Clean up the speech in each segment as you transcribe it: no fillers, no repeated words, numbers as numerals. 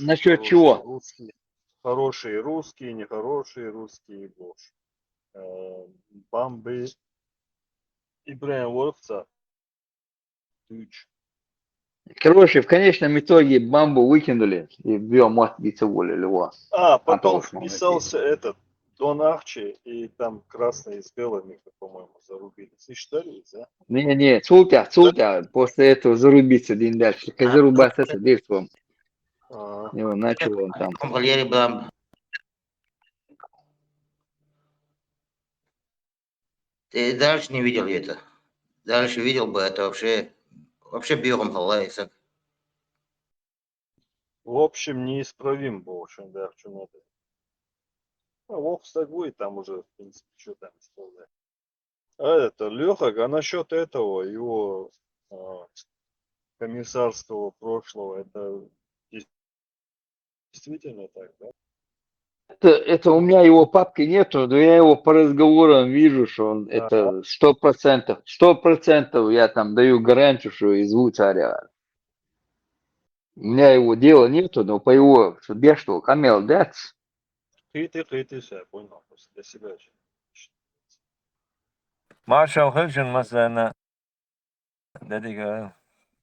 Насчет Хорошие чего? русские. Хорошие русские, нехорошие русские, боже. Бамбы Ибраим Воровца. Тыч. Короче, в конечном итоге бамбу выкинули и биомат уволили его. Потом Антошку найти. вписался этот Дон Арчи, и там красные с белыми, по-моему, зарубились. И читали, да? Не, цултя, после этого зарубиться день дальше. Как зарубаться это действом. А, Его начал он там. Валерий Бам. Ты дальше не видел это? Дальше видел бы, это вообще бьем халайса. В общем, неисправим был очень, да, в чем надо. Вов Стагуй там уже, в принципе, что там сказать. Это, Леха, а насчет этого, его комиссарского прошлого, это действительно так, да? Это у меня его папки нету, но я его по разговорам вижу, что он это 100%. 100% я там даю гарантию, что из царя. У меня его дела нету, но по его судьбе, что Камел Дэц, Ты, я понял, просто для себя очень. Маршал Хельшин مثلا dedi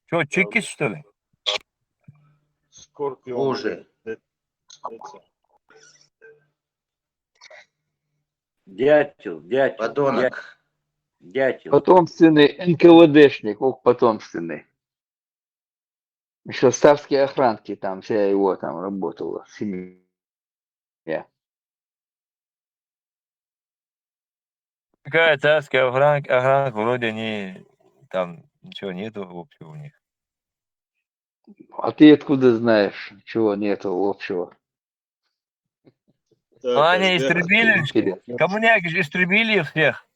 что, чекист, что ли? Скорпион. Хуже. Дятел. Подонок. Дятел. потомственный НКВДшник, потомственный. Еще в царской охранке там вся его там работала, семья. Какая царская охранка, вроде они там ничего нету общего у них. А ты откуда знаешь, чего нету общего? Ну, они истребили, Интересно. коммуняки же истребили всех,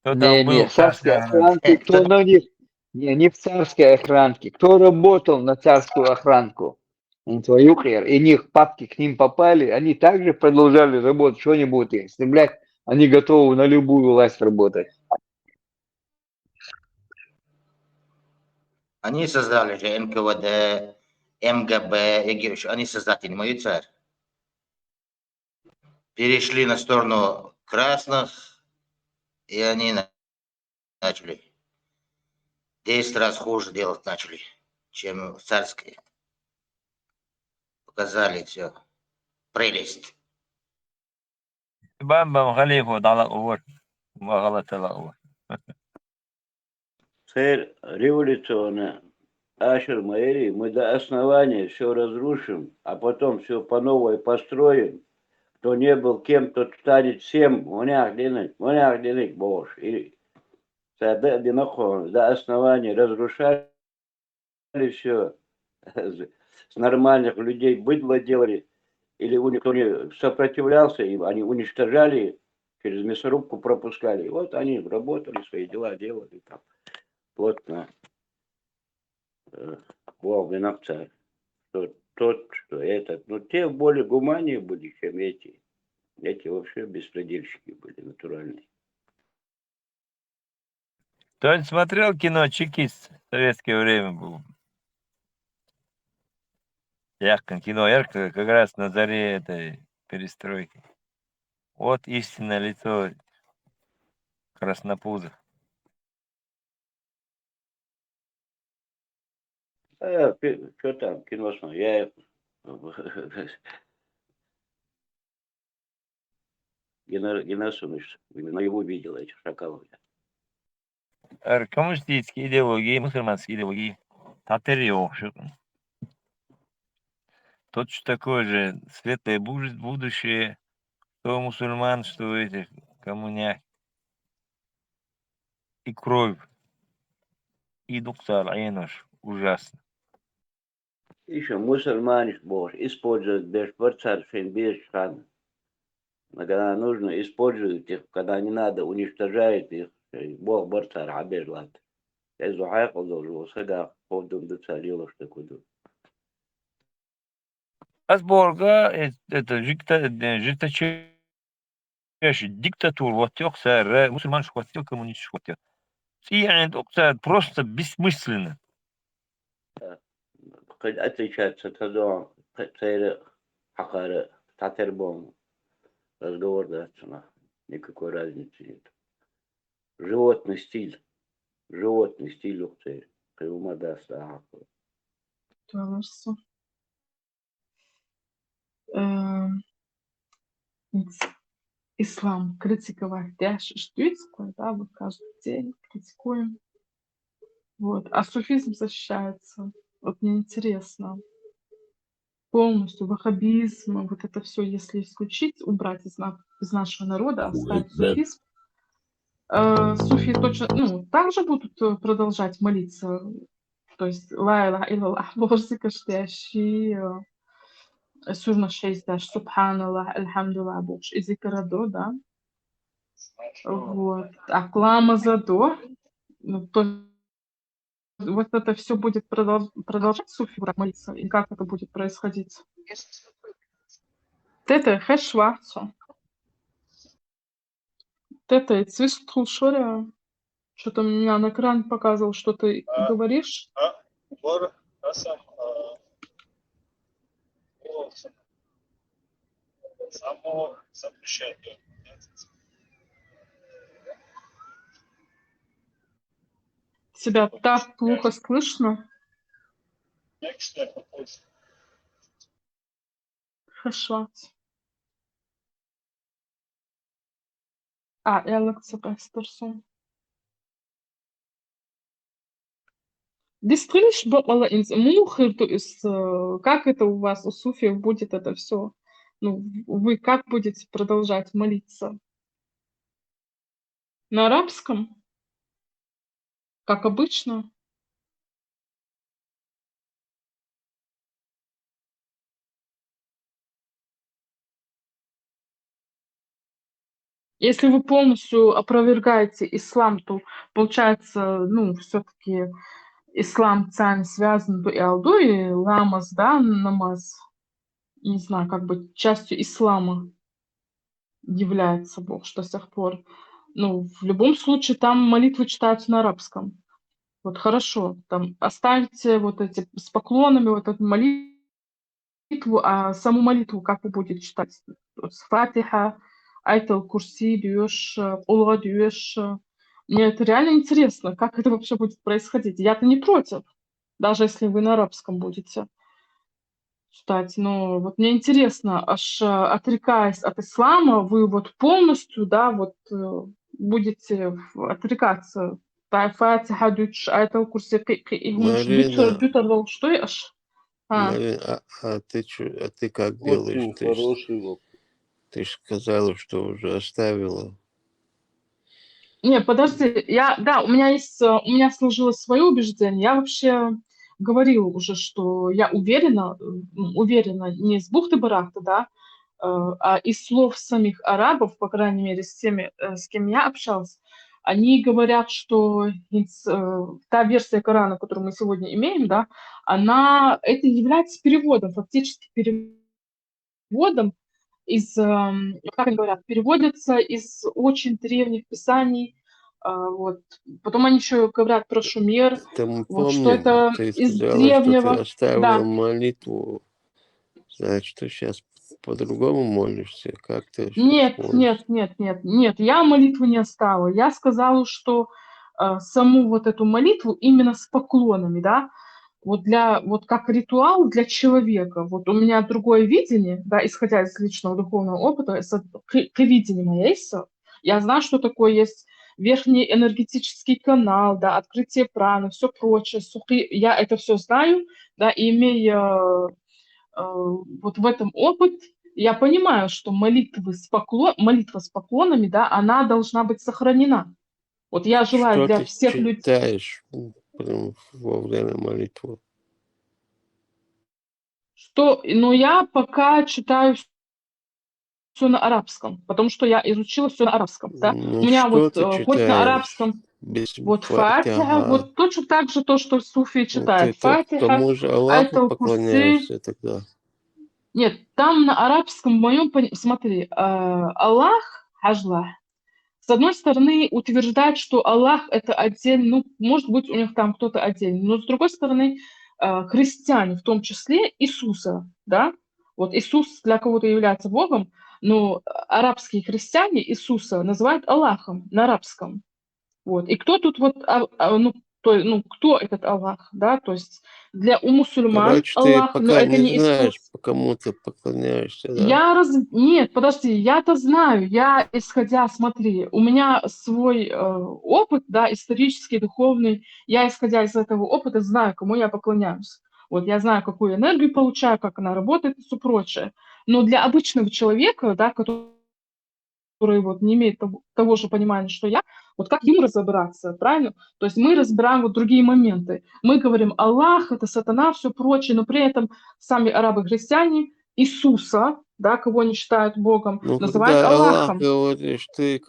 кто там был Не, в царской царской охранке, охране. кто на них, не в царской охранке, кто работал на царскую охранку, твою хер, и них папки к ним попали, они также продолжали работать, что они будут их истреблять, они готовы на любую власть работать. Они создали же НКВД, МГБ, я говорю, что они создатели, мой царь. Перешли на сторону красных, и они начали 10 раз хуже делать начали, чем царские. Показали все. Прелесть. Бам-бам, халифу дала увор. Магалатала увор. Цель революционная. Ашер Маэри, мы до основания все разрушим, а потом все по новой построим. Кто не был кем, тот станет всем. Монях денег, боже. И до основания разрушали все. С нормальных людей быдло делали. Или кто не сопротивлялся, и они уничтожали, через мясорубку пропускали. И вот они работали, свои дела делали там. Плотно. Бог царь. Тот, что этот. Ну, те более гуманнее были, чем эти. Эти вообще беспредельщики были натуральные. Кто-нибудь смотрел кино «Чекист»? В советское время было. Ярко, кино ярко, как раз на заре этой перестройки. Вот истинное лицо краснопузых. Что там, кино смотрю. Я Геннасович наяву видел этих шакалов. Коммунистические идеологии, мусульманские идеологии. Татари охшут. Тот, что такое же светлое будущее, что у мусульман, что у этих коммуняк. И кровь. И доктор Айнош. Ужасно. Еще мусульмане, боже, используют бешпорцар, фенбешхан. Когда нужно, используют их, когда не надо, уничтожают их. Бог борцар, абежлат. Это хайкал должен, усага, ходом до царила, что куда. Асборга это жесточайший диктатур. Вот тех сэр, мусульман хватил, коммунист хватил. И доктор просто бессмысленно. Отличается от того, цейры, хакары, татербом. Разговор, да, цена. Никакой разницы нет. Животный стиль. Животный стиль ух цейры. Кайумада сахакы. Doğrusu. Э, Ислам критиковать дальше штуцкую, да, вот каждый день критикуем. Вот. А суфизм защищается. Вот мне интересно. Полностью ваххабизм, вот это все, если исключить, убрать из нашего народа, оставить суфизм, суфи точно, ну, также будут продолжать молиться. То есть ла иляха илляллах, Боже всекошлящий, Surma 6 даже, Субханаллах, Альхамдулилlah, Бог, и зикрадо, да. Вот. А клама задо, ну, то вот это все будет продолжать суфи молиться, и как это будет происходить? Это хэшварцо. Это и цвистушоря. Что-то меня на экран показывал, что ты говоришь. Var Hasan o само запрещение. Тебя так плохо слышно. Некоторые попозже. Хэшварц. А, Элекса Пестерсон. Действительно, бокмала инс мухыр, то есть, как это у вас, у суфиев, будет это все? Ну, вы как будете продолжать молиться? На арабском? Как обычно? Если вы полностью опровергаете ислам, то получается, ну, все-таки ислам цами связан то и алду, и ламаз, да, намаз, не знаю, как бы частью ислама является Бог, что с тех пор. Ну, в любом случае, там молитвы читаются на арабском. Вот хорошо, там оставьте вот эти с поклонами, вот эту молитву, а саму молитву как вы будете читать? Вот с Фатиха, Айтал Курси, Дюш, Ула Дюш. Мне это реально интересно, как это вообще будет происходить. Я-то не против, даже если вы на арабском будете читать. Но вот мне интересно, аж отрекаясь от ислама, вы вот полностью, да, вот будете отрекаться. Фатиха, Дюш, Айтал Курси, Марина, Дютер, что я аж? Марина, а ты как делаешь? Очень хороший вопрос. Ты же сказала, что уже оставила. Не, подожди, да, у меня сложилось свое убеждение. Я вообще говорила уже, что я уверена, не с бухты-барахты, да, а из слов самих арабов, по крайней мере, с теми, с кем я общалась, они говорят, что та версия Корана, которую мы сегодня имеем, да, это является переводом, фактически переводом как они говорят, переводятся из очень древних писаний. Вот. Потом они еще говорят про Шумер, Это мы вот, что помним. это Ты из сказала, что ты древнего. оставила Да. молитву. Значит, что сейчас по-другому молишься? Как ты сейчас Нет, молишься? нет, я молитву не оставила. Я сказала, что саму вот эту молитву именно с поклонами, да, вот как ритуал для человека. Вот у меня другое видение, да, исходя из личного духовного опыта, видение мое есть. Я знаю, что такое есть верхний энергетический канал, да, открытие праны, все прочее, сухие. Я это все знаю, да, и имея вот в этом опыт, я понимаю, что молитва с поклонами, да, она должна быть сохранена. Вот я желаю Что для ты всех людей. читаешь прям во время молитвы? Но я пока читаю все на арабском, потому что я изучила все на арабском, да. Ну, У меня что вот ты хоть на читаешь? арабском, Без вот Фатиха, Фатиха. вот точно так же то, что Суфи Ну, читает. ты Фатиха, тому же Аллаху Айтал Курси. поклоняешься тогда. Нет, там на арабском, в моем смотри, Аллах, Хажлах, с одной стороны, утверждать, что Аллах это отдельно, ну, может быть, у них там кто-то отдельный, но с другой стороны, христиане, в том числе Иисуса, да, вот Иисус для кого-то является Богом, но арабские христиане Иисуса называют Аллахом на арабском. Вот. И кто тут вот, кто этот Аллах, да, то есть у мусульман Короче, ты Аллах, но пока это не не знаешь, Иисус. по кому ты поклоняешься, да? Нет, подожди, я-то знаю, смотри, у меня свой опыт, да, исторический, духовный, я, исходя из этого опыта, знаю, кому я поклоняюсь. Вот я знаю, какую энергию получаю, как она работает и все прочее. Но для обычного человека, да, который вот не имеет того же понимания, что я, вот как ему разобраться, правильно? То есть мы разбираем вот другие моменты. Мы говорим Аллах, это сатана, все прочее, но при этом сами арабы-христиане Иисуса, да, кого они считают Богом, Ну, называют когда Аллах Аллахом. говоришь, ты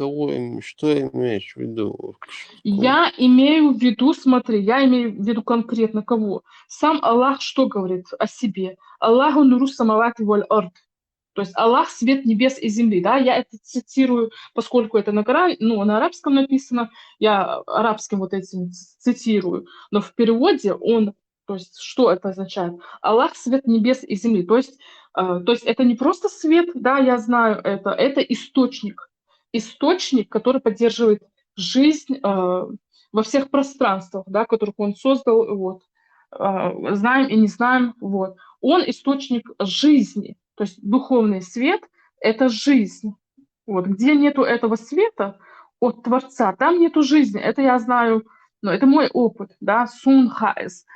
что имеешь в виду? Я имею в виду, смотри, я имею в виду конкретно кого? Сам Аллах что говорит о себе? Аллаху нуру самавати валь ард. То есть Аллах — свет небес и земли, да, я это цитирую, поскольку это на арабском написано, я арабским вот этим цитирую, но в переводе то есть что это означает? Аллах — свет небес и земли, то есть это не просто свет, да, я знаю это источник, который поддерживает жизнь во всех пространствах, да, которых он создал, вот, знаем и не знаем, вот. Он источник жизни, то есть духовный свет — это жизнь. Вот. Где нету этого света от Творца, там нету жизни. Это я знаю, но это мой опыт, да, сун хаэс.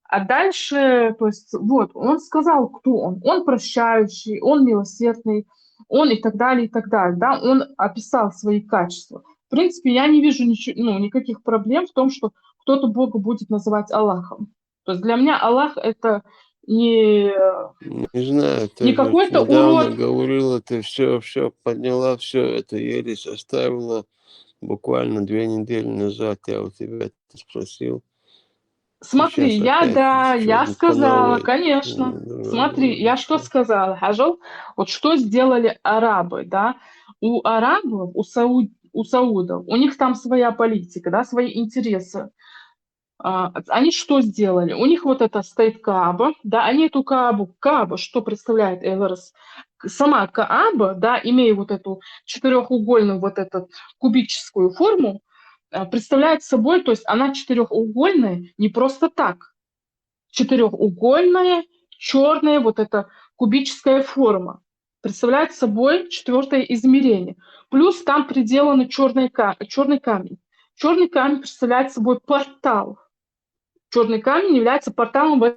А дальше, то есть, вот, он сказал, кто он. Он прощающий, он милосердный, он и так далее, да. Он описал свои качества. В принципе, я не вижу никаких проблем в том, что кто-то Бога будет называть Аллахом. То есть для меня Аллах — это не Не знаю, не ты же какой-то недавно урод. говорила, ты все подняла, все это еле составила. Буквально 2 недели назад я у тебя это спросил. Смотри, Сейчас опять я что-нибудь по сказала, новой. конечно. Смотри, я что сказала, Хажал? Вот что сделали арабы, да? У арабов, у саудов, у них там своя политика, да, свои интересы. Они что сделали? У них вот это стоит Кааба, да, они эту Кааба, что представляет Эверес? Сама Кааба, да, имея вот эту четырехугольную вот эту кубическую форму, представляет собой, то есть она четырехугольная не просто так. Четырехугольная, черная вот эта кубическая форма представляет собой четвертое измерение. Плюс там приделан черный камень. Черный камень представляет собой портал. Черный камень является порталом в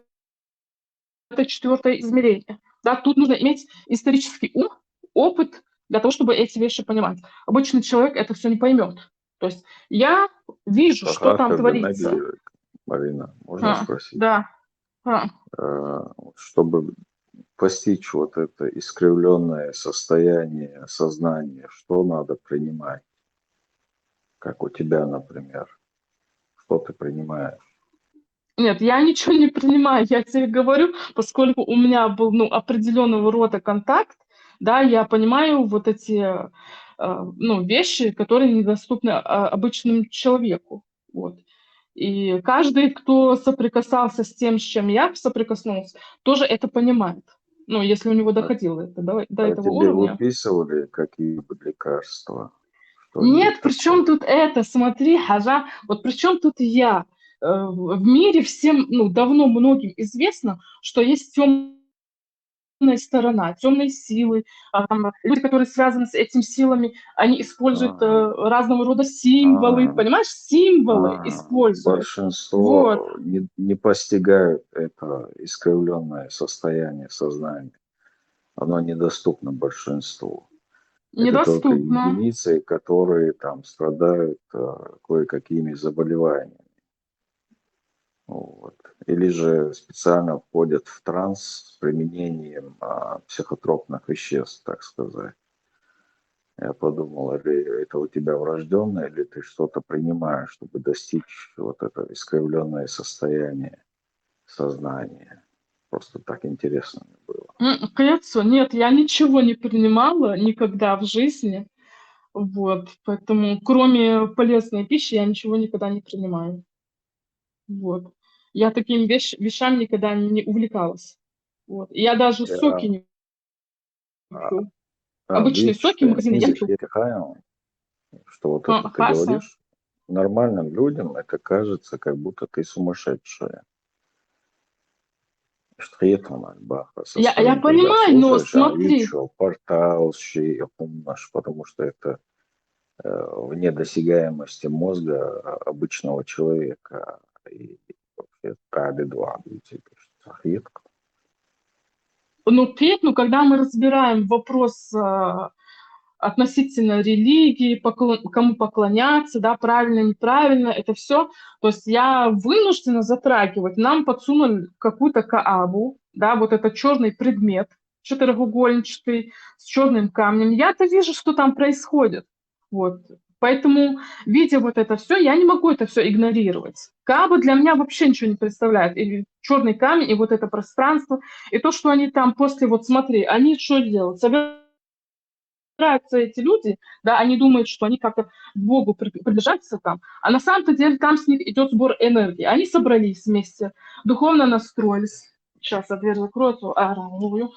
это четвертое измерение. Да, тут нужно иметь исторический ум, опыт для того, чтобы эти вещи понимать. Обычный человек это все не поймет. То есть я вижу, что там Характер творится. Геннадий, Марина, можно спросить? Да. Чтобы постичь вот это искривленное состояние сознания, что надо принимать? Как у тебя, например. Что ты принимаешь? Нет, я ничего не принимаю, я тебе говорю, поскольку у меня был определенного рода контакт, да, я понимаю вот эти вещи, которые недоступны обычному человеку. Вот. И каждый, кто соприкасался с тем, с чем я соприкоснулся, тоже это понимает. Ну, если у него доходило это до этого Тебе уровня. выписывали какие-то лекарства? Нет, при чем тут это? Смотри, Хажа, вот при чем тут я? В мире всем, давно многим известно, что есть темная сторона, темные силы. Люди, которые связаны с этими силами, они используют разного рода символы, понимаешь? Символы используют. Большинство не постигают это искривленное состояние сознания. Оно недоступно большинству. Это только единицы, которые там страдают кое-какими заболеваниями. Вот. Или же специально входят в транс с применением психотропных веществ, так сказать. Я подумал, или это у тебя врожденное, или ты что-то принимаешь, чтобы достичь вот это искривленное состояние сознания. Просто так интересно мне было. Кажется, нет, я ничего не принимала никогда в жизни. Вот, поэтому кроме полезной пищи я ничего никогда не принимаю. Вот. Я такими вещами никогда не увлекалась. Вот. И я даже соки А, не а, пью. Обычные видишь, соки в ты магазине я не пью. что вот это ты Хаса. говоришь, нормальным людям это кажется, как будто ты сумасшедшая. Штрейтман, Баха, со Я стороны, когда понимаю, но слушаешь, а и смотри, чё, портал, щи, помнишь, потому что это вне досягаемости мозга обычного человека. И вообще, каби два, редко. ну, ну, когда мы разбираем вопрос относительно религии, кому поклоняться, да, правильно, неправильно, это все. То есть я вынуждена затрагивать. Нам подсунули какую-то каабу, да, вот этот черный предмет, четырехугольничный, с черным камнем. Я-то вижу, что там происходит. Вот. Поэтому, видя вот это все, я не могу это все игнорировать. Кааба для меня вообще ничего не представляет. И черный камень, и вот это пространство, и то, что они там после, вот смотри, они что делают? Собираются эти люди, да, они думают, что они как-то к Богу приближаются там, а на самом-то деле там с них идет сбор энергии. Они собрались вместе, духовно настроились. Сейчас я дверь закрою, ору.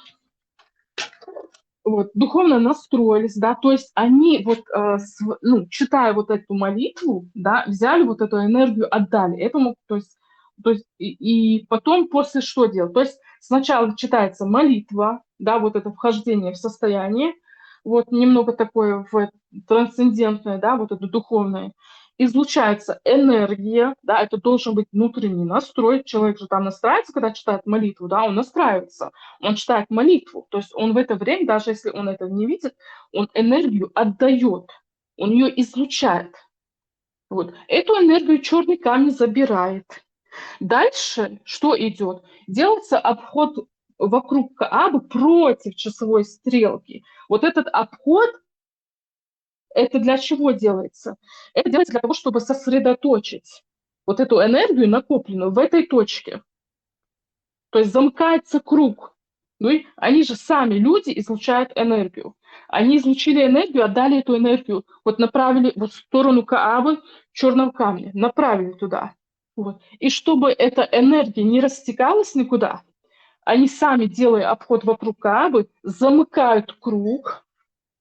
Вот, духовно настроились, да, то есть они вот, ну, читая вот эту молитву, да, взяли вот эту энергию, отдали этому, то есть и потом после что делать? То есть сначала читается молитва, да, вот это вхождение в состояние, вот немного такое трансцендентное, да, вот это духовное, излучается энергия, да, это должен быть внутренний настрой, человек же там настраивается, когда читает молитву, да, он настраивается, он читает молитву, то есть он в это время, даже если он этого не видит, он энергию отдает, он ее излучает. Вот. Эту энергию черный камень забирает. Дальше что идет? Делается обход вокруг Каабы против часовой стрелки. Вот этот обход, это для чего делается? Это делается для того, чтобы сосредоточить вот эту энергию, накопленную в этой точке. То есть замыкается круг. Ну и они же сами, люди, излучают энергию. Они излучили энергию, отдали эту энергию, вот направили вот в сторону Каабы, черного камня, направили туда. Вот. И чтобы эта энергия не растекалась никуда, они сами, делая обход вокруг Каабы, замыкают круг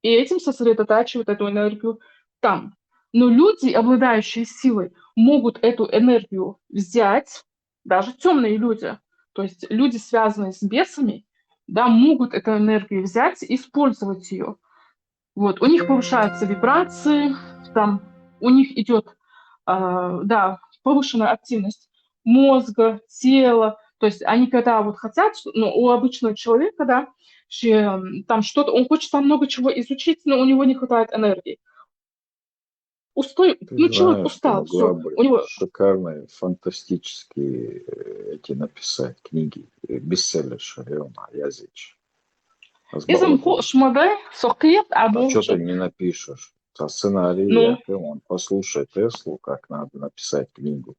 и этим сосредотачивают эту энергию там. Но люди, обладающие силой, могут эту энергию взять, даже темные люди, то есть люди, связанные с бесами, да, могут эту энергию взять и использовать ее. Вот. У них повышаются вибрации, там, у них идет, да, повышенная активность мозга, тела. То есть они когда вот хотят, ну, у обычного человека, да, там что-то, он хочет там много чего изучить, но у него не хватает энергии. Ты Ну, человек знаешь, ты устал, могла все. бы У него шикарные, фантастические эти написать книги, бестселлер Шариона Языч. изм шмадай, сокет, А абу, что ты не напишешь? Со сценарий, ну, он послушай Теслу, как надо написать книгу.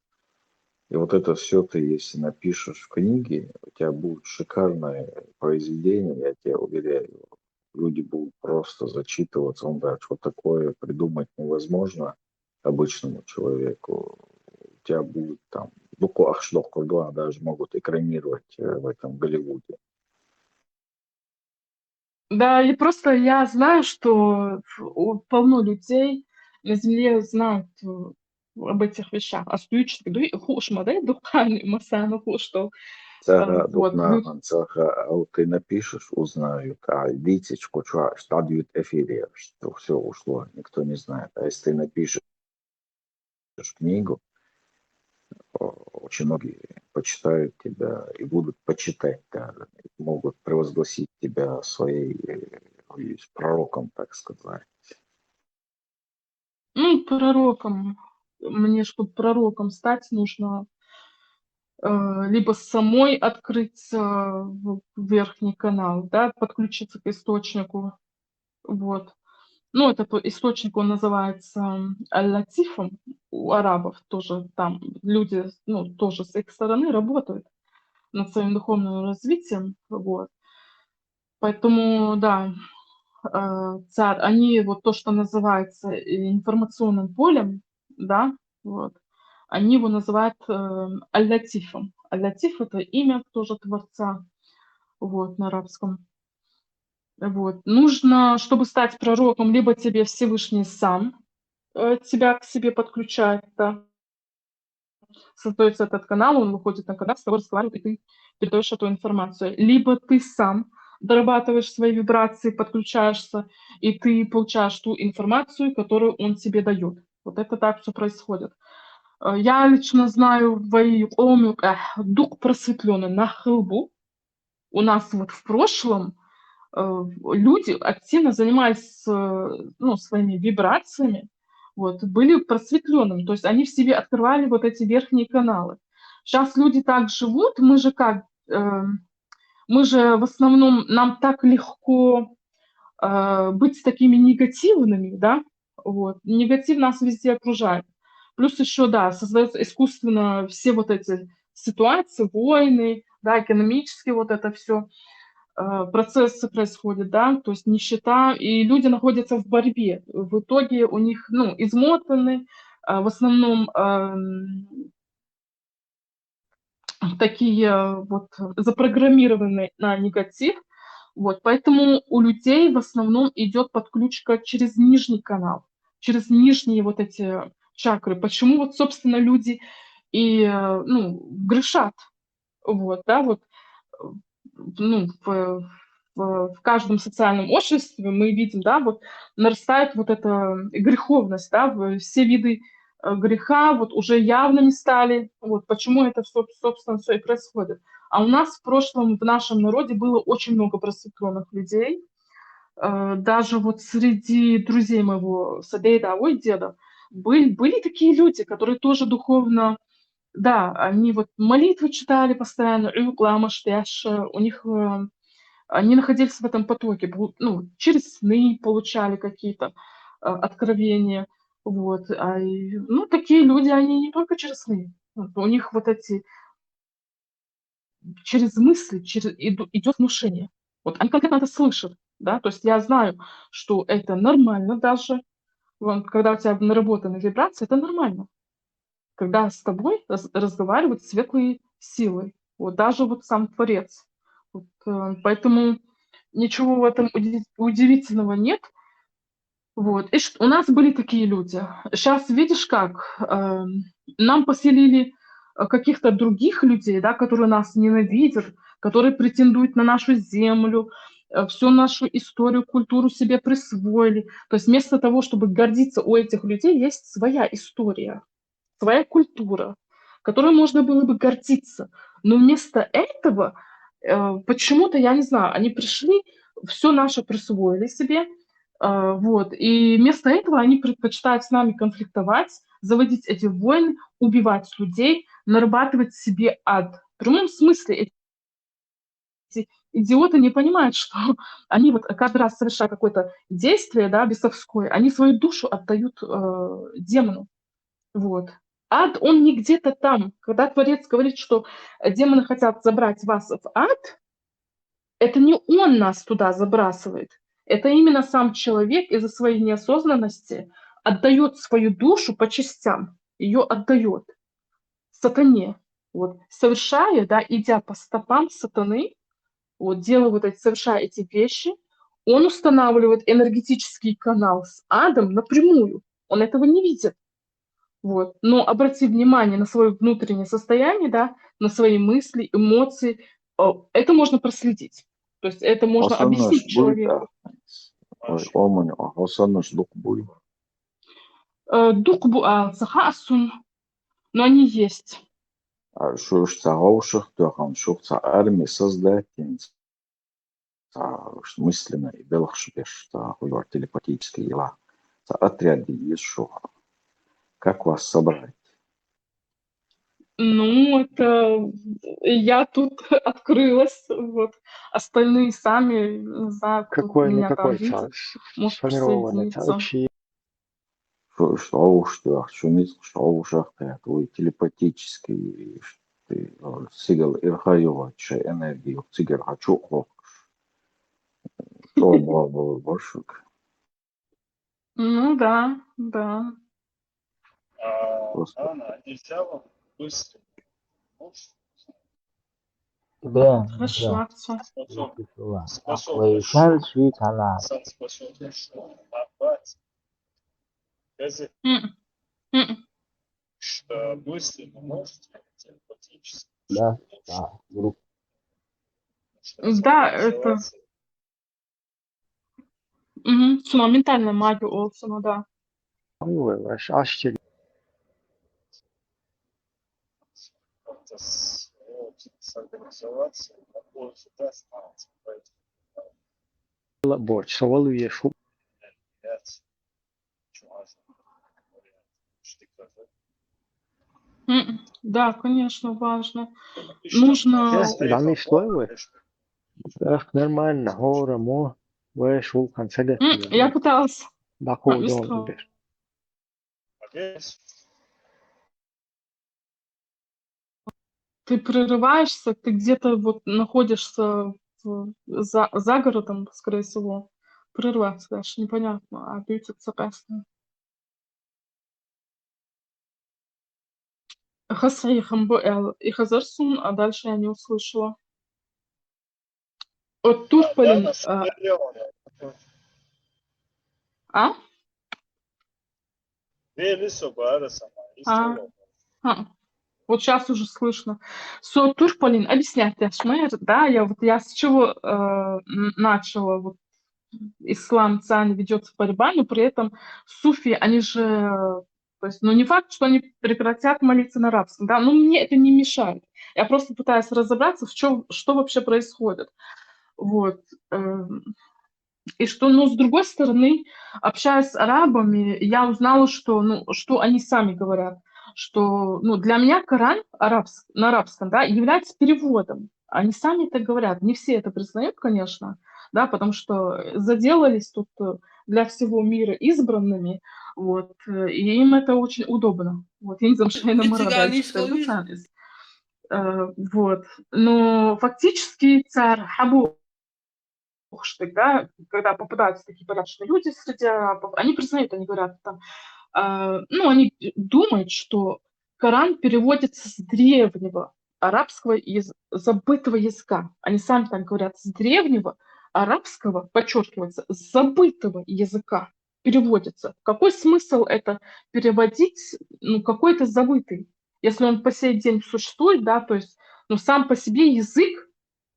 И вот это все ты, если напишешь в книге, у тебя будет шикарное произведение, я тебе уверяю. Люди будут просто зачитываться. Он говорит, что такое придумать невозможно обычному человеку. У тебя будет там, ну, Ахшлох-Курдуа даже могут экранировать в этом Голливуде. да, и просто я знаю, что полно людей на Земле знают об этих вещах. А стуючи хушма, да, духани, масану хуштал. Вот, Цаха, а вот ты напишешь, узнают, а видите, что стадию эфире, что все ушло, никто не знает. А если ты напишешь книгу, очень многие почитают тебя и будут почитать даже, могут провозгласить тебя своей пророком, так сказать. ну, пророком. Мне, чтобы пророком стать, нужно либо самой открыть верхний канал, да, подключиться к источнику, вот. Ну, это источник, он называется Аль-Латифом, у арабов тоже там люди, ну, тоже с их стороны работают над своим духовным развитием, вот. Поэтому, да, царь, они вот то, что называется информационным полем, да, вот, они его называют Аль-Латифом. Аль-Латиф — это имя тоже Творца, вот, на арабском. Вот. Нужно, чтобы стать пророком, либо тебе Всевышний сам тебя к себе подключает, да, создается этот канал, он выходит на канал, с тобой разговаривает, и ты передаешь эту информацию. Либо ты сам дорабатываешь свои вибрации, подключаешься, и ты получаешь ту информацию, которую он тебе дает. Вот это так все происходит. Я лично знаю дух просветленный на хылбу. У нас вот в прошлом люди активно занимались ну, своими вибрациями, вот, были просветленными, то есть они в себе открывали вот эти верхние каналы. Сейчас люди так живут, мы же как, мы же в основном, нам так легко быть такими негативными, да, вот, негатив нас везде окружает. Плюс еще, да, создается искусственно все вот эти ситуации, войны, да, экономические вот это все процессы происходят, да, то есть нищета, и люди находятся в борьбе. В итоге у них, ну, измотаны, в основном такие вот запрограммированные на негатив. Вот, поэтому у людей в основном идет подключка через нижний канал, через нижние вот эти чакры. Почему вот, собственно, люди и, ну, грешат? Вот, да, вот ну, в каждом социальном обществе мы видим, да, вот нарастает вот эта греховность, да, все виды греха вот уже явными стали. Вот почему это, собственно, все и происходит. А у нас в прошлом в нашем народе было очень много просветленных людей. Даже вот среди друзей моего садейда, ой, деда, были такие люди, которые тоже духовно, да, они вот молитвы читали постоянно, у них они находились в этом потоке, ну, через сны получали какие-то откровения. Вот. Ну, такие люди, они не только через сны. Вот, у них вот эти через мысли идет внушение. Вот они конкретно это слышат. Да? То есть я знаю, что это нормально даже. Вот, когда у тебя наработаны вибрации, это нормально. Когда с тобой разговаривают светлые силы. Вот даже вот сам Творец. Вот, поэтому ничего в этом удивительного нет. Вот. И у нас были такие люди. Сейчас видишь как, нам поселили каких-то других людей, да, которые нас ненавидят, которые претендуют на нашу землю, всю нашу историю, культуру себе присвоили. То есть вместо того, чтобы гордиться, у этих людей есть своя история, своя культура, которой можно было бы гордиться. Но вместо этого почему-то, я не знаю, они пришли, все наше присвоили себе, вот, и вместо этого они предпочитают с нами конфликтовать, заводить эти войны, убивать людей, нарабатывать себе ад. В прямом смысле эти идиоты не понимают, что они вот каждый раз совершая какое-то действие, да, бесовское, они свою душу отдают демону. Вот. Ад, он не где-то там. Когда Творец говорит, что демоны хотят забрать вас в ад, это не он нас туда забрасывает. Это именно сам человек из-за своей неосознанности отдает свою душу по частям. Ее отдает сатане. Вот. Совершая, да, идя по стопам сатаны, вот, делая вот эти, совершая эти вещи, он устанавливает энергетический канал с адом напрямую. Он этого не видит. Вот. Но обрати внимание на свое внутреннее состояние, да, на свои мысли, эмоции. Это можно проследить. То есть это можно Осаннаш объяснить человеку. буйда. Ой, омань, осаннаш дух буй. Дух сахасун, но они есть. Шуршца гаушах, тохам шурца армии создать, мысленно и белахшбеш, хуйвар телепатические дела. Отряды есть шуха. Как вас собрать? Ну, это я тут открылась, вот. Остальные сами, не знаю, кто меня там видит, может Сформированный присоединиться. общий. Что шаушах, твой телепатический, ты сигал ирхайова, чай энергию, цигер хачу, то был больше. Ну да, да. просто. Ben Хорошо, ben все. Ла. Вейшан Швикана. Да, да. Группа. Да, это все, моментальная магия Олсона, да. Aşçı борщ, совалує шу. Да, конечно, важно. Нужно... Lan işlevi. Так нормально, гора, мо, ve шулхан сәгәт. Я пыталась... Баку без дон траума. бер. Ты прерываешься, ты где-то вот находишься за городом, скорее всего. Прерваться, даже непонятно, а бьются запястья. Хасаихам Буэл и Хазарсун, а дальше я не услышала. От Турполин... А? А. Вот сейчас уже слышно. So, Турполин, объяснять, да, я с чего начала, вот, ислам, цань ведется борьба, но при этом суфи, они же, то есть, ну, не факт, что они прекратят молиться на арабском, да, но мне это не мешает. Я просто пытаюсь разобраться, что вообще происходит. Вот. И что, ну, с другой стороны, общаясь с арабами, я узнала, что, ну, что они сами говорят, что, ну, для меня Коран на арабском, да, является переводом. Они сами это говорят. Не все это признают, конечно, да, потому что заделались тут для всего мира избранными, вот, и им это очень удобно. Вот, им шейна морада, вот. Но фактически царь Хабу да, когда попадаются такие порядочные люди среди арабов, они признают, они говорят там, ну, они думают, что Коран переводится с древнего арабского забытого языка. Они сами так говорят, с древнего арабского, подчеркивается, с забытого языка переводится. Какой смысл это переводить, ну, какой-то забытый, если он по сей день существует, да, то есть, ну, сам по себе язык,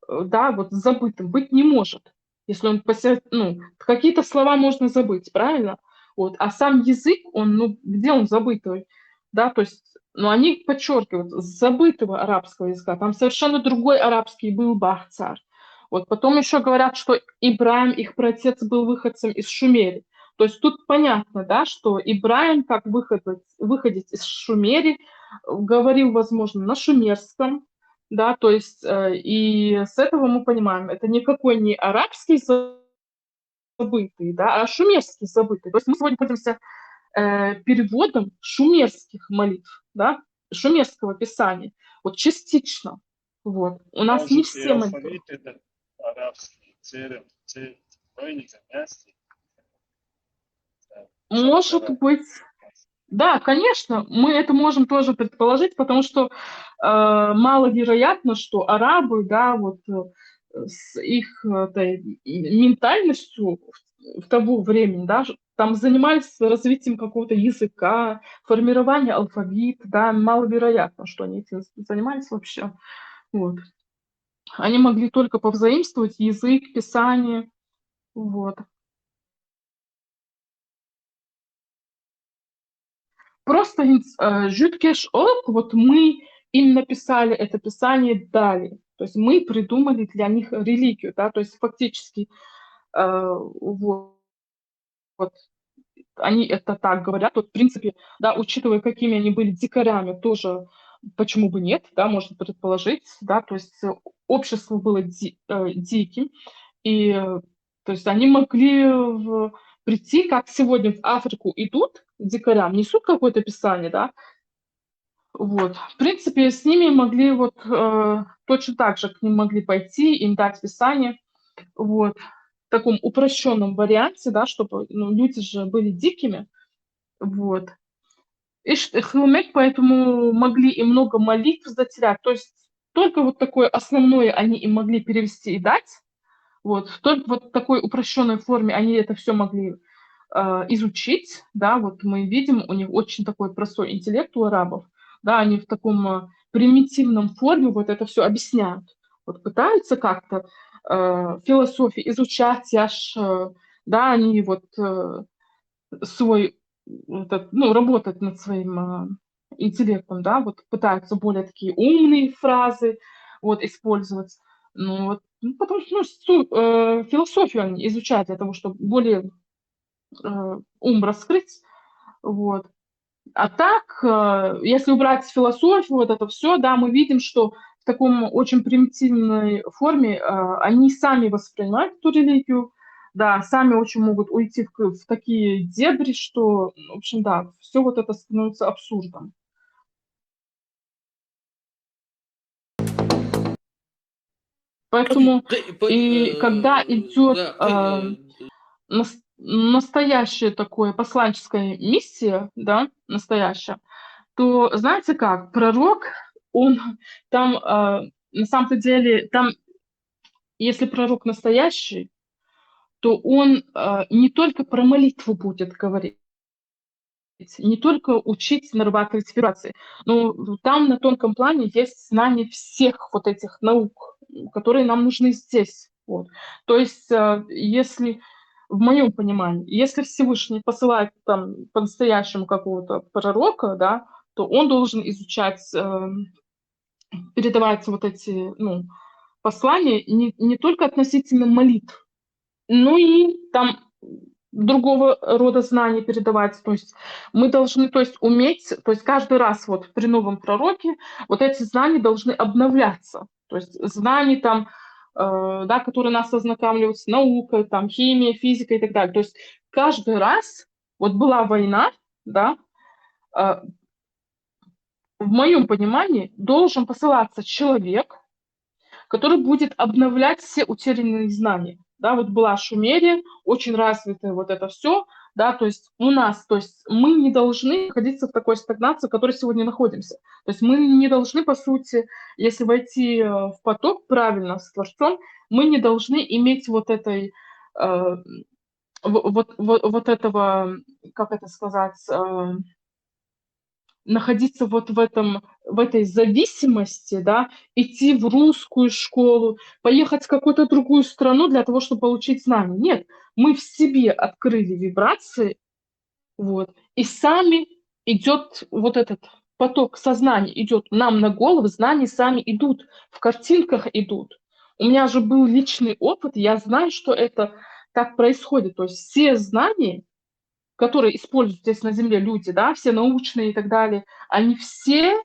да, вот забытым быть не может. Если он ну, какие-то слова можно забыть, правильно? Вот. А сам язык, он, ну, где он забытый? Да, то есть, ну, они подчеркивают, с забытого арабского языка. Там совершенно другой арабский был Бахцар. Вот. Потом еще говорят, что Ибраим, их праотец, был выходцем из Шумери. То есть тут понятно, да, что Ибраим, как выходец из Шумери, говорил, возможно, на шумерском, да, то есть, и с этого мы понимаем, это никакой не арабский забытый, да, а шумерский забытый. То есть мы сегодня пользуемся переводом шумерских молитв, да, шумерского писания, вот частично. Вот. У нас не все молитвы. Может быть, да, конечно, мы это можем тоже предположить, потому что маловероятно, что арабы, да, вот с их этой ментальностью в того времени, да, там занимались развитием какого-то языка, формированием алфавита, да, маловероятно, что они этим занимались вообще. Вот. Они могли только повзаимствовать язык, писание, вот. Просто Жюткеш Ок, вот мы им написали это писание, дали. То есть мы придумали для них религию, да, то есть фактически вот они это так говорят. Вот, в принципе, да, учитывая, какими они были дикарями, тоже почему бы нет, да, можно предположить, да, то есть общество было диким, и то есть они могли прийти, как сегодня в Африку идут дикарям, несут какое-то писание, да, вот. В принципе, с ними могли вот точно так же к ним могли пойти, им дать писание, вот, в таком упрощенном варианте, да, чтобы, ну, люди же были дикими, вот. Хилмек, поэтому могли и много молитв затерять. То есть только вот такое основное они им могли перевести и дать. Вот, только вот в такой упрощенной форме они это все могли изучить, да, вот мы видим, у них очень такой простой интеллект у арабов, да, они в таком примитивном форме вот это все объясняют. Вот пытаются как-то философию изучать, да, они вот свой, ну, работать над своим интеллектом, да, вот пытаются более такие умные фразы вот использовать. Ну, вот, ну, потому что философию они изучают для того, чтобы более ум раскрыть. Вот. А так, если убрать философию, вот это все, да, мы видим, что в таком очень примитивной форме они сами воспринимают эту религию, да, сами очень могут уйти в такие дебри, что, в общем, да, все вот это становится абсурдом. Поэтому и когда идет настоящая такое посланческая миссия, да, настоящая, то знаете как, пророк, он там, на самом-то деле, там, если пророк настоящий, то он не только про молитву будет говорить, не только учить нарабатывать вибрации, но там на тонком плане есть знание всех вот этих наук, которые нам нужны здесь. Вот. То есть, если в моем понимании, если Всевышний посылает там по-настоящему какого-то пророка, да, то он должен изучать, передавать вот эти, ну, послания не только относительно молитв, ну и там другого рода знания передавать. То есть мы должны, то есть уметь, то есть каждый раз вот при новом пророке вот эти знания должны обновляться. То есть знания там, да, которые нас ознакомливают с наукой, там химия, физика и так далее. То есть каждый раз, вот была война, да, в моем понимании должен посылаться человек, который будет обновлять все утерянные знания. Да, вот была Шумерия, очень развитое вот это все, да, то есть у нас, то есть мы не должны находиться в такой стагнации, в которой сегодня находимся. То есть мы не должны, по сути, если войти в поток правильно с Творцом, мы не должны иметь вот этой, вот этого, как это сказать, находиться вот в этой зависимости, да, идти в русскую школу, поехать в какую-то другую страну для того, чтобы получить знания. Нет, мы в себе открыли вибрации, вот, и сами идет вот этот поток сознания, идет нам на голову, знания сами идут, в картинках идут. У меня же был личный опыт, я знаю, что это так происходит. То есть все знания, которые используют здесь на Земле люди, да, все научные и так далее, они все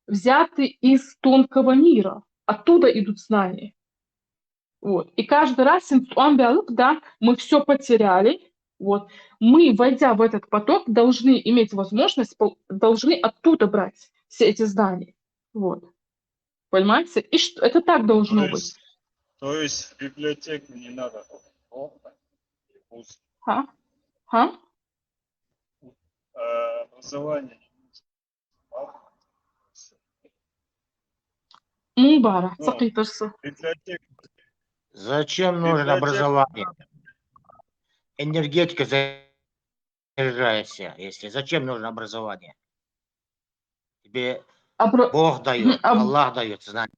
взяты из тонкого мира. Оттуда идут знания. Вот. И каждый раз, да, мы все потеряли. Вот. Мы, войдя в этот поток, должны иметь возможность, должны оттуда брать все эти знания. Вот. Понимаете? И это так должно быть. То есть в библиотеку не надо. А? А? Образование. Мубара, Ну, сакитарсы. библиотека. Зачем нужно Библиотека. образование? Энергетика заряжаешься, если. Зачем нужно образование? Тебе Бог дает, Аллах дает знания.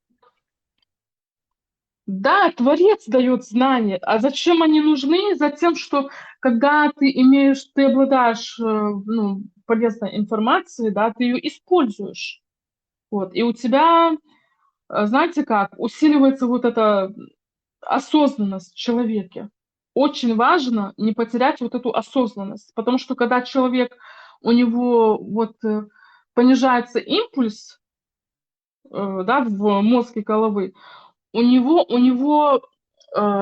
Да, Творец дает знания. А зачем они нужны? Затем, что когда ты обладаешь ну, полезной информацией, да, ты ее используешь. Вот. И у тебя, знаете как, усиливается вот эта осознанность в человеке. Очень важно не потерять вот эту осознанность, потому что когда человек, у него вот понижается импульс, да, в мозге головы, у него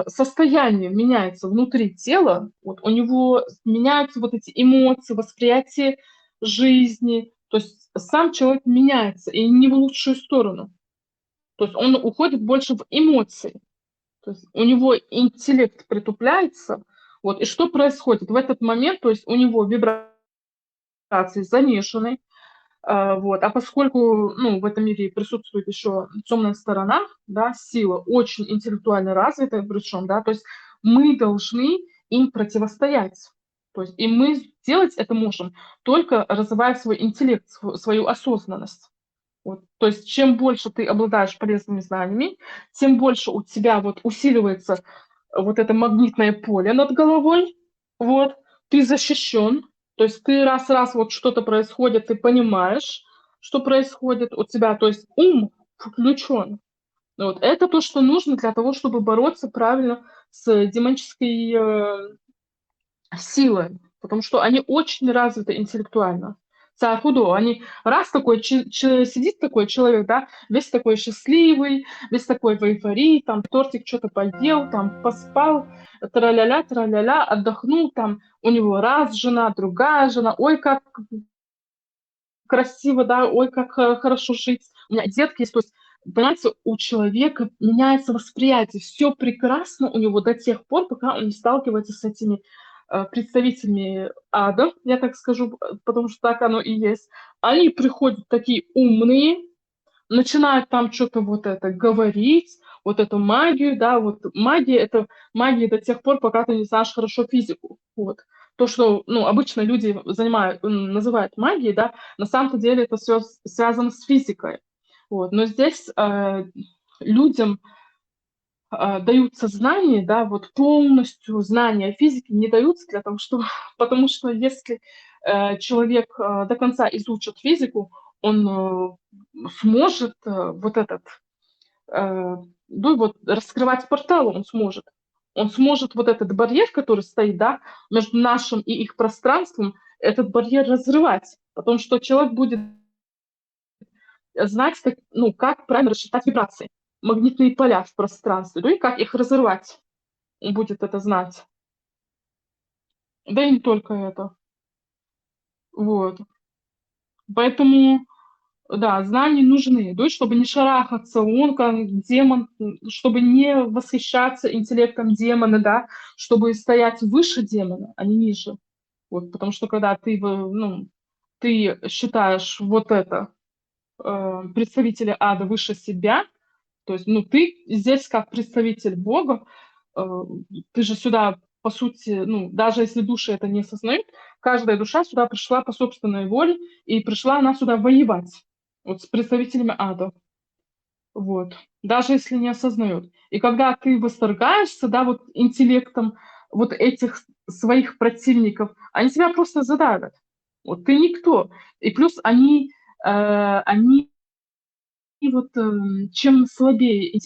состояние меняется внутри тела, вот у него меняются вот эти эмоции, восприятие жизни, то есть сам человек меняется, и не в лучшую сторону. То есть он уходит больше в эмоции. То есть у него интеллект притупляется. Вот, и что происходит? В этот момент, то есть у него вибрации замешаны, Вот. А поскольку, ну, в этом мире присутствует еще темная сторона, да, сила очень интеллектуально развитая, причем, да, то есть мы должны им противостоять. То есть и мы делать это можем, только развивая свой интеллект, свою осознанность. Вот. То есть чем больше ты обладаешь полезными знаниями, тем больше у тебя вот усиливается вот это магнитное поле над головой, вот, ты защищен, то есть ты раз вот что-то происходит, ты понимаешь, что происходит у тебя, то есть ум включен. Вот. Это то, что нужно для того, чтобы бороться правильно с демонической силой, потому что они очень развиты интеллектуально. Худо, они раз такой сидит такой человек, да, весь такой счастливый, весь такой в эйфории, там тортик что-то поел, там поспал, траля-ля, отдохнул, там у него раз жена, другая жена, ой, как красиво, да, ой, как хорошо жить. У меня детки есть, то есть, понимаете, у человека меняется восприятие, все прекрасно у него до тех пор, пока он не сталкивается с этими представителями ада, я так скажу, потому что так оно и есть. Они приходят такие умные, начинают там что-то вот это говорить, вот эту магию, да, вот магия — это магия до тех пор, пока ты не знаешь хорошо физику, вот. То, что, ну, обычно люди называют магией, да, на самом деле это все связано с физикой, вот. Но здесь людям даются знания, да, вот полностью знания физики не даются для того, чтобы, потому что если человек до конца изучит физику, он сможет вот этот, ну, вот раскрывать порталы он сможет. Он сможет вот этот барьер, который стоит, да, между нашим и их пространством, этот барьер разрывать, потому что человек будет знать, как, ну, как правильно рассчитать вибрации, магнитные поля в пространстве, ну и как их разрывать. Он будет это знать. Да и не только это. Вот. Поэтому, да, знания нужны, да, чтобы не шарахаться, он как демон, чтобы не восхищаться интеллектом демона, да, чтобы стоять выше демона, а не ниже. Вот, потому что когда ты, ну, ты считаешь вот это представителя ада выше себя, то есть, ну, ты здесь как представитель Бога, ты же сюда, по сути, ну, даже если души это не осознают, каждая душа сюда пришла по собственной воле, и пришла она сюда воевать вот с представителями ада. Вот. Даже если не осознают. И когда ты восторгаешься, да, вот интеллектом вот этих своих противников, они тебя просто задавят. Вот ты никто. И плюс они вот чем слабее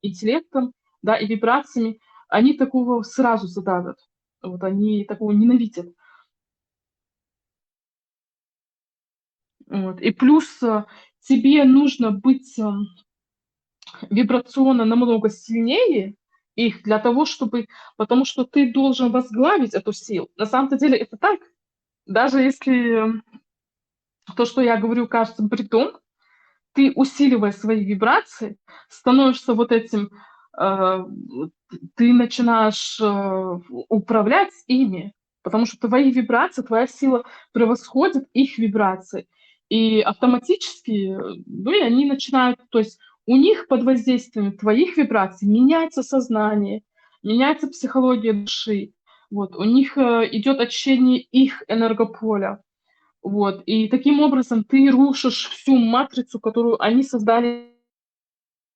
интеллектом, да, и вибрациями, они такого сразу задавят. Вот они такого ненавидят. Вот. И плюс тебе нужно быть вибрационно намного сильнее их для того, чтобы... Потому что ты должен возглавить эту силу. На самом деле это так. Даже если то, что я говорю, кажется бредом, ты, усиливая свои вибрации, становишься вот этим, э, ты начинаешь управлять ими, потому что твои вибрации, твоя сила превосходит их вибрации. И автоматически, ну, и они начинают, то есть у них под воздействием твоих вибраций меняется сознание, меняется психология души. Вот, у них идет очищение их энергополя. Вот. И таким образом ты рушишь всю матрицу, которую они создали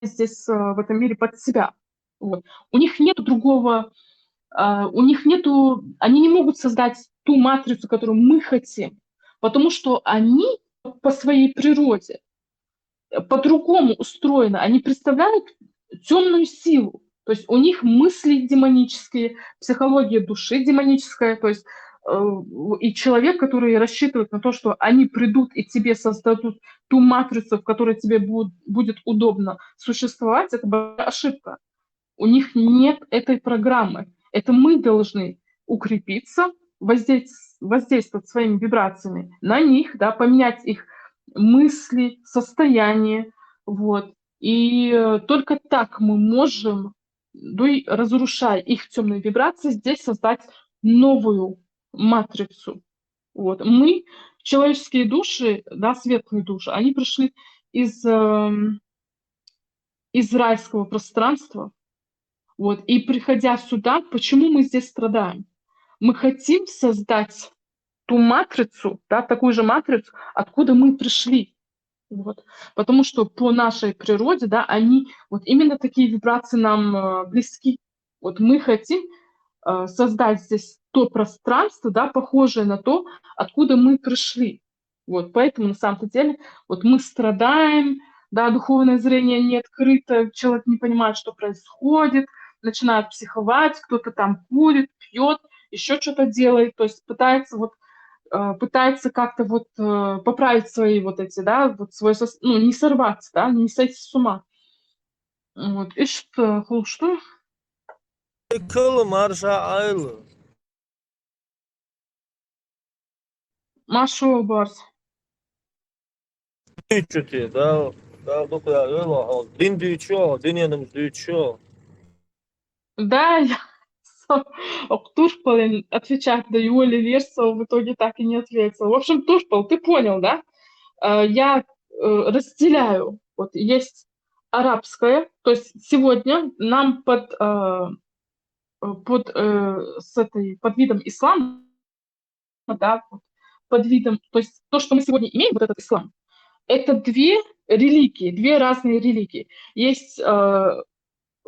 здесь, в этом мире под себя. Вот. У них нету другого, у них нету, они не могут создать ту матрицу, которую мы хотим, потому что они по своей природе по-другому устроены. Они представляют темную силу. То есть у них мысли демонические, психология души демоническая. То есть и человек, который рассчитывает на то, что они придут и тебе создадут ту матрицу, в которой тебе будет удобно существовать, это большая ошибка. У них нет этой программы. Это мы должны укрепиться, воздействовать своими вибрациями на них, да, поменять их мысли, состояние. Вот. И только так мы можем, ну, и разрушая их темные вибрации, здесь создать новую матрицу. Вот. Мы, человеческие души, да, светлые души, они пришли из, из райского пространства. Вот. И приходя сюда, почему мы здесь страдаем? Мы хотим создать ту матрицу, да, такую же матрицу, откуда мы пришли. Вот. Потому что по нашей природе, да, они, вот именно такие вибрации нам близки. Вот мы хотим создать здесь то пространство, да, похожее на то, откуда мы пришли. Вот, поэтому на самом деле вот мы страдаем, да, духовное зрение не открыто, человек не понимает, что происходит, начинает психовать, кто-то там курит, пьет, еще что-то делает, то есть пытается вот пытается как-то вот поправить свои вот эти, да, вот свой, ну, не сорваться, да, не сойти с ума. Вот, и что? Машу Барс. Да, Да, я Туршпал отвечать даю, Ливерсу в итоге так и не ответил. В общем, Туршпал, ты понял, да? Я разделяю. Вот есть арабское, то есть сегодня нам под видом ислама, да, под видом, то есть то, что мы сегодня имеем, вот этот ислам, это две религии, две разные религии. Есть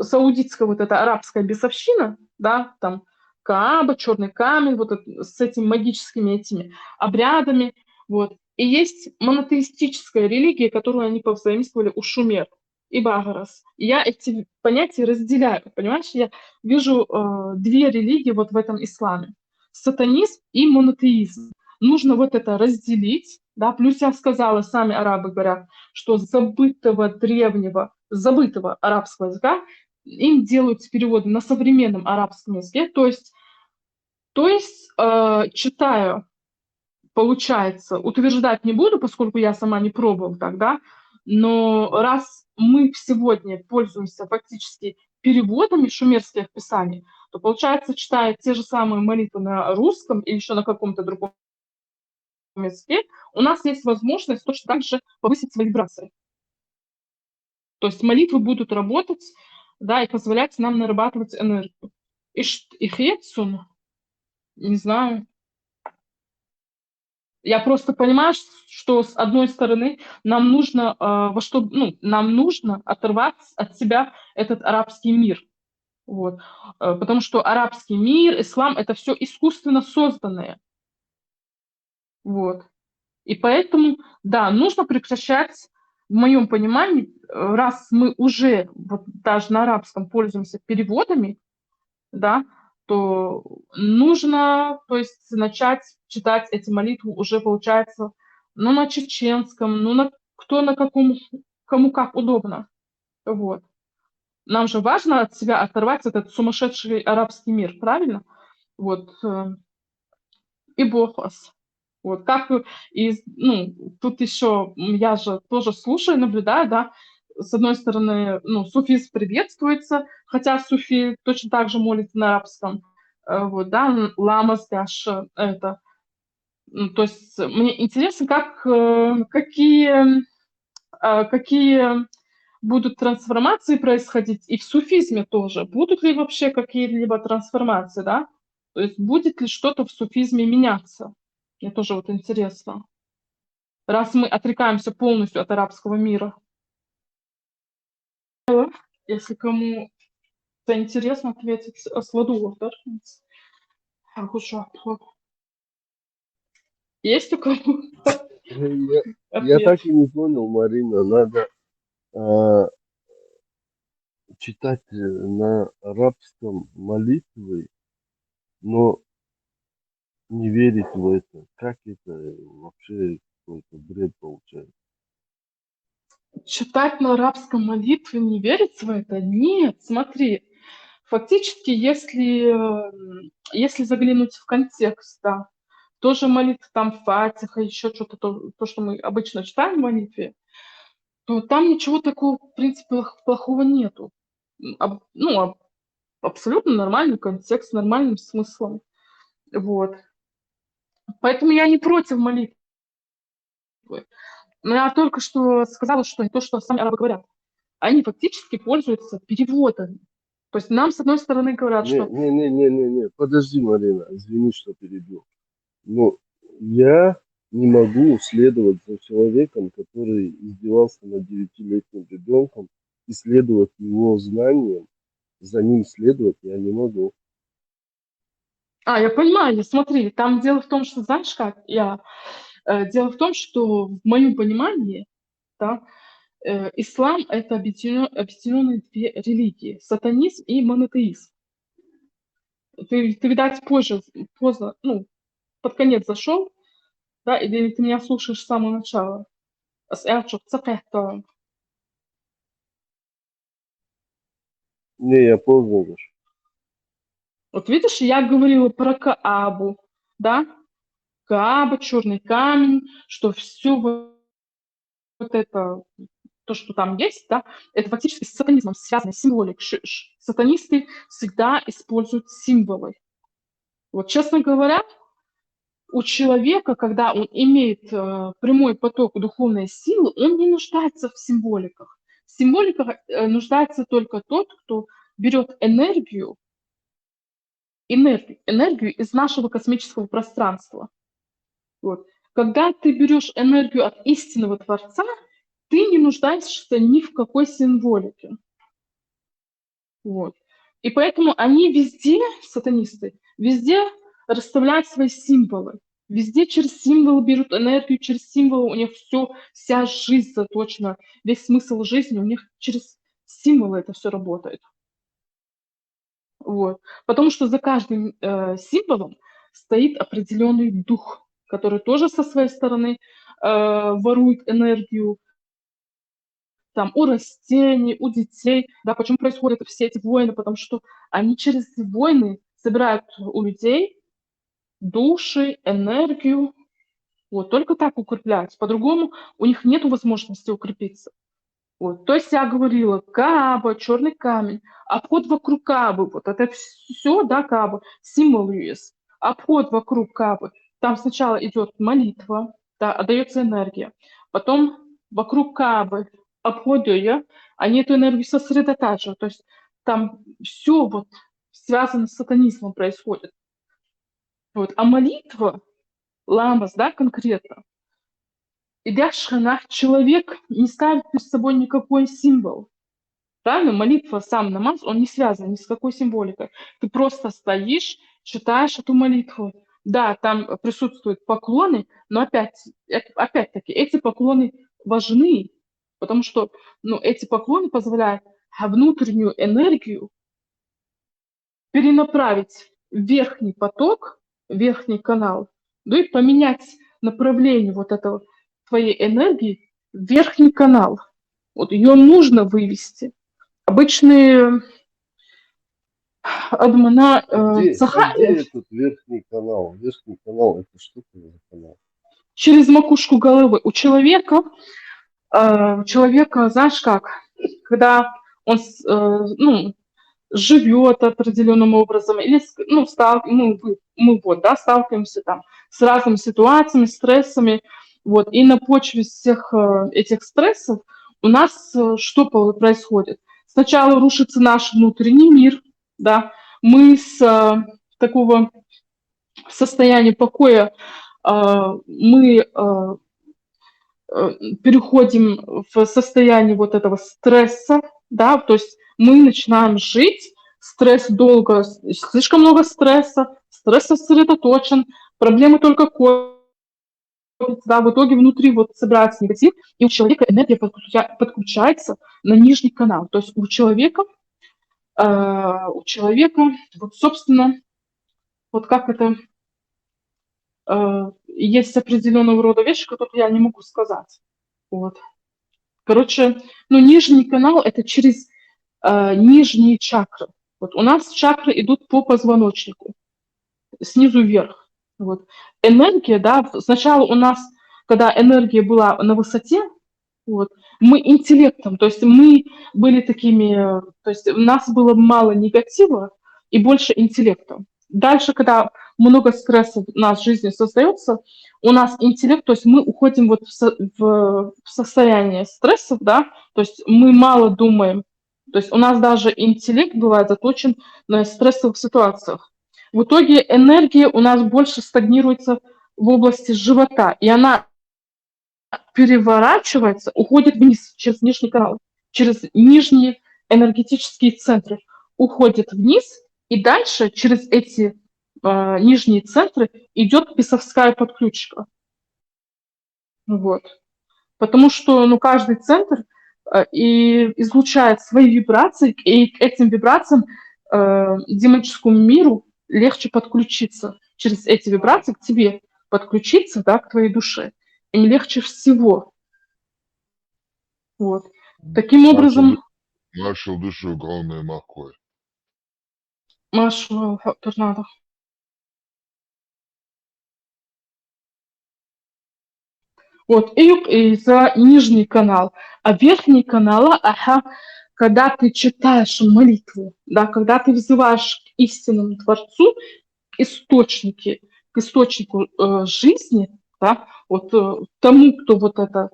саудитская вот эта арабская бесовщина, да, там Кааба, черный камень, вот это, с этими магическими этими обрядами, вот. И есть монотеистическая религия, которую они повзаимствовали у шумер и Багарас. И я эти понятия разделяю, понимаешь? Я вижу две религии вот в этом исламе. Сатанизм и монотеизм. Нужно вот это разделить, да, плюс я сказала, сами арабы говорят, что забытого древнего, забытого арабского языка им делают переводы на современном арабском языке, то есть читаю, получается, утверждать не буду, поскольку я сама не пробовала тогда, но раз мы сегодня пользуемся фактически переводами шумерских писаний, то, получается, читая те же самые молитвы на русском или еще на каком-то другом языке, у нас есть возможность точно так же повысить свои вибрации. То есть молитвы будут работать, да, и позволять нам нарабатывать энергию. И Хетсун, не знаю. Я просто понимаю, что с одной стороны нам нужно нам нужно оторвать от себя этот арабский мир. Вот. Потому что арабский мир, ислам — это все искусственно созданное. Вот. И поэтому, да, нужно прекращать, в моем понимании, раз мы уже вот даже на арабском пользуемся переводами, да, то нужно, то есть, начать читать эти молитвы уже, получается, ну, на чеченском, ну, на каком, кому как удобно. Вот. Нам же важно от себя оторвать этот сумасшедший арабский мир, правильно? Вот. И Бог вас. Вот как тут еще я же тоже слушаю, наблюдаю, да, с одной стороны, суфизм приветствуется, хотя суфи точно так же молится на арабском, вот, да, ламас даже это. То есть мне интересно, какие будут трансформации происходить и в суфизме тоже. Будут ли вообще какие-либо трансформации, да? То есть будет ли что-то в суфизме меняться? Мне тоже вот интересно. Раз мы отрекаемся полностью от арабского мира. Если кому это интересно ответить, Сладулов, да? Есть у кого Я так и не понял, Марина, надо читать на арабском молитвы, но не верить в это. Как это вообще какой-то бред получается? Читать на арабском молитвы, не верить в это? Нет, смотри. Фактически, если заглянуть в контекст, да, тоже молитва, там Фатиха, еще что-то, то, что мы обычно читаем в молитве, то там ничего такого, в принципе, плохого нету. Абсолютно нормальный контекст, с нормальным смыслом. Вот. Поэтому я не против молитвы. Но я только что сказала, что не то, что сами арабы говорят. Они фактически пользуются переводами. То есть нам, с одной стороны, говорят, Не, что не, не, не, не, не. Подожди, Марина, извини, что перебил. Но я не могу следовать за человеком, который издевался над 9-летним ребенком, и следовать его знаниям, за ним следовать я не могу. я понимаю, смотри, там дело в том, что, знаешь как, дело в том, что в моем понимании, да, ислам — это объединенные две религии — сатанизм и монотеизм. Ты, видать, поздно, ну, под конец зашел, да, или ты меня слушаешь с самого начала? Не, я поздно зашел. Вот видишь, я говорила про Каабу, да? Кааба, черный камень, что все вот это, то, что там есть, да, это фактически с сатанизмом связано, символик. Сатанисты всегда используют символы. Вот, честно говоря, у человека, когда он имеет прямой поток духовной силы, он не нуждается в символиках. В символиках нуждается только тот, кто берет энергию из нашего космического пространства. Вот. Когда ты берешь энергию от истинного Творца, ты не нуждаешься ни в какой символике. Вот. И поэтому они везде, сатанисты, везде расставляют свои символы. Везде через символы берут энергию, через символы у них вся жизнь заточена, весь смысл жизни у них через символы это все работает. Вот. Потому что за каждым символом стоит определенный дух, который тоже со своей стороны ворует энергию там, у растений, у детей. Да, почему происходят все эти войны? Потому что они через войны собирают у людей души, энергию. Вот, только так укрепляются. По-другому у них нет возможности укрепиться. Вот. То есть я говорила, Кааба, черный камень, обход вокруг Каабы, вот это все, да, Кааба, символ есть. Обход вокруг Каабы, там сначала идет молитва, да, отдается энергия, потом вокруг Каабы обход ее, они эту энергию сосредотачивают, то есть там все вот связано с сатанизмом происходит. Вот. А молитва, ламас, да, конкретно, человек не ставит перед собой никакой символ. Правильно? Молитва, сам намаз, он не связан ни с какой символикой. Ты просто стоишь, читаешь эту молитву. Да, там присутствуют поклоны, но опять-таки эти поклоны важны, потому что эти поклоны позволяют внутреннюю энергию перенаправить в верхний поток, верхний канал, да и поменять направление вот этого твоей энергии в верхний канал. Вот ее нужно вывести. Обычные адмана Где этот верхний канал? Верхний канал это что за канал? через макушку головы. У человека, знаешь как, когда он живет определенным образом, или мы сталкиваемся там с разными ситуациями, стрессами, вот, и на почве всех этих стрессов у нас что происходит? Сначала рушится наш внутренний мир, да, мы с такого состояния покоя мы переходим в состояние вот этого стресса, да, то есть мы начинаем жить, стресс долго, слишком много стресс сосредоточен, проблемы только копятся, да, в итоге внутри вот собирается негатив, и у человека энергия подключается на нижний канал, то есть у человека вот, собственно, вот как это, есть определенного рода вещи, которые я не могу сказать. Вот. Короче, нижний канал — это через нижние чакры. Вот у нас чакры идут по позвоночнику, снизу вверх. Вот. Энергия, да, сначала у нас, когда энергия была на высоте, вот, мы интеллектом, то есть мы были такими, то есть у нас было мало негатива и больше интеллекта. дальше, когда много стресса у нас в жизни создается, у нас интеллект, то есть мы уходим вот в состояние стрессов, да, то есть мы мало думаем, то есть у нас даже интеллект бывает заточен на стрессовых ситуациях. В итоге энергия у нас больше стагнируется в области живота, и она переворачивается, уходит вниз через нижний канал, через нижние энергетические центры, уходит вниз, и дальше через эти нижние центры идет писовская подключка. Вот. Потому что каждый центр и излучает свои вибрации, и к этим вибрациям демоническому миру легче подключиться. Через эти вибрации к тебе подключиться, да, к твоей душе. Им легче всего. Вот. Таким образом... Нашу душу главное макой. Машу торнадо. Вот, и за нижний канал. А верхний канал, когда ты читаешь молитву, да, когда ты взываешь к истинному Творцу, к источнику жизни, да, вот тому, кто вот это...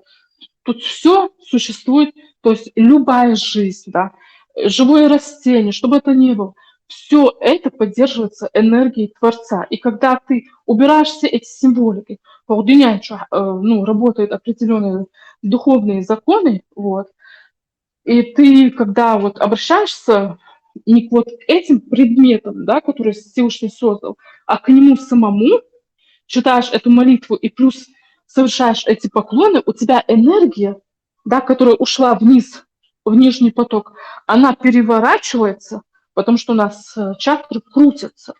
Тут все существует, то есть любая жизнь, да, живое растение, что бы это ни было, все это поддерживается энергией Творца. И когда ты убираешь все эти символики, работают определенные духовные законы, вот, и ты, когда вот обращаешься не вот к этим предметам, да, которые Всевышний создал, а к нему самому, читаешь эту молитву и плюс совершаешь эти поклоны, у тебя энергия, да, которая ушла вниз, в нижний поток, она переворачивается, потому что у нас чакры крутятся.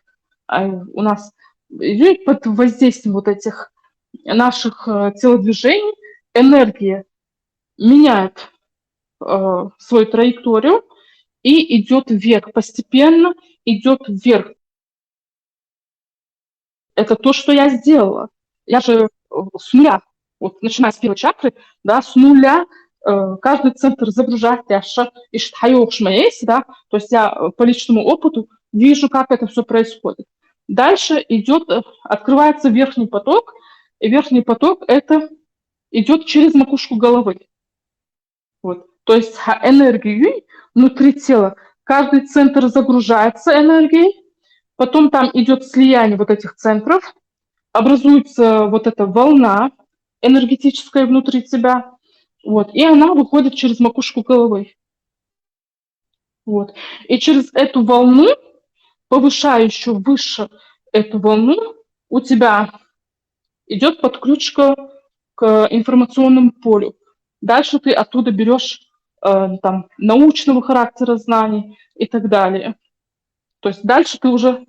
А у нас под воздействием вот этих наших телодвижений энергия меняет свою траекторию и идет вверх, постепенно идет вверх. Это то, что я сделала. Я же с нуля, вот начиная с первой чакры, да, с нуля каждый центр загружать, да, то есть я по личному опыту вижу, как это все происходит. Дальше открывается верхний поток, и верхний поток это идет через макушку головы. Вот. То есть энергию внутри тела, каждый центр загружается энергией, потом там идет слияние вот этих центров, образуется вот эта волна энергетическая внутри тебя, вот, и она выходит через макушку головы. Вот. И через эту волну, повышая еще выше эту волну, у тебя идет подключка к информационному полю. Дальше ты оттуда берешь там, научного характера знаний и так далее. То есть дальше ты уже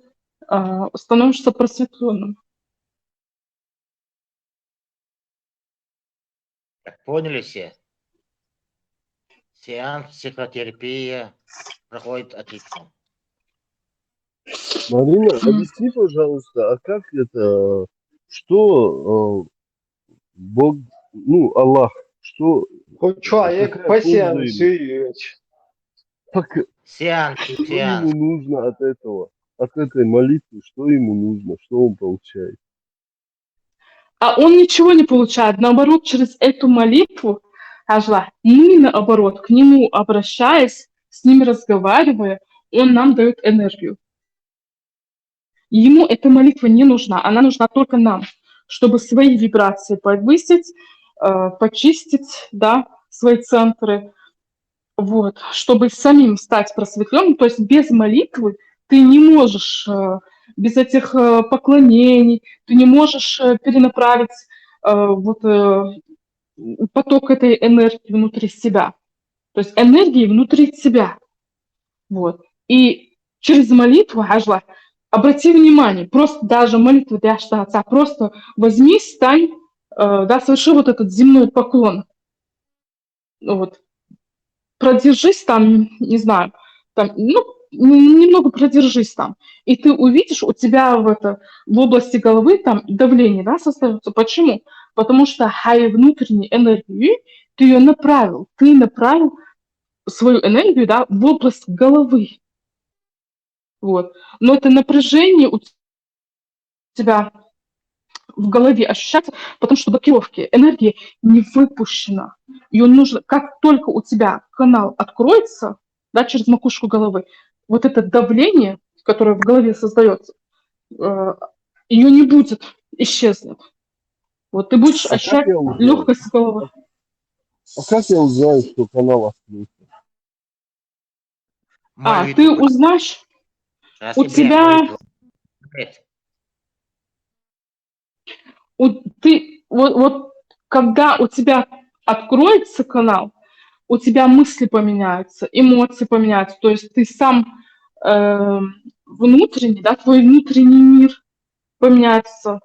становишься просветленным. Поняли все? Сеанс психотерапия проходит отлично. Марина, объясни, пожалуйста, а как это, что Бог, Аллах, что, Человек какая по польза сеансу ему? идет. Сеанс, Что сеанс. ему нужно от этого, от этой молитвы, что ему нужно, что он получает? А он ничего не получает. Наоборот, через эту молитву, мы, наоборот, к нему обращаясь, с ним разговаривая, он нам дает энергию. Ему эта молитва не нужна, она нужна только нам, чтобы свои вибрации повысить, почистить, да, свои центры, вот, чтобы самим стать просветленным. То есть без молитвы ты не можешь, без этих поклонений, ты не можешь перенаправить поток этой энергии внутри себя. То есть энергии внутри себя. Вот. И через молитву, обрати внимание, просто даже молитва для Ашта, просто возьми, стань, соверши вот этот земной поклон. Вот. Продержись там, не знаю, там, немного продержись там, и ты увидишь, у тебя в области головы там давление, да, создается. Почему? Потому что внутреннюю энергию ты ее направил, свою энергию, да, в область головы. Вот. Но это напряжение у тебя в голове ощущаться, потому что блокировки, энергия не выпущена. Ее нужно, как только у тебя канал откроется, да, через макушку головы, вот это давление, которое в голове создается, ее не будет, исчезнет. Вот ты будешь А как ощущать я узнаю? легкость головы. А как я узнаю, что канал открылся? Молитву Ты узнаешь, Раз у Ибрahim тебя, молитву. Говорит, вот когда у тебя откроется канал, у тебя мысли поменяются, эмоции поменяются, то есть ты сам внутренний, да, твой внутренний мир поменяется,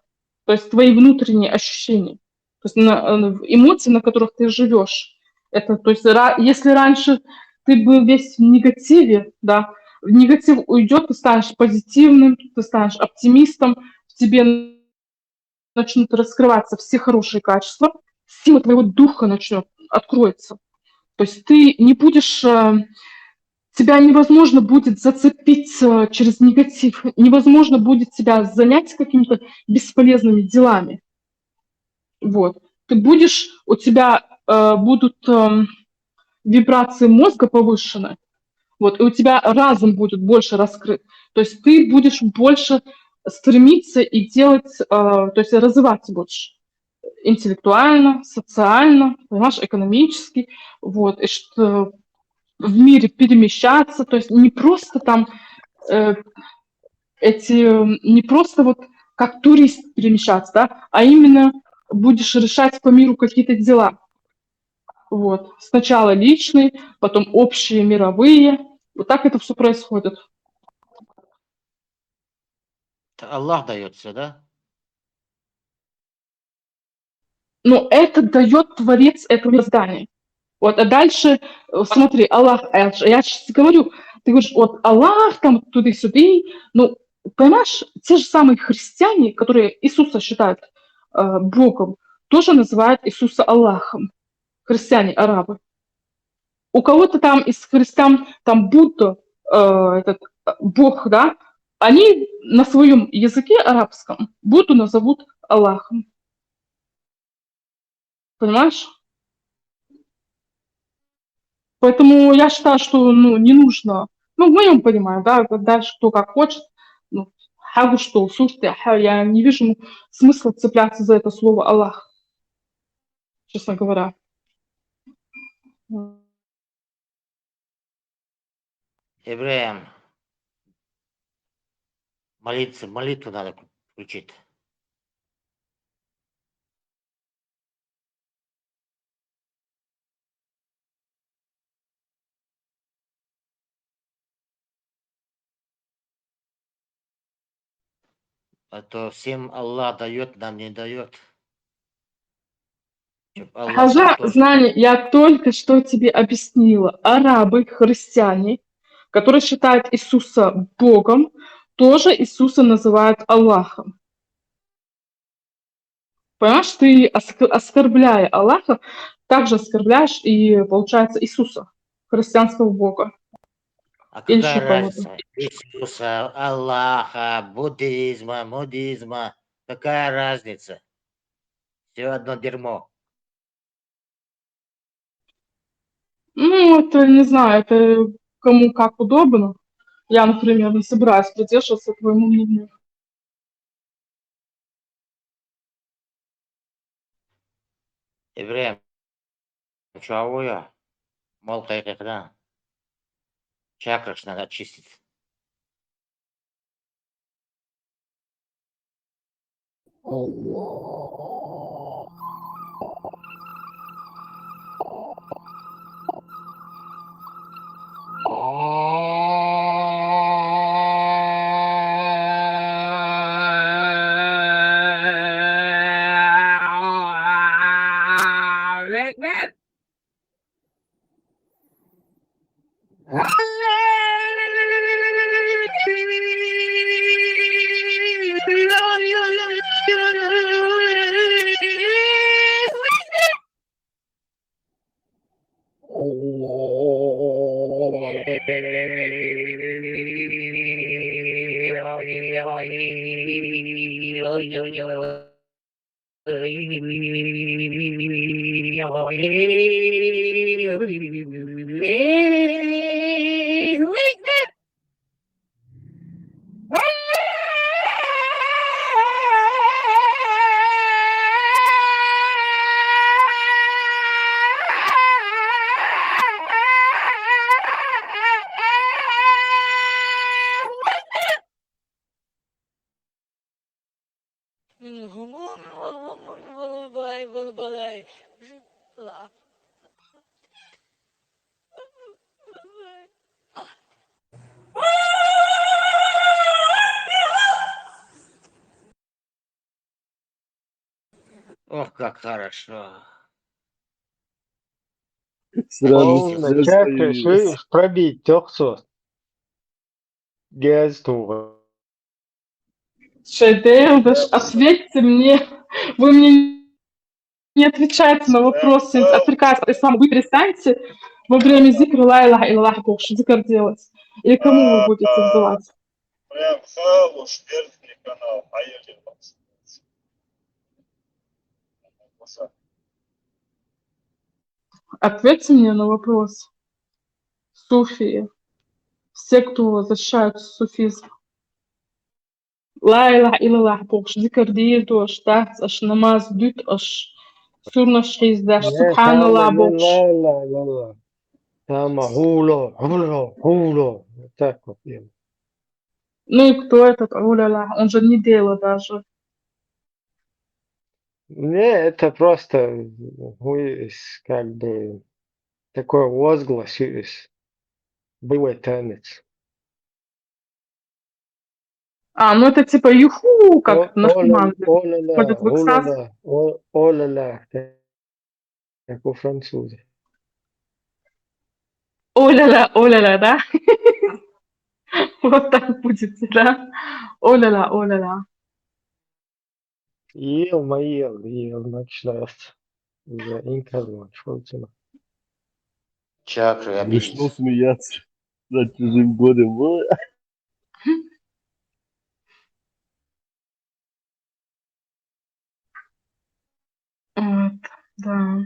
то есть твои внутренние ощущения, то есть эмоции, на которых ты живешь. Это, то есть, если раньше ты был весь в негативе, да, в негатив уйдет, ты станешь позитивным, ты станешь оптимистом, в тебе начнут раскрываться все хорошие качества, сила твоего духа начнет откроется. То есть ты не будешь, тебя невозможно будет зацепить через негатив, невозможно будет тебя занять какими-то бесполезными делами. Вот. Ты будешь, у тебя будут вибрации мозга повышены, вот, и у тебя разум будет больше раскрыт. То есть ты будешь больше стремиться и делать, то есть развиваться больше интеллектуально, социально, понимаешь, экономически, вот, и что в мире перемещаться, то есть не просто там э, не просто вот как турист перемещаться, да, а именно будешь решать по миру какие-то дела. Вот. Сначала личные, потом общие мировые. Вот так это все происходит. это Аллах дает все, да? Но это дает Творец этого мироздания. Вот, а дальше, смотри, Аллах, я сейчас говорю, ты говоришь, вот Аллах, там, туда-сюда, ну, понимаешь, те же самые христиане, которые Иисуса считают Богом, тоже называют Иисуса Аллахом, христиане, арабы. У кого-то там из христиан, там Будда, Бог, да, они на своем языке арабском Будду назовут Аллахом. Понимаешь? Поэтому я считаю, что ну, не нужно, ну, в моем понимании, да, дальше кто как хочет, ну, хагу что, слушайте, я не вижу смысла цепляться за это слово Аллах, честно говоря. Ибрahim, молитву надо включить. А то всем Аллах дает, нам не дает. Чтоб Аллах нам Хажа, тоже. знание, я только что тебе объяснила. Арабы, христиане, которые считают Иисуса Богом, тоже Иисуса называют Аллахом. Понимаешь, ты, оскорбляя Аллаха, также оскорбляешь и, получается, Иисуса, христианского Бога. А Или какая еще кого-то. разница? Иисуса, Аллаха, буддизма, мудизма. Какая разница? Все одно дерьмо. Ну, это, не знаю, это кому как удобно. Я, например, не собираюсь придерживаться твоему мнению. Ибрahim, чего я? Мол, когда? Чакраш надо очистить. Ох, как хорошо. Сразу Полный связь чакры, появилась. слышь, пробить 300. Гездува. Шедевр, ответьте мне. Вы мне не отвечаете на вопросы, отвлекаетесь от ислама. Вы перестанете во время зикра ла илляха илляллах больше зикр делать? Или кому вы будете взывать? Прям хорош, верхний канал. Поехали. Ответьте мне на вопрос. Суфии. Все, кто защищают суфизм. Ла илляха илляллах больше зикр дейдош, дать аш намаз дют аш сурна шиздаш, Не, субханаллах там не больше. ла-ла-ла-ла. Там хуло. Вот так вот. Ну и кто этот уля-ля? Он же не делал даже. Не, это просто как бы такой возглас боевой танец. Ну это типа юху, как на команде. О-ля-ля, Ходят в экстаз. о-ля-ля, о-ля-ля, как у французов. Оля-ля, да? Вот так будете, да? Оля-ля. Ел, начинается. Уже инкарнат, шелтина. Чакры Смешно обидеть. смеяться над чужим годом. Ой. Вот, да.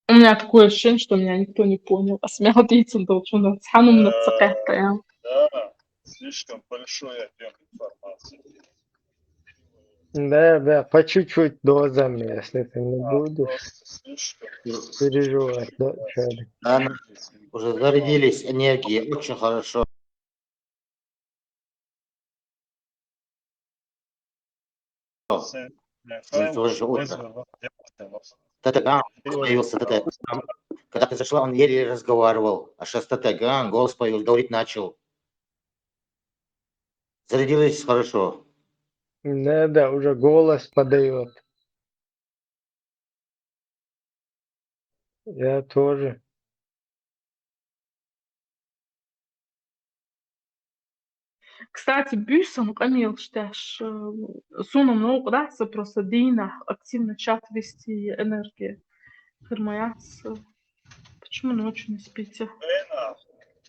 У меня такое ощущение, что меня никто не понял. Асмял дейцин должен цхану на цакахта. Да, слишком большой объем информации. Да, по чуть-чуть дозами, если ты не А, будешь просто слишком. переживать, да, Чарли? Да, уже зарядились энергией, очень хорошо. Уже утро. Татаган появился, когда ты зашла, он еле разговаривал, а сейчас Татаган голос появился, говорить начал. Зарядились хорошо. Да, уже голос подает. Я тоже. Кстати, Бюсон Камил, считаешь, суном наугдаться просто Дина активно чат вести энергии. Хермаяц, почему ночью не спите? Эна,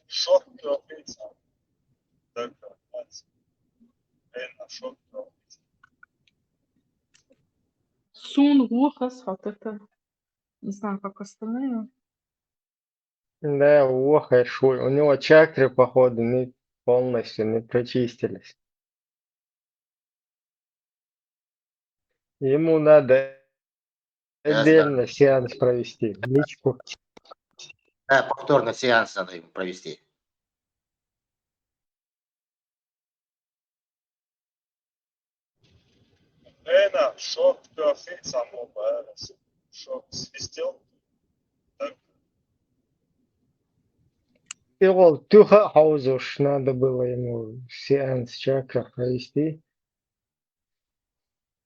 шок тропица. Так, Эна, шок тропица. Сун, Лухас, вот это, не знаю, как остальные. Да, охай шуй. У него чакры, походу, полностью не прочистились. Ему надо отдельно сеанс провести. Личку. Да, повторно сеанс надо ему провести. Эна, шок тропица, шок свистел. Так, Его Тюхаузуш надо было ему сеанс чакр провести.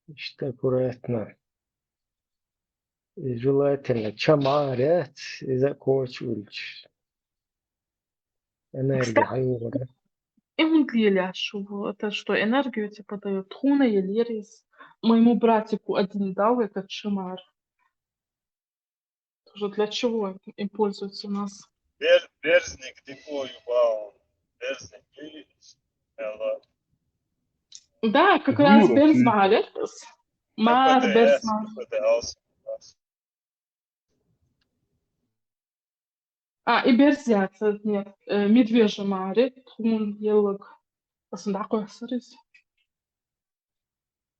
Значит, аккуратно. И желательно чамарец и закончить. Энергия Кстати, аюра. это что, энергию типа дает Хуна и Лерис. Моему братику один дал этот шимар. Тоже для чего им пользуются у нас? Берзник, дикой баун. Берзник, и ela. Да, как раз Юра, Берз ты- Малец. Мар Берз Мар. PDS. И Берзяц, нет. Медвежий Маре, Тун, Елок. Посмотри, смотрите.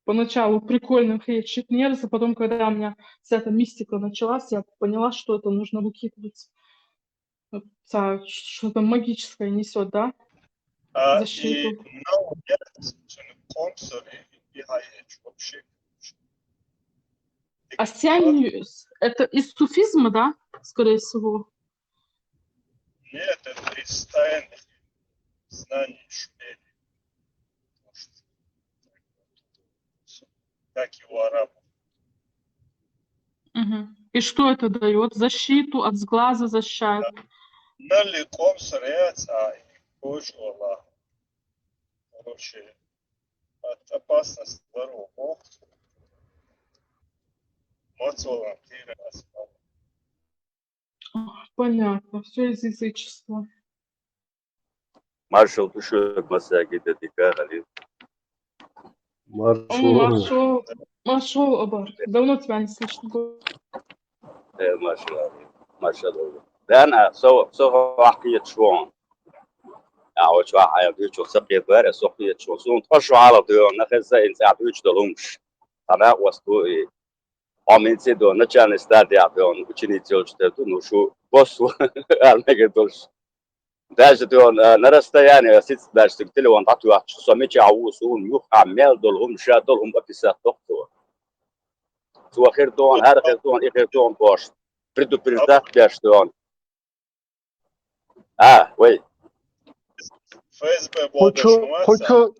Поначалу прикольных речек нервов, а потом, когда у меня вся эта мистика началась, я поняла, что это нужно выкидывать. Что-то магическое несет, да? И Защиту. now yes, консор и хаеч вообще. А сианьюс, это из суфизма, да? Скорее всего. Нет, это из тайных знаний шумели. Как и у арабов. Мгм. И что это дает? Защиту от сглаза защищает. Нали консор и кожу Аллах. Короче, от опасности здорового Бога. Моцолом тира распал. Понятно, все из язычества. Маршал Тушек Масаги Дадика Халил. Маршал. Маршал Абар. Давно тебя не слышно было. Маршал. ده أنا سوف أحكي شوان أو شو حياتي شو سقي بره سقي شو سون تشو على ده نخزة إنسان عبيش دلهمش أنا وستو أمين سيدو نشان استادي عبيون وشني تيوش تدو نشو بوسو أنا قدرش داش دون نرستا يعني سيت داش تقتلي وان تعطي واحد شو سميتي عوسون يوخ عمال دلهم شا دلهم أبيسات دكتور سو خير دون هذا خير دون إيه خير دون باش بريدو بريزدات باش دون وي ФСБ бода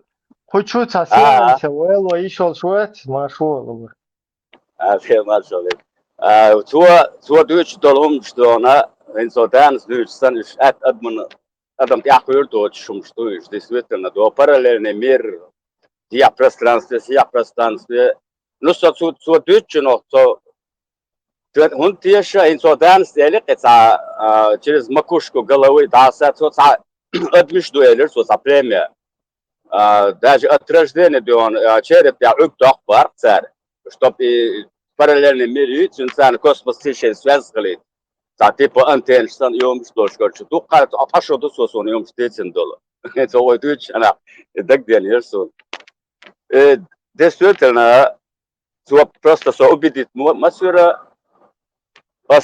Хочу цасианся, уэлло ишел шуэт, машуэлло. في مارشال تو دوش دلهم شتونا إن سودان دوش سنش أدمن أدم تأخير دوش شمش دوش ديسويتنا دو parallel نمير ديا пространстве ну со دوش نو то он тише إن سودان стелек это через макушку головы даса то أدمش дуэлер то премия даже от рождения он череп я угдох бар царь чтобы параллельный мир инсан космосический связь говорит типа антенн что يوم что короче то как а что то сон يوم стецен доло это вот она так делает что действительно то просто so убедит масура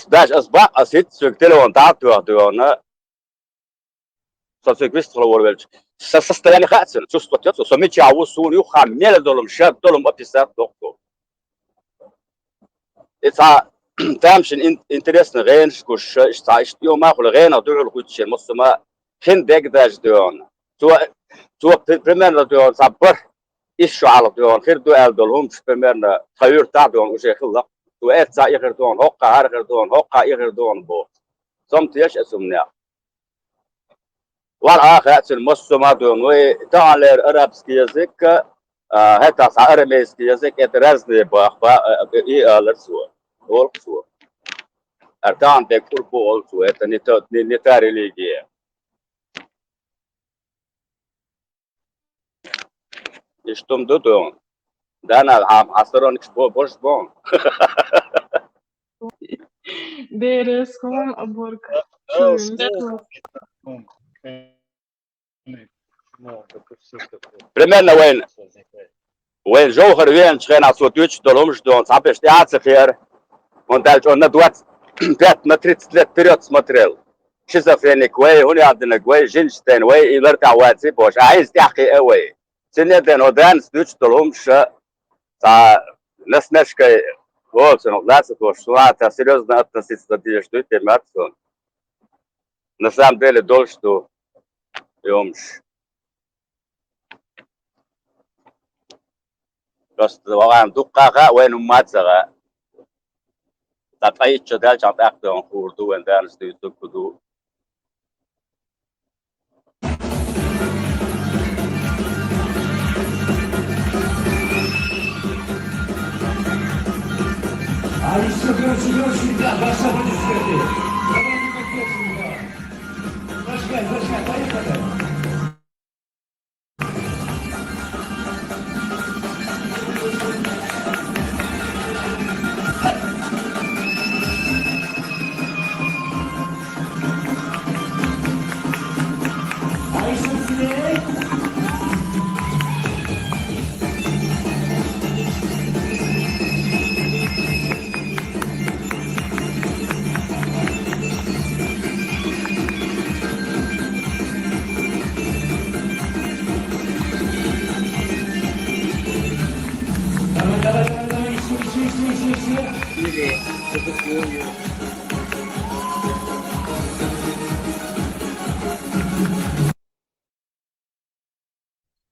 даже асба асит телефон дату она состояние хатин чувствует что сумеет авусун юха мел долом шат долом описать доктор это тамшин интересно рейнш куш что я могу рейна дурил кучер мусума хин дегдаж дон то примерно дон сабр ищу على دون خير دوال دولهم примерно خير تاع دون وشي خلق تو اتسا يغير دون هوقا هرغير دون هوقا يغير دون بو سمتيش اسمنا والآخر المسلم دون وتعالى العربي يزك هتا عربي يزك اترزني باخبا اي الرسول والرسول ارتان دكتور بول سو نتاري ليجي اشتم دون دانا عصرون بوش بون Дерес, Колан, Аборг. примерно وين جوهر وين شغال على صوت يوتش دولهمش دون صعب اشتياعات خير وندالج on دوات 5 متر 3 период смотрел شيزوفرينيك وي هنا عندنا وي جينشتين وي يرجع واتي بوش عايز تحكي قوي سنة ودان ستوتش دولهمش تا ناس نشكي вот он лазит вот что это серьезно относиться к что это мертвый на самом деле дольше что يومش просто وقام دقة وين ما تزغى تطيش جدال جات أخذ خورد وين دان ستوت كدو А еще громче, да, ваша поддержка. Давайте поддержим, да.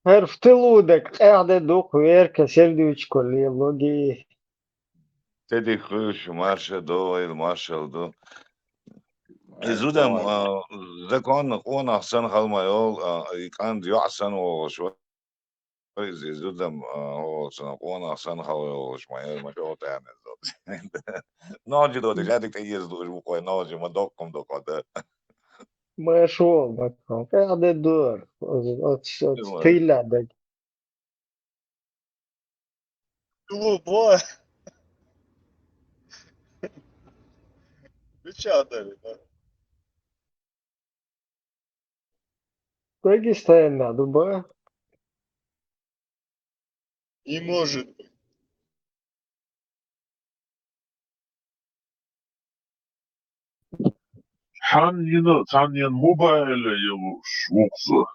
В тылу, так эде дух верка, сердючко, логи. Tedi Kruš, Marša do ili Maršal do. Izudem, zakon on ahsan halmayol, ikan diyor ahsan o şu. Izudem o sana on ahsan halmayol şmayol ma çok tane zot. Nođi do de jadi kaj jezdu bu koje nođi ma dokom dokada. Машо, баком. Эде дур. От тыла, так. Голубое. Печатали, да. Дагестан надо, ба. Не может быть. Tanjen mobile его швукса.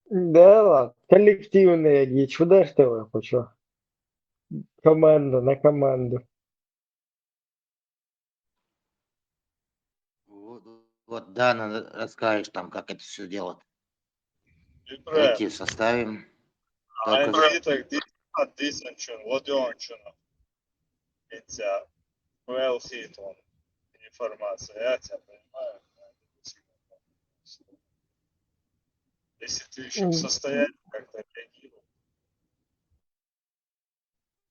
Да, ладно. Коллективные дичь. Куда ж ты его хочу? Команда на команду. Вот, да, надо расскажешь там, как это все делать. İbrahim. Давайте составим. Только Antitak değilsen şunu. O diyorsun şunu. Хотя well hit он. Информация. Я тебя понимаю. Если ты еще в состоянии как-то реагировать.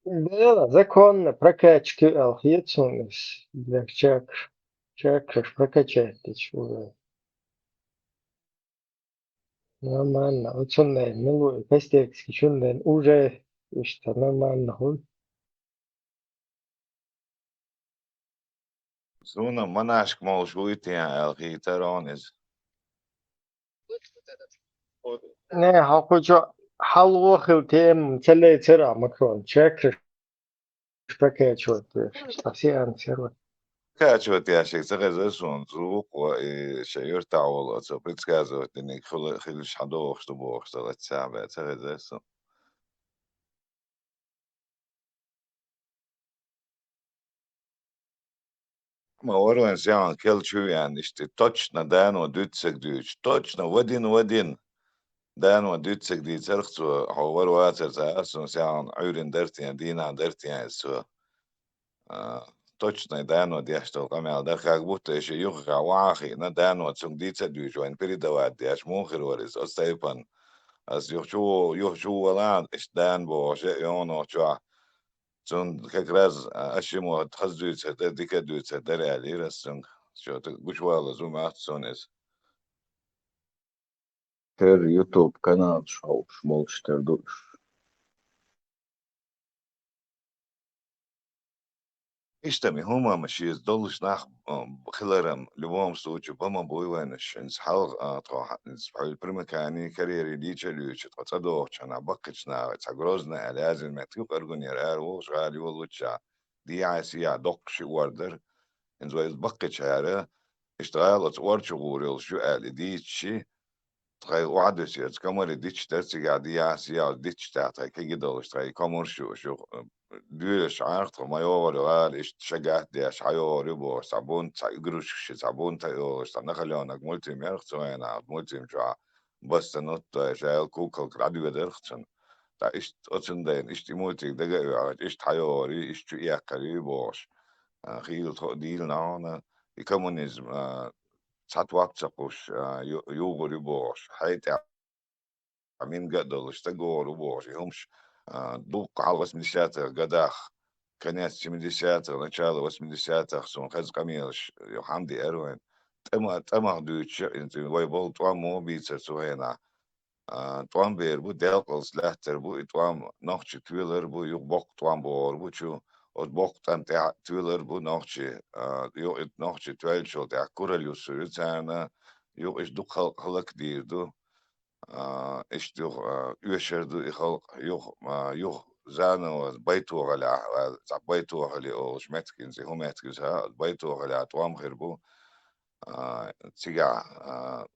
Да, законно прокачки алхиетсунес. Для чакраш прокачать ты чего. Нормально. Вот сюда, милую, костекски, сюда уже что нормально. Suna manaşk molş uytiyan elhi teroniz. Не, хочу халвохил тем целый макрон. Чакраш прокачивать. Совсем сервер. Kaçot yaşık sıkıcı son zuk ve şehir tavulu so предсказывать не хилиш hadох что бог что латсабе sıkıcı son. Ma oran sjan kelçu yani işte точно dano dütsek düç точно vadin dano dütsek di zerxtu havar water za son sjan ayrin dertiyan dina dertiyan so точно dano diashto kamel derkak butte şey yok wahi na dano tsung ditse düç wen передавать diash mohir waris ostaypan as yok şu walan işten bo şey ono çwa Son как раз ашимо тхаздуется дикадуется даряли расцунг что ты гучвала зумат сонес. Her YouTube kanal шоу шмолчтер душ. Иштами хума маши долш нах خلرم любом случае пома буйванш инс хал тро инс примакани карьери дичелюч тцадох чана бакчна цагрозна лазим метюк аргунер وش غالي والوتشا دي عاسيا دقش وردر انز ويز بقش هاره اشتغلت ورشغوريل شو قال ديتشي تخيل وعدش يت كمر ديتش تاتي قاعدي عاسيا ديتش تاعتها كي جدول اشتغل كمر شو ديش عارف ما يور قال ايش شجعت ديش حيور يبو صابون تايجروش صابون تايو استنخلونك مولتي ميرخت انا مولتي مشا بس نوت شايل كوكل راديو درختن تا ايش اتن دين ايش تيمولتي دغه ايش حيوري ايش تو يقريبوش خيل ديل نانا الكومونيزم تاتواتسابوش يوغوري بوش حيت عمين قدل اشتغلوا بوش يهمش دوق على اسم الشاتر قداخ конец 70-х, начало 80-х, сон хаз камилш, Хамди Эрвин. Тема дуча, вой бол туам мобица цуэна. Туам бу делкалс лехтер бу туам нохчи твиллер бу юг бок туам бор бу чу от бок там те твиллер бу нохчи юг it нохчи твелчо те куралюс рцана юг is дух халак дирду is дух üsherdu ихал юг زانو بيتو غلا بيتو غلي او شمتكن زي هم يتكزها بيتو غلا توام غيربو تيجا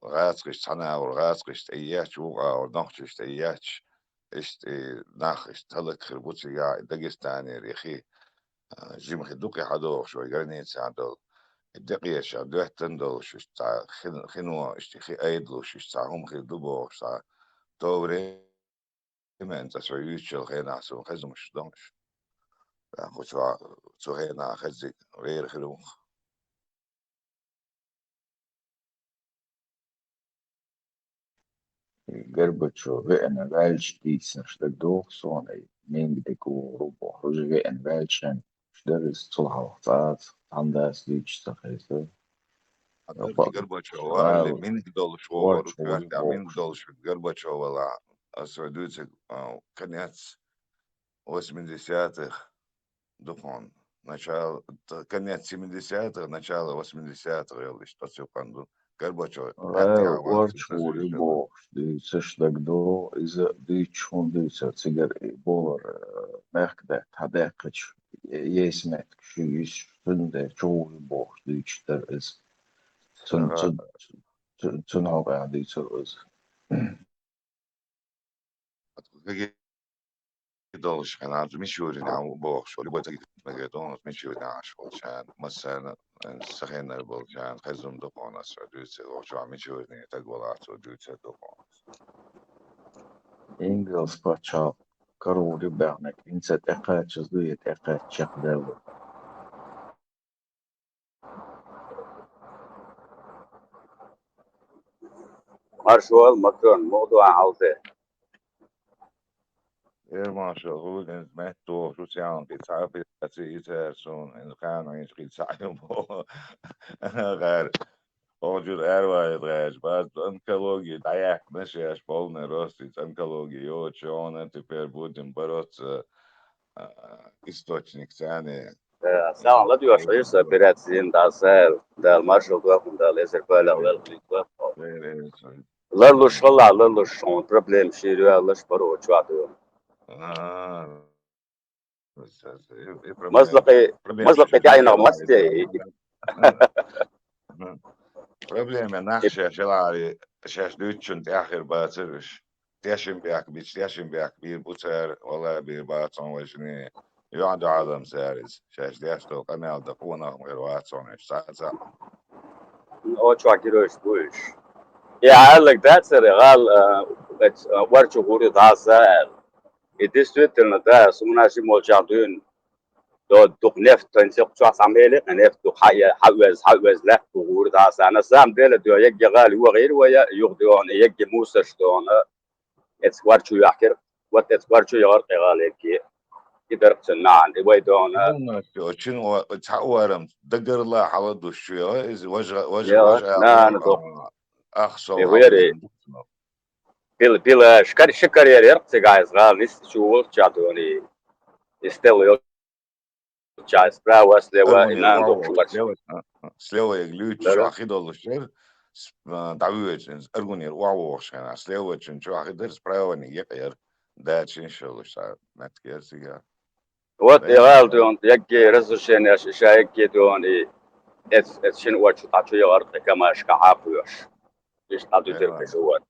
غاتريش تانا والغاتريش تياتش وغا ونخشش تياتش إشت ناخش تلك خربو تيجا داغستاني ريخي جيم خدوقي حدوخ شوي غرنيت عدل الدقيش عدوه تندل شوش تا خنو اشتخي ايدلو شوش تا هم خدوبو شتا دوري ما انت سويتشل خينا سو خزمش دونش خوشوا سوهينا خزي غير خلوخ Gorbachev en weltstießer doch so ne ming de Europa hoje en welchen der ist zu haupt anders dich zu heißen Горбачева اللي من قدول شوار وكانت من قدول Горбачева لا السعودية конец 80-х духон начало конец 70-х начало 80-х я что все панду Горбачев Orçuli boş diyeceğiz dagdo iz diyçun diyeceğiz sigar bolar merkde tadakç yesmet şu iş günde çoğu boş diyeceğiz iz tun hava diyeceğiz دولش كان عارف مش يورينا بوخ شو اللي بتجي مجدون مش يورينا عشان كان مثلا سخينا البلجان خزم دقون السعودية وشو عم يورينا تقول السعودية دقون İngiliz paça karori bernek inset eqaçız duyet eqaçıq devlet مارشال ماكرون موضوع عاوزة غير ما شغول إن مهتو شو سيان بيتعرف يتأثير سون إن كانوا يشغل سعيهم غير موجود أروى يتغير بس أنكولوجي دايك ماشي أشبالنا راستي أنكولوجي يو شون أنت بير بودن بروت источник ثاني ساعة لا diyor sayırsa operasyon da sel da marshal da da laser böyle لالو شغلة لالو شون problem شيء الله شبره وشواده مزلقي داينا مستي проблема нахше шелари шеш дучун тяхер бацерш تياشن بياك بير بوتر ولا بير باتون وجني يقعدوا عالم سارز شاش دياشتو قنال دقونا غير واتون ساعة او شواكيروش بوش يا علق دات سرغال ورچو غوري دا سال يدستوت دا سمنا شي مولشادون دو نفط تنسيق شو عمله نفط حوز له غوري دا سنه سام دل دو يك غالي وغير ويا يغدون يك موسى شتون اتسوارچو يحكر وات اتسوارچو يغر قالك يقدر تنان ويدون شنو تعورم دقر الله حوض الشيء إذا وجه أخصو بيل شكر يرقص جايز غال ليست شو تشاتوني يستوي تشايز براو سلوا إنان دوك سلوا يقلو شو أخيد الله شر دعوة أرجوني واوش أنا سلوا شو أخيد درس براوني يقير ده شين شو لسه ما تكير سيجار وات يغال دون يجي رزشين يا شيشا يجي دوني ات شين واتشو تاتشو يغرق كما شكا عافيوش ليش تاتو تركي شوات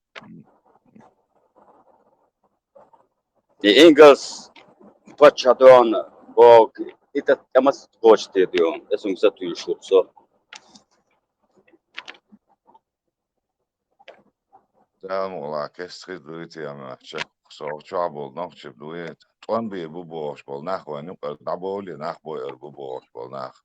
دي إنجلس توتشا دون بوك إتا تمس توش تي دون اسم ستو يشوكسو ده مولا كستخي دويتي أما شعبول نخش بدويت طوان بي بوبوش بول ناخ ونقر دعبولي ناخ بوير بوبوش بول ناخ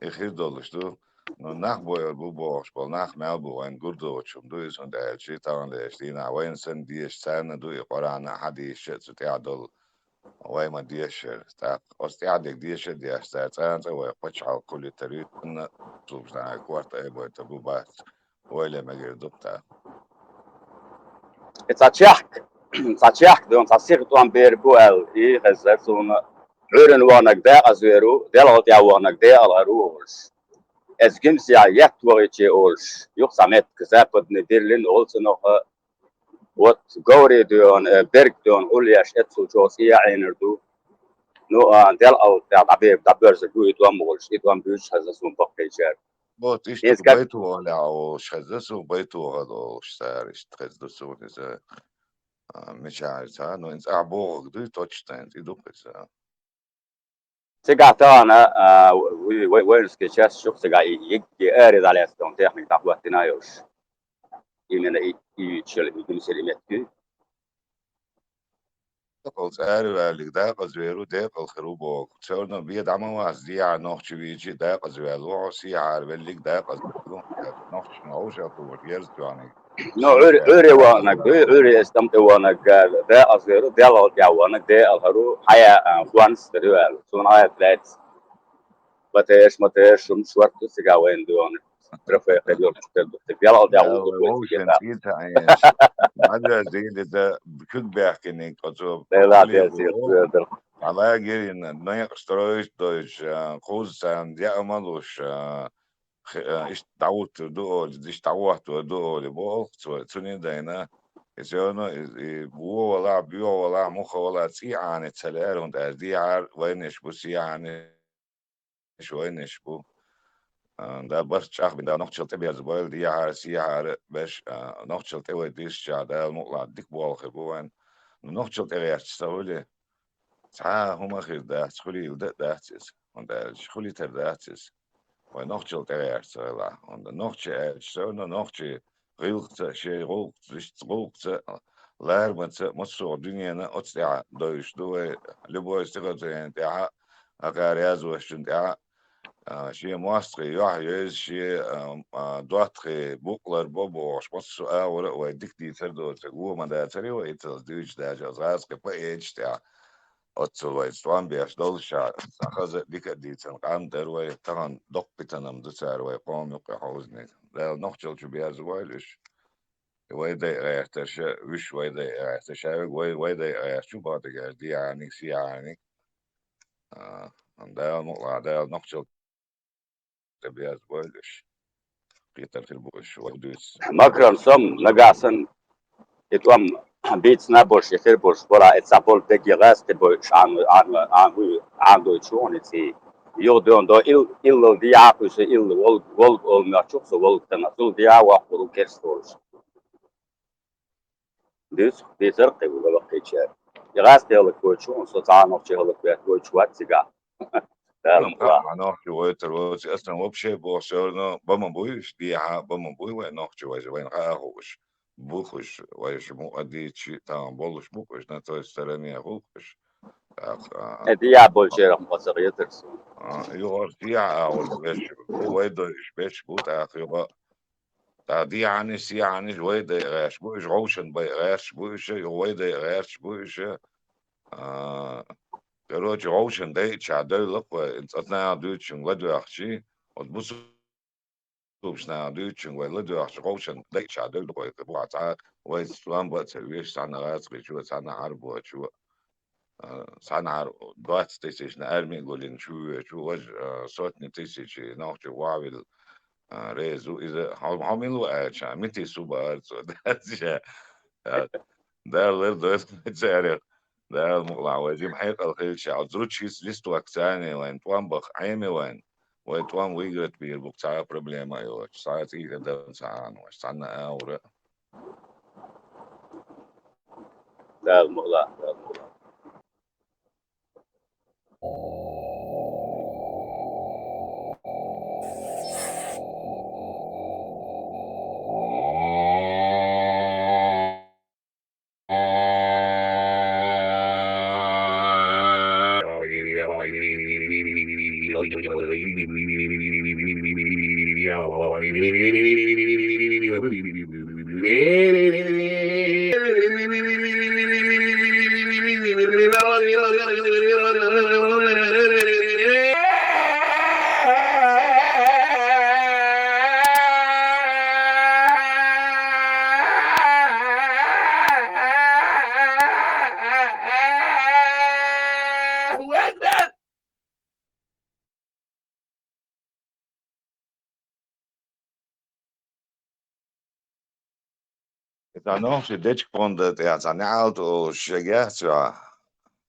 إخير دولش دو ناخ بوير بوبوش بول ناخ مالبو وين قردو وشم دويس وند شي طوان ليش دينا وين سن ديش سنة دوي قرانا حديش شت ستيع دول وای ما دیشه تا استعداد دیشه دیش تا وای قچال كل تريد إن صوب ساعة كوارت أي بوي تبو بات ولا ما غير دكتا Tatsjak, dan tatsjak tuan berbuel i gezet zo'n ruren wanak de azeru, delalt ja wanak de ala rules. Es gims ja jet woritje ols, joch samet gezepet ne dirlin also nog wat gauri doen berg doen uljas etsu jos ia einerdu. No del al ja abeb da börse du tuan mols, tuan bus has zo'n pakkejer. بوت إيش Es تك gab بيتو ولا أو شخص بيتو هذا شتار إيش تخز سون إذا مش عارف نو إنت أعبوه دو توتشتاين تدوق إذا Sigatana, wenske chess shuksiga i öri daleston teknik tapuatina jos. Imena i chel i gimsel imetku. تقل سعر بالك ده قزويرو ده قل خروبو تسورنا بيد عمو عزدي عن نوخش بيجي ده قزويرو عصي عاربلك ده قزويرو نوخش نوش أطور يرزو يعني No öri wanak, öri estamte wanak de azero de al ya wanak de al haru haya once the duel. So na haya threats. But matesh swart siga wendu on. Trofeo khediyor de al ya ده wudu ووشن تيتا عيش بعد زي ده بكل بيحكي قصو de la كل de يبو على جيري نيق استرويش دوش خوز سان دي أمالوش إيش تعوت دول إيش تعوت دول بول توني دينا إزيونا بو ولا بيو ولا مخ ولا تي عن تسلال هند دي عار وينش بو سي عن شوينش بو ده بس شاخ بدا نقشل تبي زبال دي عار سي عار باش نقشل تبي ديش شادا نقلا ديك بول خبوان نقشل تبي يستولي ساعة هما خير ده تخلي وده ده تس وده شخلي تر ده تس ونقشل تبي يستولا وده نقشل شلون نقشل غيرت شيء غلط لار مصر الدنيا أنا أتسع دوش دوي لبوا استغل انتهاء أقارياز واشتنتهاء شيء مصري يحيز شيء دواتخي بوكلر بوبوش مصر أول ويديك دي تردو تقوى ما دا تري ويتل دوش دا جزاز كفا إيش تا أتسل ويستوان بيش دولشا سخز ديك دي تنقام دروي تغن دق بتنم دوسار ويقوم يقع حوزني لا نخجل شو بياز ويلش ويدا يرتش وش ويدا يرتش ويدا شو بعد دي يعني سي يعني ده نقطة ده نقطة تبياز ويلش قيتر في البوش ودوس Makron som nagasan ituam bit snabosh ykhirbosh bora etsapol tegiras te bosh an do choniti yo do il diakus il wol olmachuk so wol tanasul dia wa quru kerstos this er te wol qicha yagas te wol kochon so taano che wol kochwatiga نحكي ويتر ويتر أصلا وبشي بوشرنا بما بويش دي بما بوي وين نحكي وين هاهوش بوخش ويش مو أدي شيء تام بولش بوخش نتوي استرني بوخش dia bolcheram pasarieters يغور دي أول بيش بو ويدو إيش بيش بو تأخيرا تا دي يعني سي يعني ويدا غاش بوش غوشن بي غاش بوش ويدا غاش بوش Короче, Ocean Day çadır أثناء دوتشن ودو أخشي وتبص بسنا دوتشن ولدو أخشي Ocean Day çadır ويكبوا عطاء ويسلام بس ويش سانا غاسق شو سانا عرب وشو سانا عرب دوات تيسيش نأرمي قولين شو وجه صوتني تيسيش نوخش واعمل ريزو إذا عملوا أشياء متى سوبر ده لردو تعرف ده المقلع وزيم حيق الخيل شعب زروتشيس لستو أكساني وين توان بخ عيمي وين توان ويجرت بير بقطع بروبليما يوش ساعات إيه ده ساعان وش ساعنا أورا ده المغلا Yeah. إذا نوصي ديتش بوندت يا زنعت وشجعت يا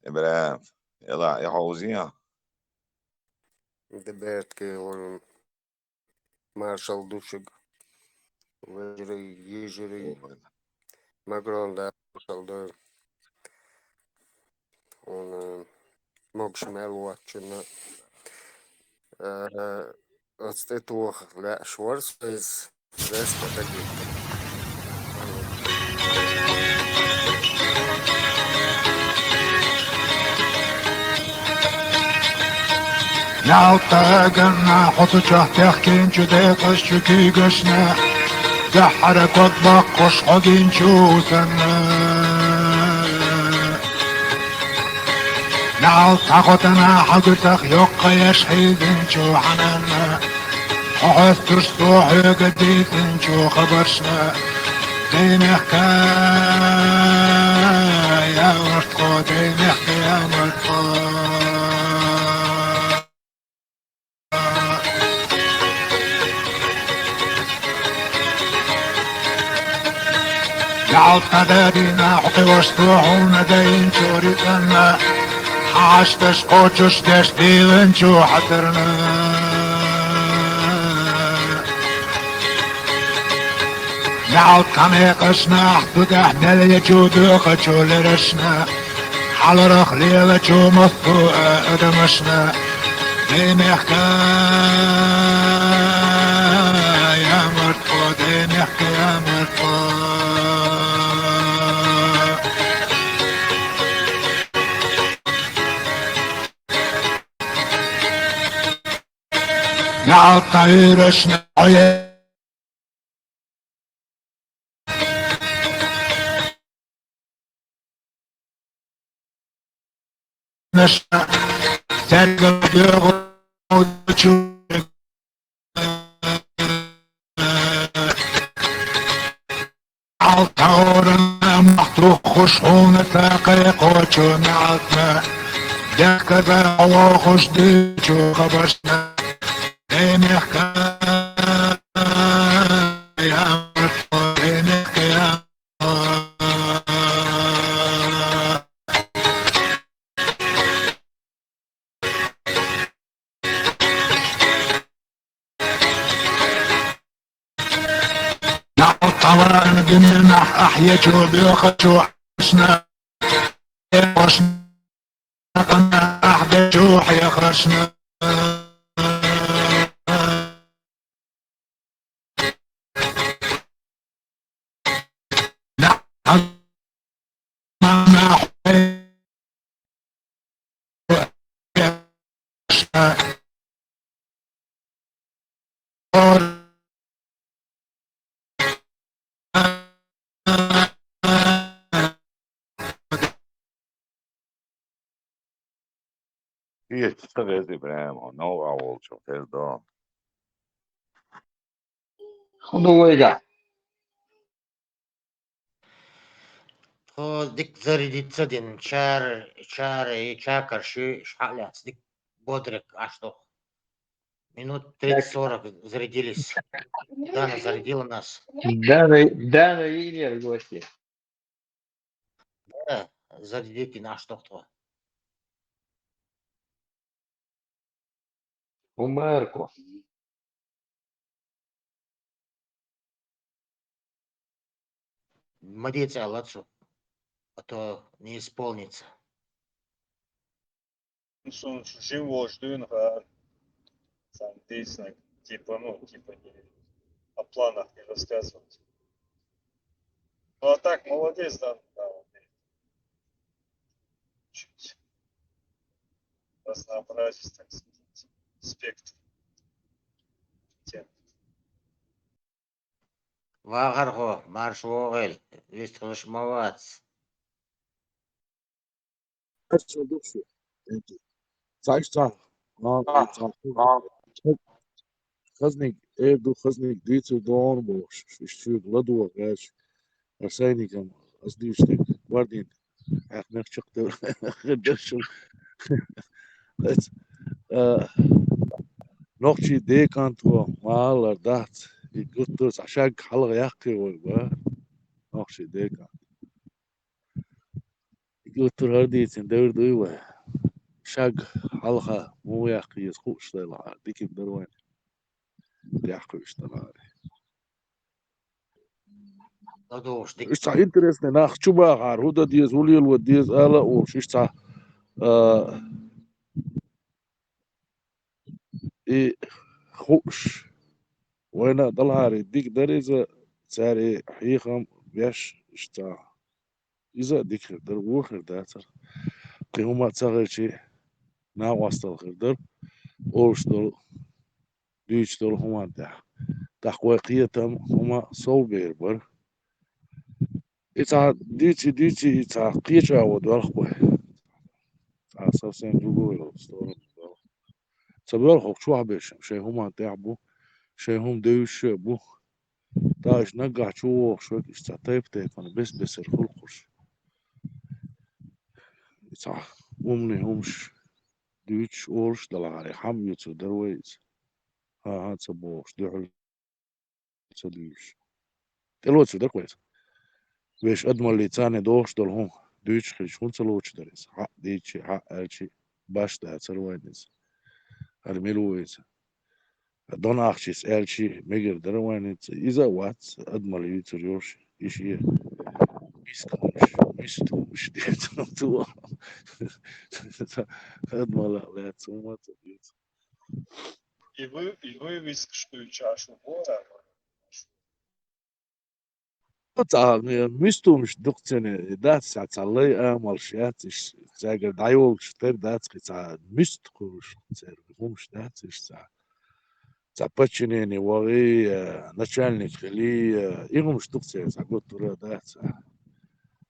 إبراهيم يلا يا حوزية Дебертки, он маршал Душик, Ежери, Макрон, да, маршал, да, он мог шмел watching отстает لا Шварц из Веста таких. نعطى قلنا حط جهتك كنجو ديقش شكي قشنا دحرك وطبقش حقين شوثنا نعطى قطنا حقتك يقى يشحيد انشو حنانا حوث ترسوحي قديت انشو خبرشنا دينحكا يا مرتقو دينحكا يا مرتقو نعطى دادينا حقي واسطوحونا داين شوريتنا حاشتش قوتش تشتيغن شو حترنا نعطى ميقشنا حدود احنا اللي جودوخ شو لرشنا حال رخليغ شو مصطوء ادمشنا دينحكا يا مرتقو دينحكا يا مرتقو نعطى يرشنا عيال نشنا تلقى بيغو وتشوف عالطورنا محطوق خشحون ثاقيق وشو نعطنا داك ذا وخش ديشو خبشنا دينحكا يا مرتقو دينحكا يا طبعا قلنا احيا شو بيوخشو عشنا وشنا قلنا احدى شو حيا خشنا هي تشتغل إبراهيم ونوع والشو ده خذوا ويجع خو ديك زردي تصدين شار чакар шаляц дик бодрик а что минут 30-40 зарядились. Дана зарядила нас. Дана Вильер гости. Да, зарядите наш доктор. Умерко. Молиться Аллаху, а то не исполнится. Ну, живо жду, сам действительно, типа не о планах не рассказывать. Ну, а так, молодец, да, чуть разнообразить, так сказать, спектр тем. Вагарго, марш вогель, вистрылыш мавац. خزنك ايدو خزنك ديتو دون بوش اشتوك لدو غاش رسايني كم قصدي اشتك واردين احنا شقت خدشل نوقشي دي كانتو مالر دات يقطرس عشان حلقة يحكي والبا نقش ديك قلت له هرديت دور دويوه شاق حلقة مو ياقي يسخوش طلع ديك بدروين ياقي اشتغل إيش صح إنترسنا ناخ شو بقى هودا ديز ولي الوديز آلا وش إيش صح إيه خوش وين ضلها ديك دريزة ساري حيخم بيش إيش صح إذا ديك در وخر داتر قيمة تغير شيء نا واستل خردر أوش دل ديش دل هما ده تحقيقية تم هما صوبير بر إتا ديتي إتا قيشة ودوالخوه إتا أساسين جوجو ستورم سبيل خوك شو عبيش شي هما تعبو شي هم دوش بو تاش نقع شو شو إتا طيب أنا بس الخلقش إتا أمني همش دوش أورش دلعاري حم يتو درويز ها تبوش دعل تدوش الوتو ده كويس بيش أدمى اللي تاني دوش دل هم دوش خيش هم تلوش دريس حق ديتشي حق ألشي باش ده تلوينيز الميلويز دون أخشيس ألشي ميجر دروينيز إذا وات أدمى اللي يتريوش إشي مش ديت تو أدمى لا تسوما تبيت И вы вискшую чашу бора. قطعة مش دكتني دات ساعة الله أمل شاتش تاجر دايول شتر دات قطعة مستقوش تاجر همش داتش ساعة تابتشني وغي начальник خلي إيغمش دكتور ساعة قلت له دات ساعة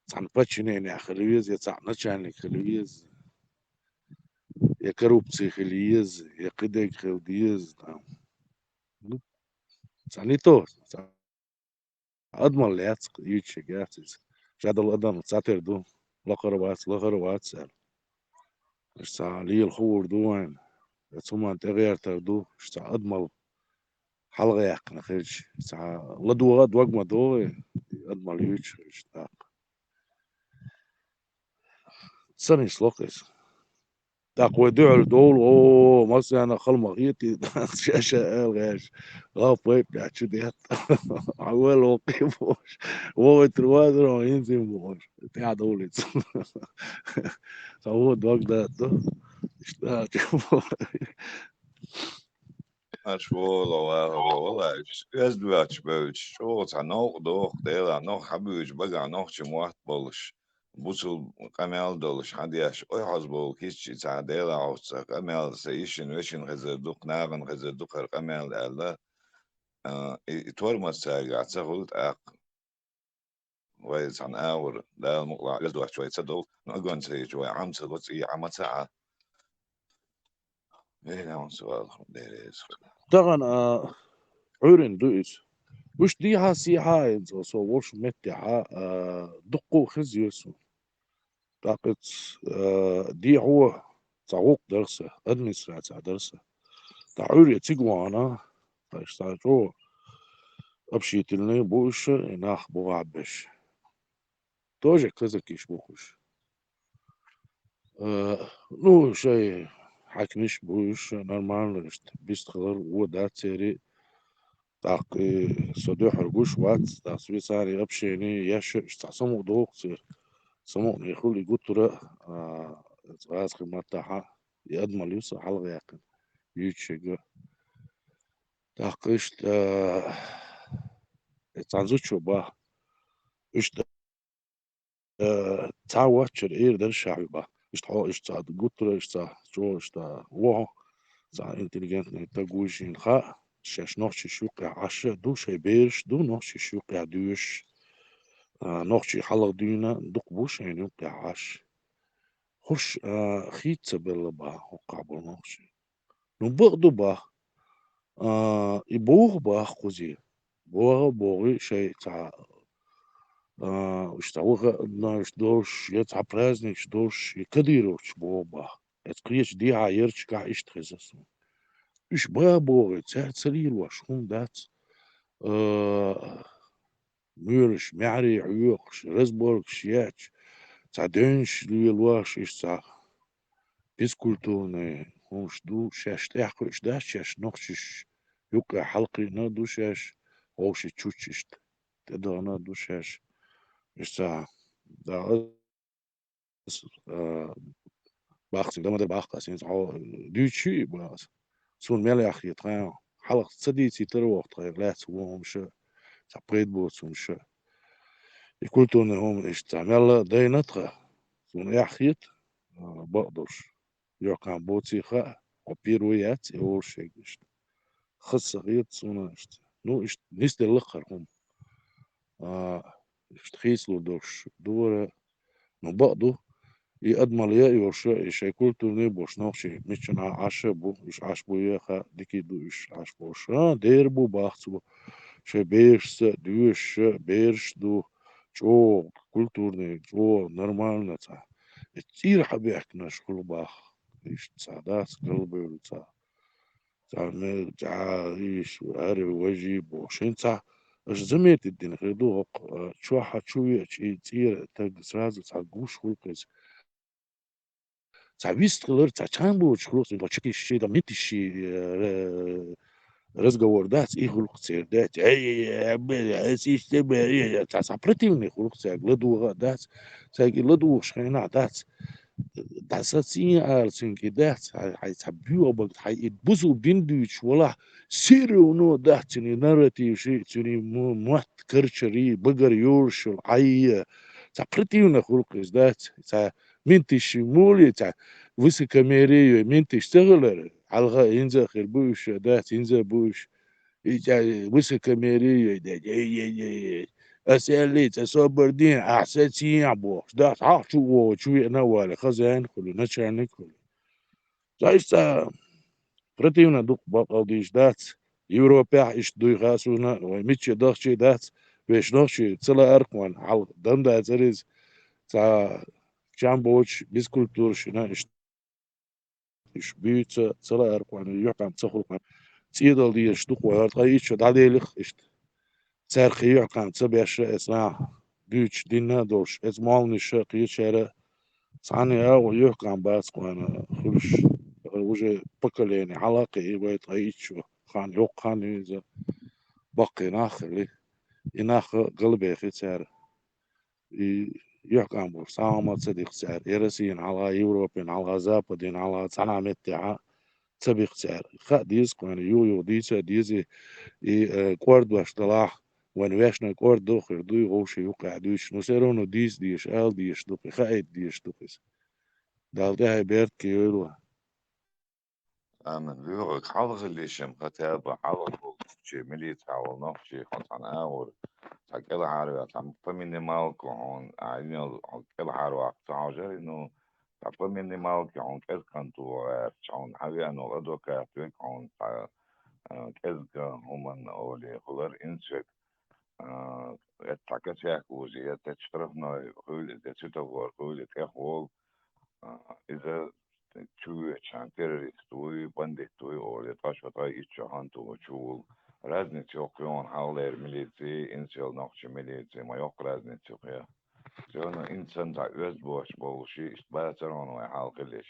تابتشني خليز يا ساعة начальник خليز يا كروبسي خليز يا قدك خليز سانيتو أضمن لياتك يوتش جاتس جاد الأدم تساتر دو لقروات سال اشتا لي الخور دوين ثم تغير تردو اشتا أضمن حلقة يقنا خيش اشتا لدو غد وقما دو أضمن يوتش اشتا تساني سلوكس تقوى دعل دول او مثلا خل مغيتي شاشة الغاش غاف ويب شو ديت عوال وقيموش وتروادر وينزل موش تاع دولت هو دوك ده والله يزدواج بوش شو تعنوق دوق ديلا نوح حبوش بقى نوح شموات بولش بوصل قمال دولش حدياش أي حزبول كيش تعديلا عوص قمال سيشن وشن غزة دوق ناغن غزة دوق قمال ألا إتور مساقع تغلط أق ويز عن آور لا المقلع يزدواج شوي تدول نقون سي شوي عم تغلط عم ساعة إيه نعم سؤال ديريس طبعا عورن دويس وش دي ها سيحا انزو سو وش متها دقو خزيسو طاقت دي هو تعوق درسه ادمنستراتع درسه تعوري تيجوانا تاشتاجو ابشي تلني بوش ناخ بو عبش توجه كذا كيش بوخش نو شيء حكمش بوش نورمال بيست خضر ودات سيري تاقي صديح رجوش وات تاسوي ساري ابشيني يش استعصمو دوق سير سمو يخلي قطرة غاز خدمتها يأدمل يوسع حلقة يقن يوتشيجو تاقيش تانزوتشو با إيش تعواتشر إير در شعبي با إيش تحو إيش تا قطرة إيش تا جو إيش تا وعو زا انتليجنت نتاقوشين خا شاش نوخشي شوقع عشا دو شي بيرش دو نوخشي شوقع دوش نوخشي حلق دينا دوق بوش يعني يوقع عش خش خيت بلا با وقع بنوخشي نبغدو با يبوغ با خوزي بوغي شي تاع اشتاوغا ناش دوش يتع برازنيك دوش يكديروش بوبا اتقريش دي عايرش كاع اشتخزسو اش با بوغي تاع تسرير واش هم دات Mürsch, Mary, Uyok, Resborg, Schiach, Zadönsch, Lüelwasch, ist sa Biskulturne, Hunsch, du, Schash, Techwisch, das, Schash, noch Schisch, Juka, Halki, na, du, Schash, Oshi, Chuchist, der da, na, du, Schash, ist sa, da, باخذ ده مدر باخذ يعني دي شيء باس سون ملي أخي ترى حلق صدي ترى وقت غير لا تسوهم شو تبريد بوتهم شو يقول تون هم استعمل ده نتخ سون يحيط بقدرش يوكان بوتي خا وبيرويات أول شيء خص غيط سون نو نست اللقر هم خيسلو دوش دور نبقدو يقدم لي يورشا إيش يقول توني بوش نوشي مش أنا عشا بو إيش عش بو يخا ديكي دو إيش عش بوش دير بو باخت شو بيرش دوش بيرش دو جو كولتورني جو نورمالنا تا كتير حبيك نشكل باخ إيش تساعدات قلبي تعمل تعيش وعارف وجي بوشين تا اش زميت الدين خدوه شو حتشوي تير تجسراز تعجوش خلقز تعبيستغلر تعتامبو تشخلص بوشكي الشيء ده ميتشي разговор дать и хулкцер дать система противный хулкцер гладуга дать саги ладуг шхина дать дасацин арцинки дать хай табио бак хай бузу биндуч вала сируно дать ни нарратив ши цуни мат карчари багар юршул ай противный хулкцер дать منتش مولي تاع وسكاميري منتش تغلر على ينزا خير بوش دات ينزا بوش وسكاميري اسالي تصبر دين احسن سي بوش دات شو انا ولا خزان كله نشان كله زايستا противно дух бакалдиш дат европа иш дуй гасуна وميتش دخشي دات веш ночи цела аркман ал данда зарез تا جامبوش بيسكولتورشنا إيش بيتsa цела аркман يقام تخلق تيدل دي شتوق وهرت غيش داليلخ إيش تارخي يقام تبيش إسنا بيتش دينا دوش إزمال نشاق يشارة ثاني أو يقام باس قانا خلش وجه بكليني علاقة يبيت غيش خان يوق خان يزا بقي ناخر لي يناخ قلبي خيتار يحكم بسامة صديق سعر إيرسين على يوروبين على زابدين على صنع متعة صديق سعر خديس كون يو ديسا ديزي كورد واش طلاح وان واشنا كورد دوخر دوي غوشي يوقع دوش نسيرونو ديش آل ديش دوقي خايد ديش دوقيس دالتها بيرت كيولو من لورك حلق اللي شم قتابة حلق شي مليت حاول نفشي خلص عن أول كل حاجة عم تمني مالك هون عيني كل حاجة تعجر إنه تمني مالك هون كذا كنتو هون حبي أنه غدو كاتوك هون كذا هم أولي خلر إنسك التكسيك وزي تشترفنا خول تشتغل خول تخول إذا شو كان تيرست توي بندت توي أولي تاشوتاي إتشهان تو شو разница окон халер милиции инсел нахче милиции моёк разница я жона инсан да өз бош болуши истбатерон ва халкылыш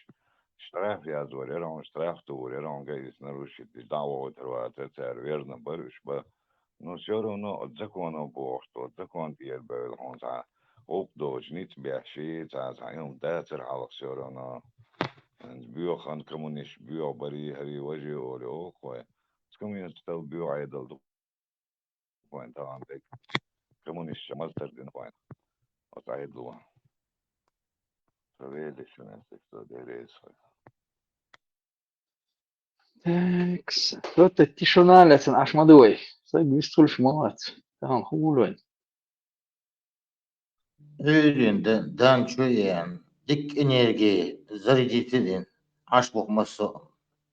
штраф язор эрон штраф тур эрон гайс нарушит даво трвата цер верно барыш ба но всё равно от закона бо что закон пьер бел он за ок дож ниц бяши за заим датер халк всё равно бюхан коммуниш бю бари хари важи оло кой كم يستوى عيدل دو بوين طبعا ديك كمون الشمالتر دين بوين وتعيد لوا فبيلي شو نسيك تو ديريس تاكس توت تيشونا لسن عش مدوي صايب بيستول شموات تمام خولوين Öğren dan çoyan dik enerji зарядителен аш бухмасы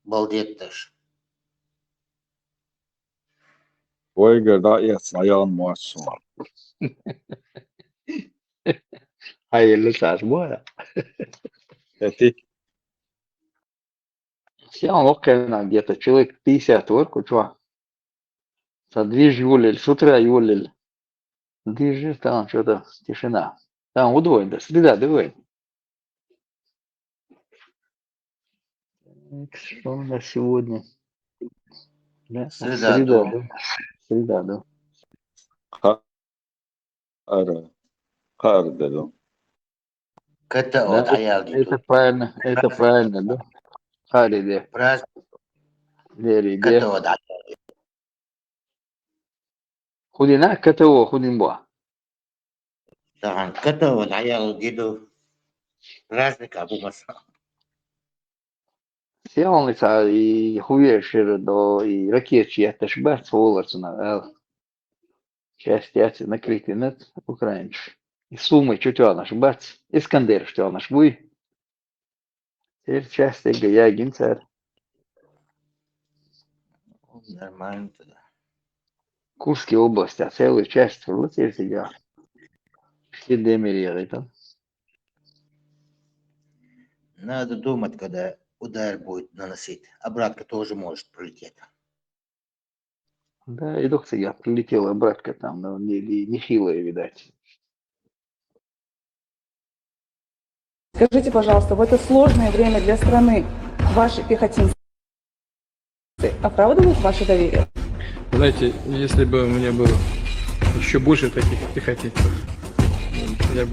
балдеттер. Ойга да يسعيان موسون هاي اللي تعجبوها هتي Сиан окей, где-то человек 50 work, что? За 2 июля, с утра июля. Держи, там что-то тишина. Там удвоен, да, среда, давай. Так, что у нас сегодня? Да, Среда, среда, да. да. Среда, да. Хара. Хар dedim. كتا Да, от عيال это ديتو. правильно, да. Хариде, براز Лериде. كتا от عيال. Худина, КТО, Худинбо. طبعا كتا от عيال ديتو. праздник أبو مسا. Сеолница и хуешир до и ракечи это шбац волоцна. Часть яйца накрыты над украинш. И суммы чуть наш бац. Искандер что наш буй. Теперь часть эго я гинцер. Нормально тогда. Курские области, а целую часть вот теперь себя. Все демерили там. Надо думать, когда удар будет наносить. Обратка тоже может прилететь. Да, и док себя прилетела братка там, но нехилая, видать. Скажите, пожалуйста, в это сложное время для страны ваши пехотинцы оправдывают ваше доверие? Знаете, если бы у меня было еще больше таких пехотинцев, я бы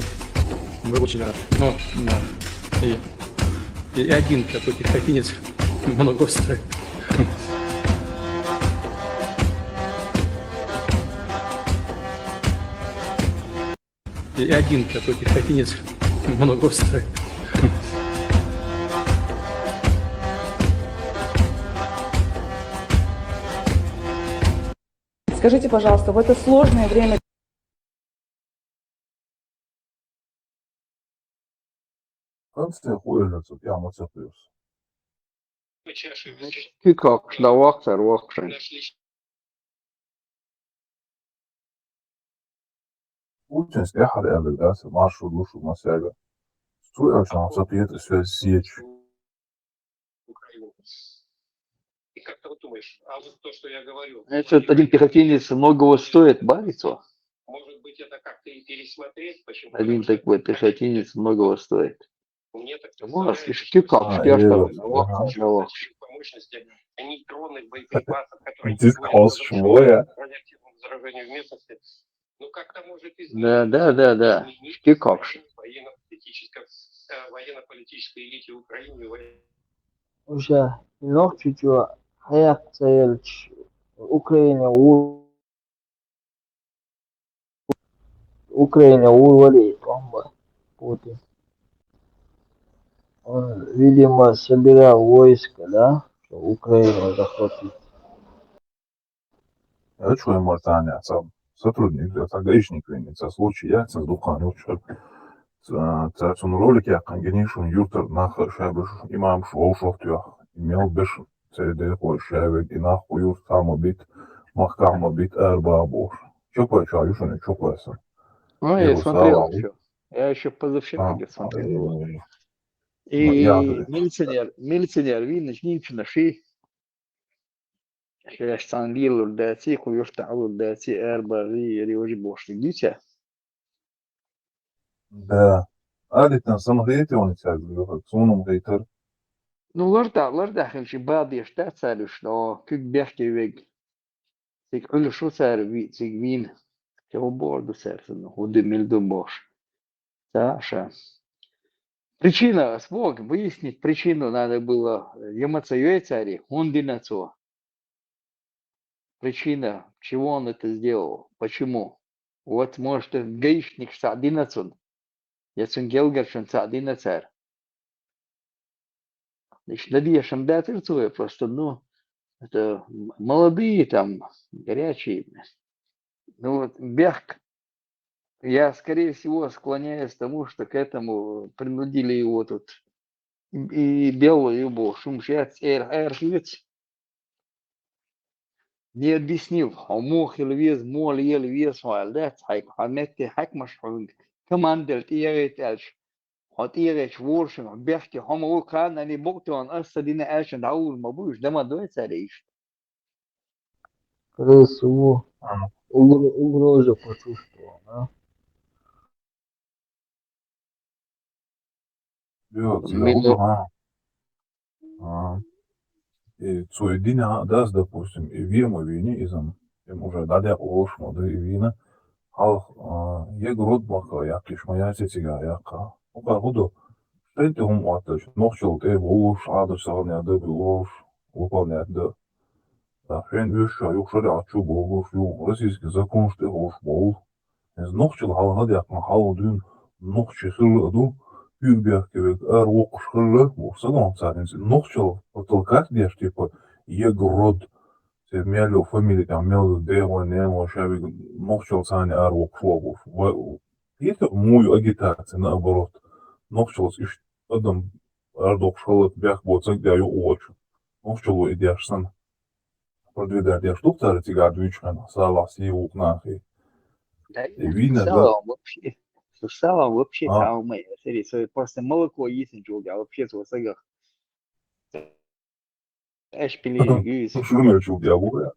был очень рад. Но да, и один такой пехотинец много стоит. И один такой пехотинец много стоит. Скажите, пожалуйста, в это сложное время Конце хуйлится, прямо цепился. Кикок, да вахтер, вахтер. Путинский حرق بالقاسم معرفش وش ومساجة. Стоит عشان عصبية связь сечь. Этот один пехотинец многого стоит, барицо. Один такой пехотинец многого стоит. Может, кикок, что ага. Дискос швоя. Да. Кикок. Уже ночью hayat Украина уволит Путин. Он, видимо, собирал войско, да, чтобы Украину захватить. Я чую, может, Аня, сам сотрудник, гаишник, винится, случай, я с духами учил. Царцун ролик я конгенишун юртер нахер шайбеш имам шоу имел беш цеде хой шайбек и нахуй юрт самобит махкамобит эрбабуш. Чё юшуне, чё пояса? Ну, я смотрел еще. Я еще позавчера смотрел. И милиционер, видишь, ничего ши. Шесть сангил урдати, куюшта урдати, эрбари, риожи бошли. Дитя. Да. عادة سنغيتي ونتساعد صونم غيتر. Ну, ларда, хэнши бади штат сарыш, но кюк бяхти вег. Тик улю шо сарви, тик вин. Чего борду сарсан, худы мельду бош. Саша. Причина, смог выяснить причину надо было. Емацаюэ цари, он динацо. Причина, чего он это сделал, почему. Вот, может, гаишник садинацун. Яцун гелгаршан садинацар. Значит, надеешься, да, терцуя просто, ну, это молодые там, горячие. Ну вот, бяг, я, скорее всего, склоняюсь к тому, что к этому принудили его тут. И белую его шумшец, не объяснил, мох или вес, мол или вес, да, حمدت حكمش كمان دلت إيريت hat ihre Schwurschen und Berchte haben auch gerade eine Worte an erster Linie erst und auch mal wurscht, da man Deutsch ist. скорее всего, угрозу почувствовал, да? Yok, Миллион. И цуединя даст, допустим, и вирма вини изам, им уже дадя ош моды и вина, ал е груд бака, якиш моя цитига, яка. Ока худу, штейте хум аташ, нохчил те ош, адаш сагня да ош, выполнять да. Да, хрен веща, юкшари ачу бош, ю, российский закон, что ош бол. Нохчил халгад якма халдун, нохчи хилладу, Югберкевик, Оқшхылы, Сагон царинцы, Нохчил, потолкать деш, типа, Егрод, мялю фамилия, там, мялю дева, немо, шавик, Нохчил цани Оқшвогов. Это мою агитация, наоборот. Нохчил, иш, адам, Ардокшхылы, бях, боцак, дяю очу. Нохчилу идешь сан. Продвигать деш, тук царь тигар двичхан, салас, евук нахи. Да, И видно, да. сало вообще. Сало вообще А, там мы. Смотри, просто молоко есть ничего, а вообще с высоких. Эшпили, гюз. Шумерчу, я говорю.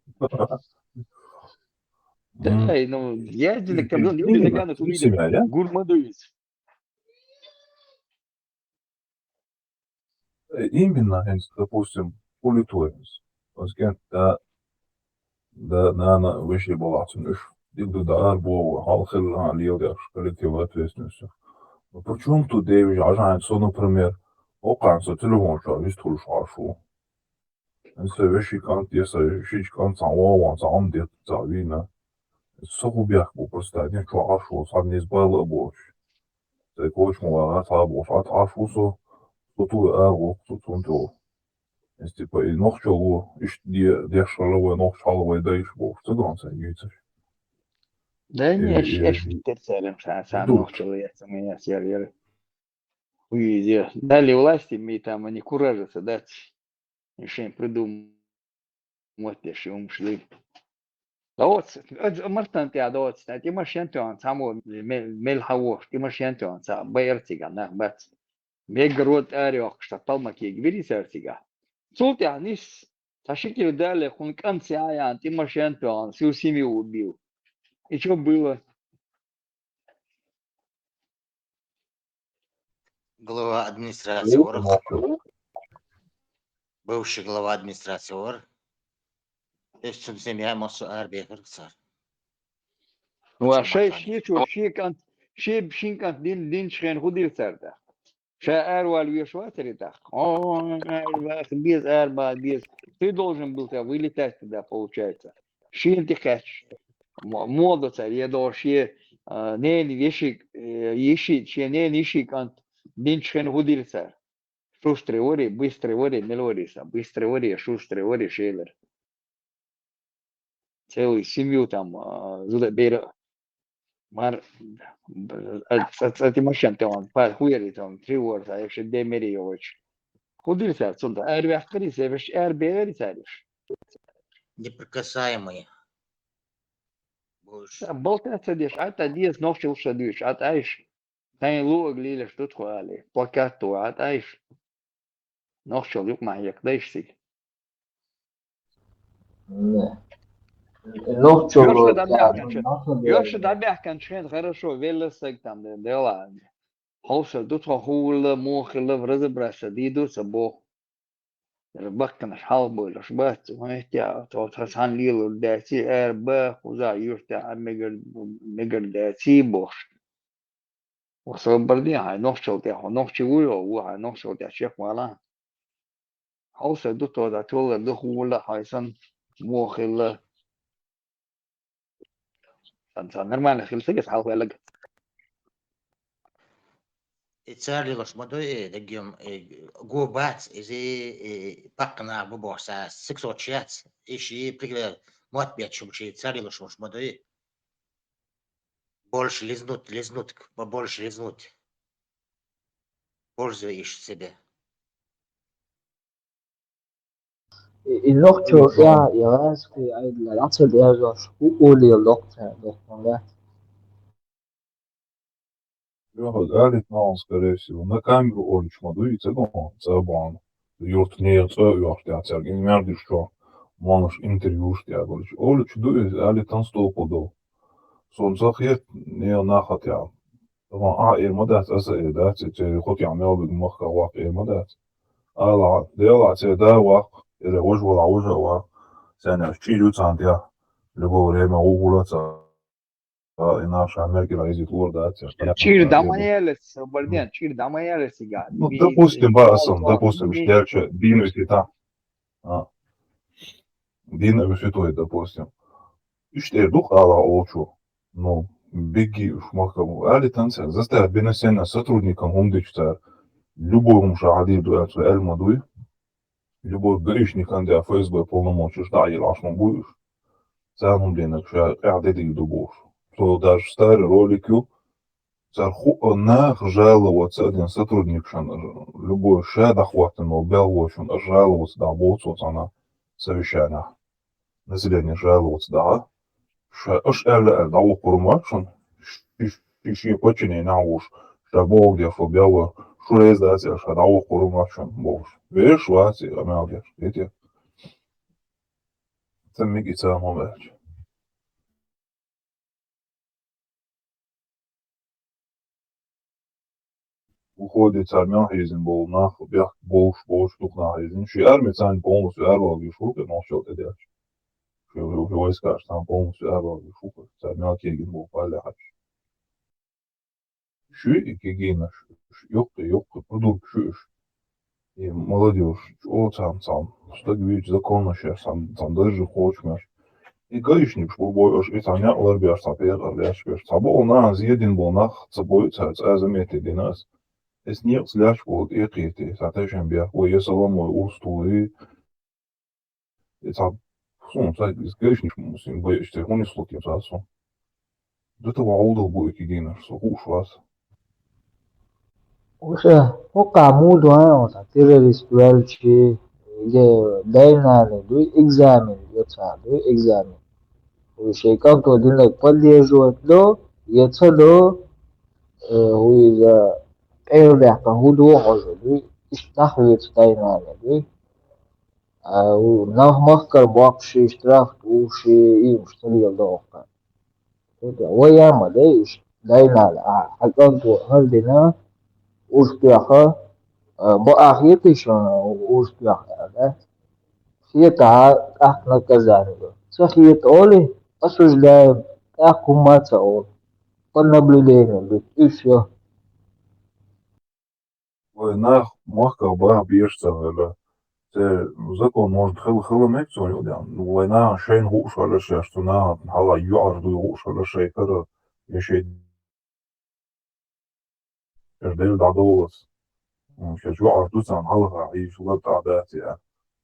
Да, ну, я на камеру, люди Именно, заглянут, ты увидят себя, да? гурмадуис. Именно, допустим, политуемс. Возможно, да, вещи балансируешь. Дигду да арбо, халхил, лилдаш, коллективная ответственность. Но почему тут Дэвид, ажанцо, например, оканца телефон шо, вистул шашу. Это вещи кант, если шич кант самого, сам дед, завина. Согубях был просто один шашу, сам не избавил бош. Ты коч мова, слабо, шашу, что tu ergo, tu es типа и noch чего, иш де шаловой, noch шаловой да иш бог, что он sayıcı. Да, не, И эш терцелем, сам душ. ночью я сам я сервер. Увидел. Дали власти, мы там они куражатся, дать. Еще им придумать, еще умшли. Да вот, мартан ты адот, ты машинтон, само мельхавош, ты машинтон, са байертига, на бац. Мегрот арёх, что талмаки, говори сертига. Султи анис, ташики дали, хункан циаян, ты машинтон, всю семью убил. И что было? Глава администрации ОР, бывший глава администрации ОР. Эшчим семья Мосу Арбекер, цар. Ну а шесть ничего, шикант дин шхен худил царда. Ша арвал вешватери так. О, без арба, без. Ты должен был вылетать туда, получается. Шин ты хочешь. Мода царь, я должен не вешик, ешит, не нишикант дин шхен худил царь. Шустрый вори, быстрый вори, мелориса, быстрый вори, шустрый вори, шейлер. Целую семью там, зуда Mar Тимошенко он хуярит он 3 года, якщо Демирьевич. Худился отсюда, эрвяхкарис, эрберицариш. Неприкасаемый. Больше. Болтаться дешь, а то диес ночил шадуешь, а таиш. Тайн луг лили что тхуали, плакату, а таиш. Ночил юк маяк, даишься. Не. Ночью, Ёршы дабяхкан шхен хорошо, велосек там, дела. Холша тут хула, мохила, разобраться, дидуться бог. Баккан халбой, шбат, мэтя, то хасан лилу дати, эрбах, уза юрта, мегар дати бош. وصبر هاي نوشل تاعو نوشي ويو هاي نوشل تاع شيخ ولا هوسه دوتو دا تول دو ولا هايسن موخل سان نورمال خل سجس حاول ولا Царь лишь модой, дагем, губать, изи пакна бубоса, сексочец, ищи приглад, мот печум, чи царь лишь модой. Больше лизнуть, побольше лизнуть. Пользу ищет себе. И ночью я раз я начал я улил доктор, да. Говорит, но, скорее всего, на камеру он чмоду и цегон, цебан. Юрт не это, юрт я церген, мерди что. Мануш интервью штя, говорит, Олю чудо, али танцтол подол. Сон захет не нахат я. طبعا المدات أسئلة خط يعمل بمخ واقع المدات ألا ديلا تدا واق إلى وجه ولا وجه واق سنة شيلو تانتيا لبو ريما وغولا تا إناش عمل كلا يزيد وردات Čir damajales, Bardijan, čir damajales ga. Ну, допустим, допустим, штяча, бину та, бину святой, допустим. Иште дух ала олчу, ну, беги шмахкам, али танца, заставь бенесена сотрудникам умдичта, любой мшаадир дуэцу эльмадуй, любой гаишник анде ФСБ полномочий жда и лашман будешь, царом бленок ша эадеди дубош. То даже старый роликю, цар нах жаловаться один сотрудник шан, любой ша дохватен, белвошен, жаловаться да боцу на совещаниях. Население жаловаться да. Аш эрле дало курмашон, шиши почине науш, шабог я фобява, шурезация, шадало курмашон, бош. Веш вати, амелгеш, видите? Это мигица мовеч. Уходит армяхизм был нах, бях бош тухнахизм. Ши армицан полностью арваги шука, но что ты делаешь? Войска, там полностью арваги шука, армяхизм был паляч. Ши и кигина, ёпта, продукт шиш. И молодежь, о, там, что говорить, законно сейчас, там даже хочешь. И гаишник, что боешь, и там не ларбяш, там переляш, сабо на один был нах, собой царц, а заметили нас. Es nichts lässt irritiert, hat er schon bia, wo jetzt aber mal усту, jetzt hat so, seit ist гаишник, muss ihn bei ich der Honig jetzt also. Das war auch der Boy gegen so hoch was. Usa, o kamu doa o terrorist welchi je daina ne do examine yatsa do examine. O sheka to din la padiejo do yatsa do who is area kan hu do hozo do istahwit daina ne do o nahmahkar bakshi straft o shi im shtali do ka. Waya ma de daina la hakan to haldina uspyaha بأخيتشون ووسبيخ هذا سيتا أحنا كذانيو سخيت أولي أسوجلايم أحكما تأول قلنا بلدين بتشيو Ой, нах, махка ба биршца, вела. Те закон может хылымек цолюдян. Война шейн гушала ше, что на хала юарду гушала ше, кара ешей эрдел дадолас. Сейчас юарду цан халга и шула тадатия.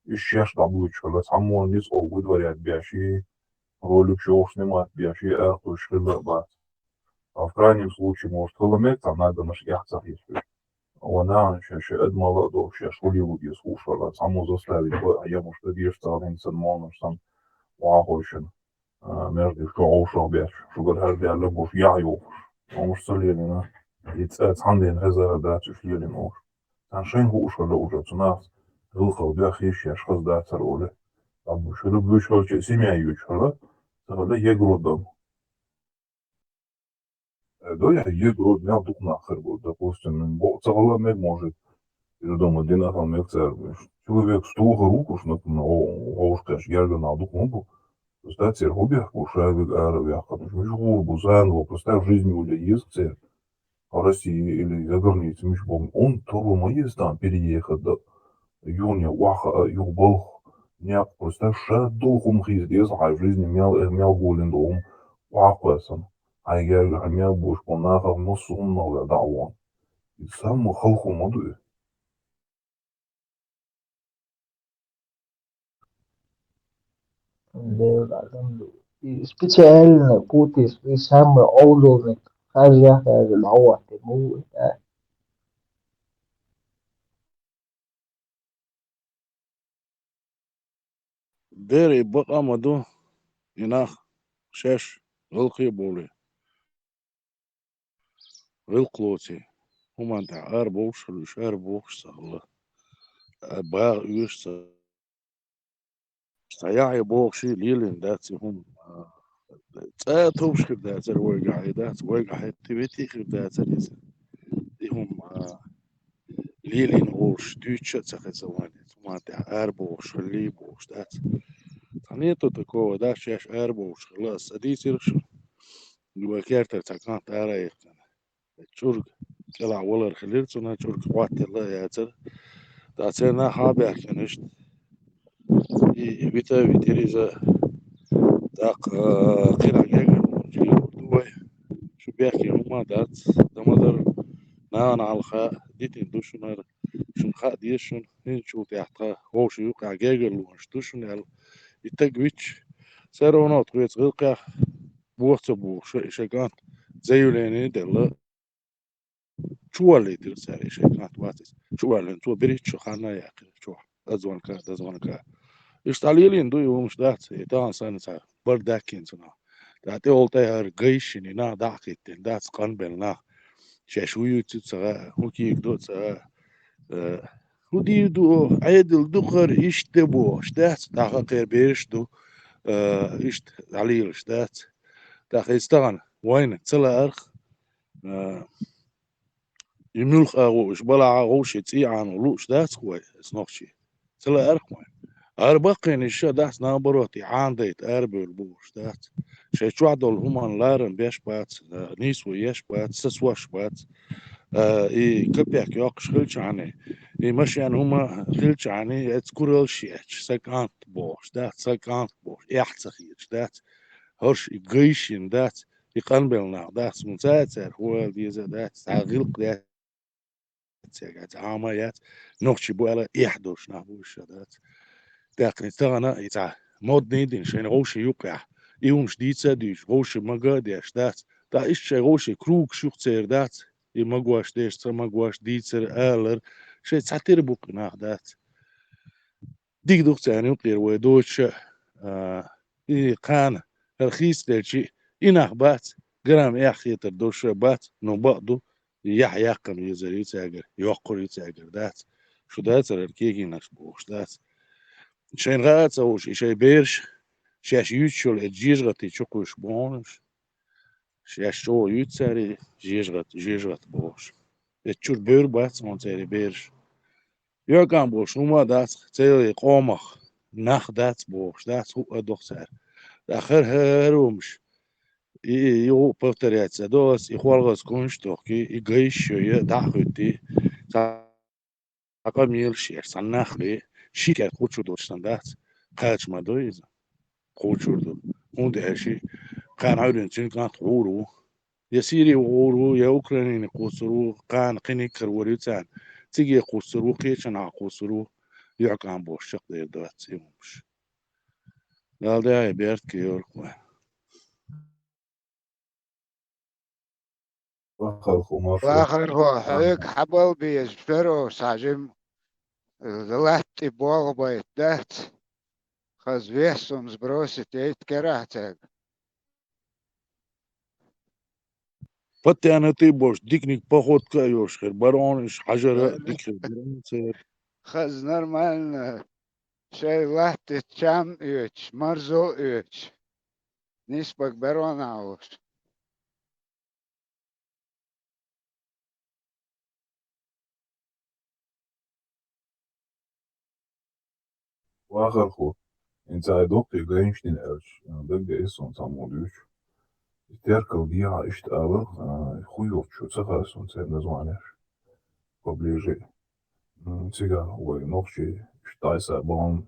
Ищешь таблучка, само низ выдворять бящий, ролик шоу снимать бящий, эху шхилбат. А в крайнем случае, может, хылымек, там надо наш яхцах есть. Она ще едмала до ще шулівуді слушала, саму заставить, а я может одежда один сенмонов сам вагошен, между что ошел беш, что говорят, я любовь я его, он может солелина, и цец хандин хезера дачу шлелин ош. Там шен гушала уже, у нас вилхал бях еще шхаз дача роли. Там что люблю что семья ючала, тогда я грудом. Да, я еду дня дух нахер, допустим, цагала мег может. Я думаю, динахал мег церкви. Человек стуга руку, что на оушкаш ярга на дух могу. Представь, церквях кушавик аравях, потому что гурбу заново, представь, жизнь у людей есть церковь. В России или за границей, миш помню, он турбо есть там переехать до июня, ваха, юбал, не, представь, ша духом хиздес, а в жизни мял голен дом, вахвасан. Agar hamya bosh qonaqa musulmon va da'von. Insan xalqu modu. специально путаешь и самый удобный хозяин лауа ты мой. ديري بقى مدو يناخ شاش غلقي بولي غلقلوتي هما انت عار بوش الشار بوش سهلا باغ يوش Стоя бокши лилин датsi هم توبش كرداتر وقاعدات وقاعد تبيتي كرداتر هم ليلين غوش دوتشا تخزواني ما تاع اربوش اللي بوش دات ثانيتو تكو دا شاش اربوش خلاص ادي سيرش وكارتر تاكان تاريخ تشورك كلا ولر خليرتنا تشورك وات الله ياتر تاتنا حابه كنشت بيتا بيتريزا تاق قيرا جاجر دوي شو بيحكي هما دات دمدر نان على الخاء ديتين دوشنر شن خاء ديشن هين شو تحت هو شو يقع جاجر لونش دوشن يتجويتش سيرونات ويت غلقة بوقت بو شكانت زيو ليني دل شو اللي ترسل شكانت واتس شو اللي انتو بريتش خانا يا أخي شو أزوان كا يشتغلين دو يوم شدات يتان سنة برداكين سنة تاتي قلت هر جيشني نا داكيتين دات قنبلنا شاشويو تسا هوكي يقدو تسا هودي دو عيدل دقر اشتبو شدات داخل قير بيرشتو اشت عليل شدات داخل يستغن وين تسلا أرخ يملخ أغوش بلا أغوش يتيعان ولوش دات كويس نوخشي تسلا أرخ وين أربقين الشا دات نابروتي عانديت أربي البوش دات شي شوعدول همان لارن بيش بات نيسو يش بات سسوش بات كبيك يوقش خلش عني ماشي يعني هما خلش عني اتكورل شيش سكانت بوش دات سكانت بوش احتخيش دات هرش جيشين دات يقنبلنا دات من ساتر هو ديزا دات تعغلق دات سيجات عاميات نوخشي بوالا يحدوش نابوش دات داك نتغنا يتع مود نيدين شين غوشي يوقع يونش ديتسا ديش غوشي مقاديش دات دا إيش شي غوشي كروك شوخ تير دات مقواش ديش مقواش ديتسر آلر شي تعتير بوقنا دات ديك دوخ تاني وقير ويدوش قان رخيص ديشي إناخ بات جرام يحيى تردوش بات نبقدو يحيقن يزر يتاجر يوقر يتاجر دات شو دات الكيكي ناس بوش دات شين غات أو شي بيرش شاش يوتشول الجيجغتي تشوكوش بونش شاش شو يوتساري جيجغت بوش التشور بير بات مونتاري بيرش يوكان بوش هما دات تيري قومخ ناخ دات بوش دات هو أدوخسار آخر هرومش يو بطريات سدوس يخوالغس كونش توكي يجيش شوية داخوتي تاقا ميل شير سناخلي شيكا خوشو دوشتن دات قاش ما دويز خوشو هون دهشي كان عودن تين كانت غورو يسيري غورو يا أوكراني قوسرو كان قيني كروريتان تيجي قوسرو قيشن ع قوسرو يعكان بوش شق دير دوات سيموش قال ده بيرت كيوركو خلق وما شو واخر هو حيك حبل بيزفرو ساجم غلطي بوغ بيت دات خز ويسوم زبروسي تيت كراتك فتي أنا تيبوش ديكنيك باخد كايوش خير برونش حجرة ديك خير برون سير خز نورمال شي لحتي تشام يوش مرزو يوش نسبك برون عوش وآخر خو انت دوك جايش نلقاش دق اسم صامودوش تركل ديها اشت آبر خويوت شو تخاس ونسير نزوانيش поближе сега هو نوخشي штайса бом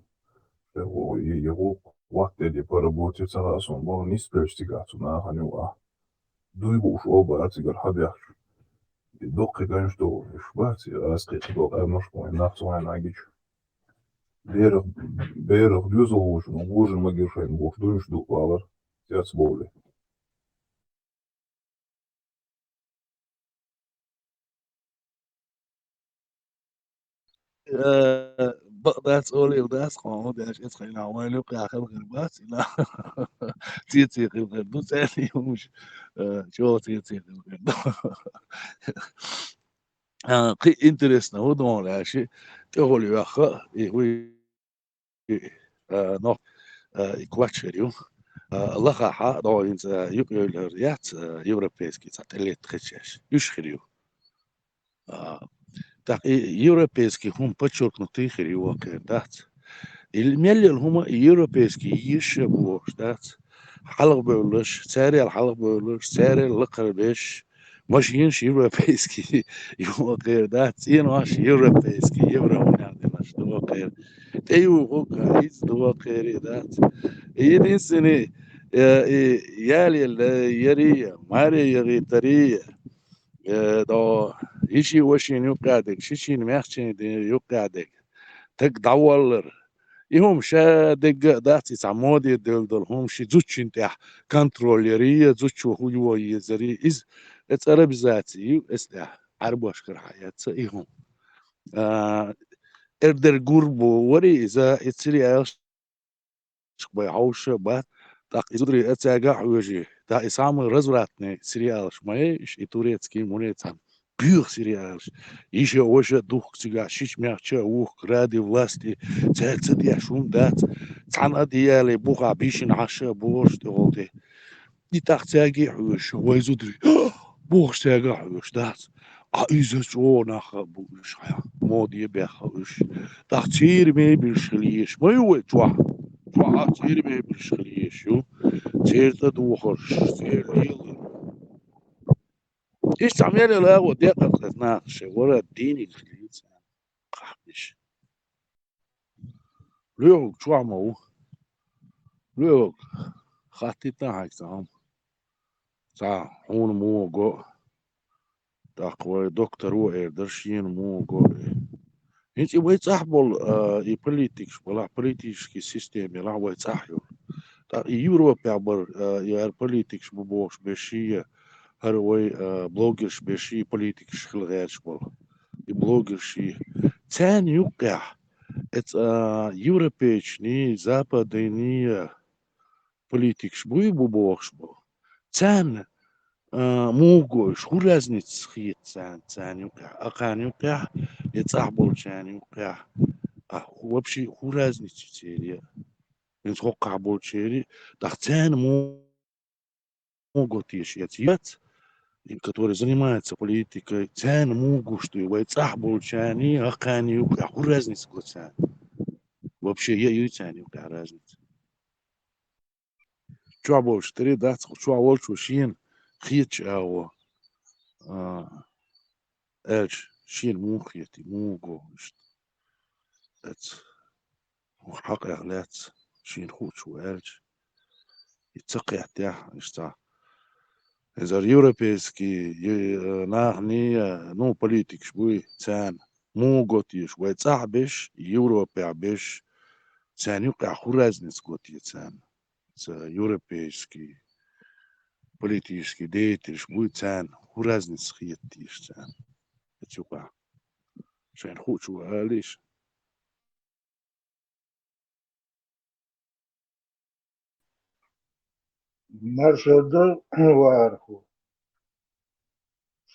его وقت поработать تخاس ونبو نسبرش تيجاتو ناخنوا دويبوش أوبا أتيجر حبيخش دوك جايش دو شباتي أسقي دوك أمش بوين ناخسوان عاجيش Берег düzolmuş, Божий магишен, Бог duymuş dualar, Ters boli. That's all il das قامو داش اسخينا عوالي وقع خلق الباس لا تيتي خلق الدو تاني مش شو تيتي خلق الدو قي انترست نهو دون لاشي تقول يا أخا إيه نو يكواتشريو لخا حا دو إنز يقولريات يوروبيسكي تاتليت خشاش يشخريو تاق يوروبيسكي هم بتشوك نطيخريو وكردات الميل هما يوروبيسكي يشبوش دات حلق بولش ساري الحلق بولش ساري اللقر بيش مش ينش يوروبيسكي يو كردات ينواش يوروبيسكي يورو ناش دو كير تيو غوكا إيز دو كير دات يدين سنة يالي يري ماري يغي تري دو يشي وشين يقعدك شيشين ميخشين يقعدك تك دولر يهم شادق داتي تعمودي دل هم شي زوتشين تاع كنتروليرية زوتشو هو يزري إز اتقرب ذاتي استاع عربو أشكر حياة إيهم اردر قربو وري إذا اتسري عيش بيعوش بات تاق إزدري أتاقع وجه تا إسام رزراتني سريالش مايش إتوريتسكي مونيتان بيخ سريالش يشي وجه دوخ تيقع شيش ميخشا ووخ رادي власти تال تديا شوم دات تان أديالي بوخا بيشن عشا بوش تغولتي يتاق تاقع وش ويزدري بوخ تاقع وش دات إذا شو ناخا بوش حيا مودي بيخا وش تاق تير مي بالشليش ما يوي جوا تير مي بالشليش شو تير تدوخش تير ليل إيش تعمل لا وديقة خزنا شغورة ديني خليت قحبش ليوك شو عمو ليوك خاتي تاعك سام سا هون مو جو تقوى دكتور وإردرشين مو جو إنتي ويت أحبل يبوليتيكش ولا بوليتيكش سيستم يلا ويت أحيو تا يوروبا عبر يا بوليتيكش ببوش بشيء هروي بلوجرش بشي بوليتيكش خلغاش بول بلوجرشي تاني يوقع ات يوروبيش ني западный политикш буй бубокш бу تان موجو شو разница خيط تان يوقع أقان يوقع يتصاحبول تان يوقع вообще هو разница تيري يتوقع بول تيري تان موجو تيش يتيات который занимается политикой, тян мугу, что его цахбул чани, акани, а разница глаза. Вообще я и тяни, разница. Чё больше, три да, чё больше шин, хич, ау, эльч, шин мухьети, мугу, это, حق إغلات, شين خوشو эльч, يتسقي احتياح, إشتا. إذا اليوروبيسكي ناخني نو بوليتيك شوي تان مو قوتي شوي صعبش يوروبي بش تان يوقع خرازنس قوتي تان يوروبيسكي بوليتيسكي ديتي شوي تان خرازنس خيتيش تان تيوقع شين خوشو هاليش Маршадо варху.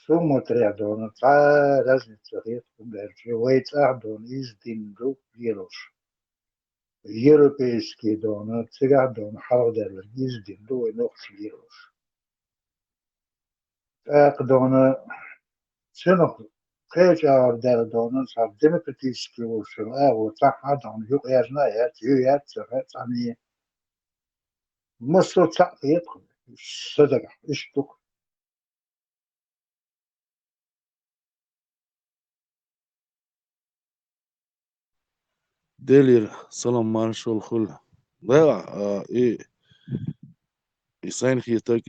Смотря дон, та разница редко даже. Войца дон из динду вирус. Европейский дон, цыга дон, хавдер из динду и ногс вирус. Так дон, ценох, кэч авдер дон, сав демократический ушел, вот так дон, юг я знаю, я они مصر تعطيت صدق اشتك ديلير سلام مارشال خل لا إيه إنسان خيتك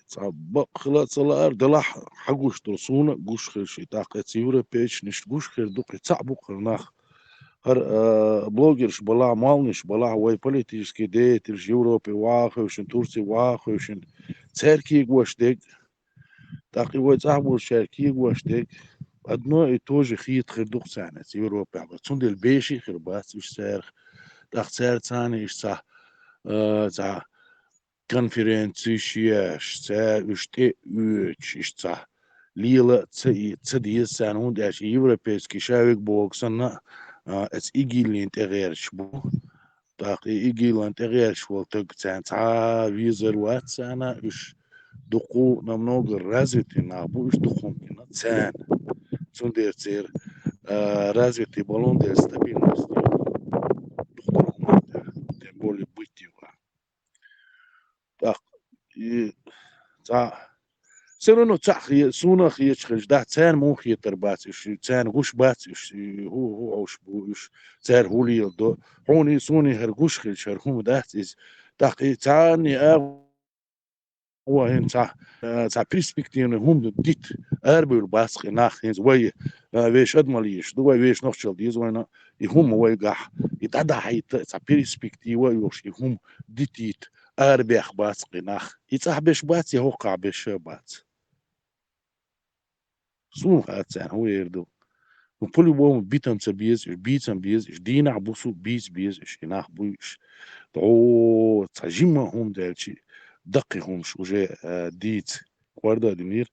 تعبق خلاص صلاة دلح حقوش ترسونا جوش خير شيء تاقت يورا بيش نش جوش خير دوق تعبق خرناخ هر بلوجرش بلا مالنش بلا واي بوليتيسكي ديترش يوروبي واخوشن ترسي واخوشن تركي جوش ديك تاقي واي تعبو شاركي جوش ديك أدنى توجه خيط خير دوق سنة يوروبي عبتون دل بيشي خير بات إيش سارخ تاق سار ثاني إيش صح تاع конференцияш це үште üççsa лила цедиес сәнун дәш европейский шавик боксана эц игилин тегерч бу تاقي إيجيلان تغيرش والتق تاع فيزر واتسانا إش دقو نمنوغ الرازيتي نابو إش دقوم كنا تسان سندير تسير رازيتي بالون دير ستابيلنس دقو تنبولي بويتي تاق تاع سرنو تاخي سونا خيش خش ده تان مو خي تربات إش تان غش بات إش هو عوش بو إش تار هولي دو هوني سوني هرغوش خش هرهم ده إز تاقي تاني هو هن تاع برسبكتيف هم ديت اربل باسخ ناخ هنز وي ويش ادماليش دو ويش نوخشل ديز وينا يهم وي غاح يتعدى حيت تاع برسبكتيف ويوش يهم ديت اربخ باسخ ناخ يتصح بش بات يوقع بش بات سو هاتسان هو يردو وكل يوم بيتم تبيز بيتم بيز دينا عبوسو بيز ناخ بوش تو تجمع هم دالشي دقي هم شوجي ديت وردا دمير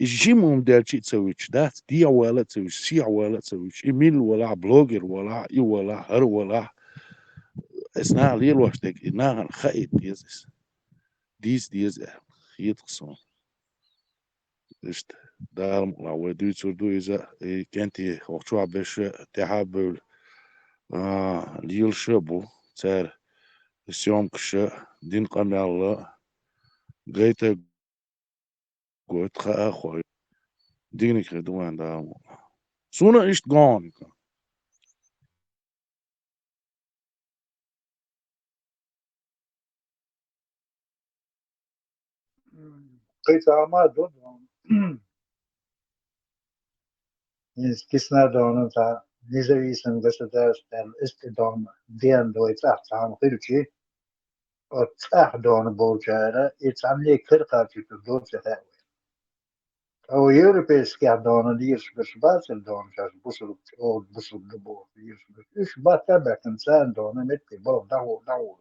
الجيمهم دالشي تسويش دات دي ولا تسويش سي ولا تسويش ايميل ولا بلوجر ولا اي ولا هر ولا اسنا ليل واشتك انها خايت ديز خيط قصون اشت دار لا ودي تردو اذا كنتي وقتوا باش تحابل ليل شبو تار السيوم كش دين قمي الله جيتا قلت خا أخوي ديني كردوان دا سونا إيش جون قطع ما دون كسنا دون تا независимым государством истидом ден дойтах там хирчи от ах дон болчара и там не кыркачы доча او европейский дон дирш бешбасен дон жас бусул дубо дирш иш бата бакен сан дон метти бол дау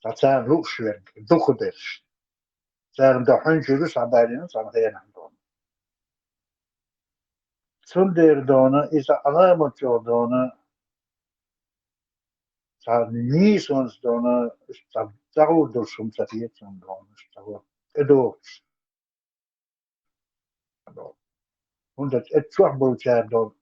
تسان لوكشوين دوخدش سان دحين جلوس عبالين سان غير عندهم سندر دونا إذا علامة دونا سان نيسونس دونا سان تعود دوشم تفيت سان دونا استوى إدوش هندت اتشوح بوشار دون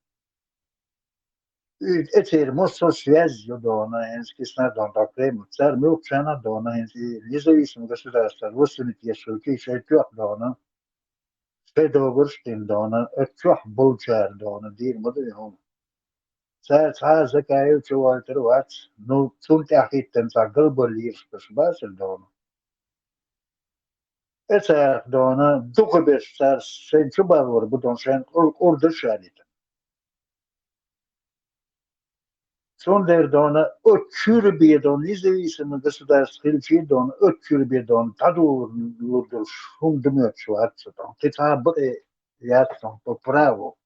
اتير مصر связь دونا هنس كيسنا دون تقريم سار ملوك شانا دونا هنس независимым государством родственники يشوكي شايتوح دونا Fedogorsten dona اتشوح بوشار دون دير مدرهم ساعة زكايو شوالتر وات نو تون تحقيق تنسى قلب الليش بس باسل دون اتساق دون دوغ بس سار سين شبابور بدون سين أرد شانيت سون دير دون اتشور بيدون نزويسن государств خلفي دون اتشور بيدون تدور لردش هم دميت شوات دون تتعبق ياتون ببراو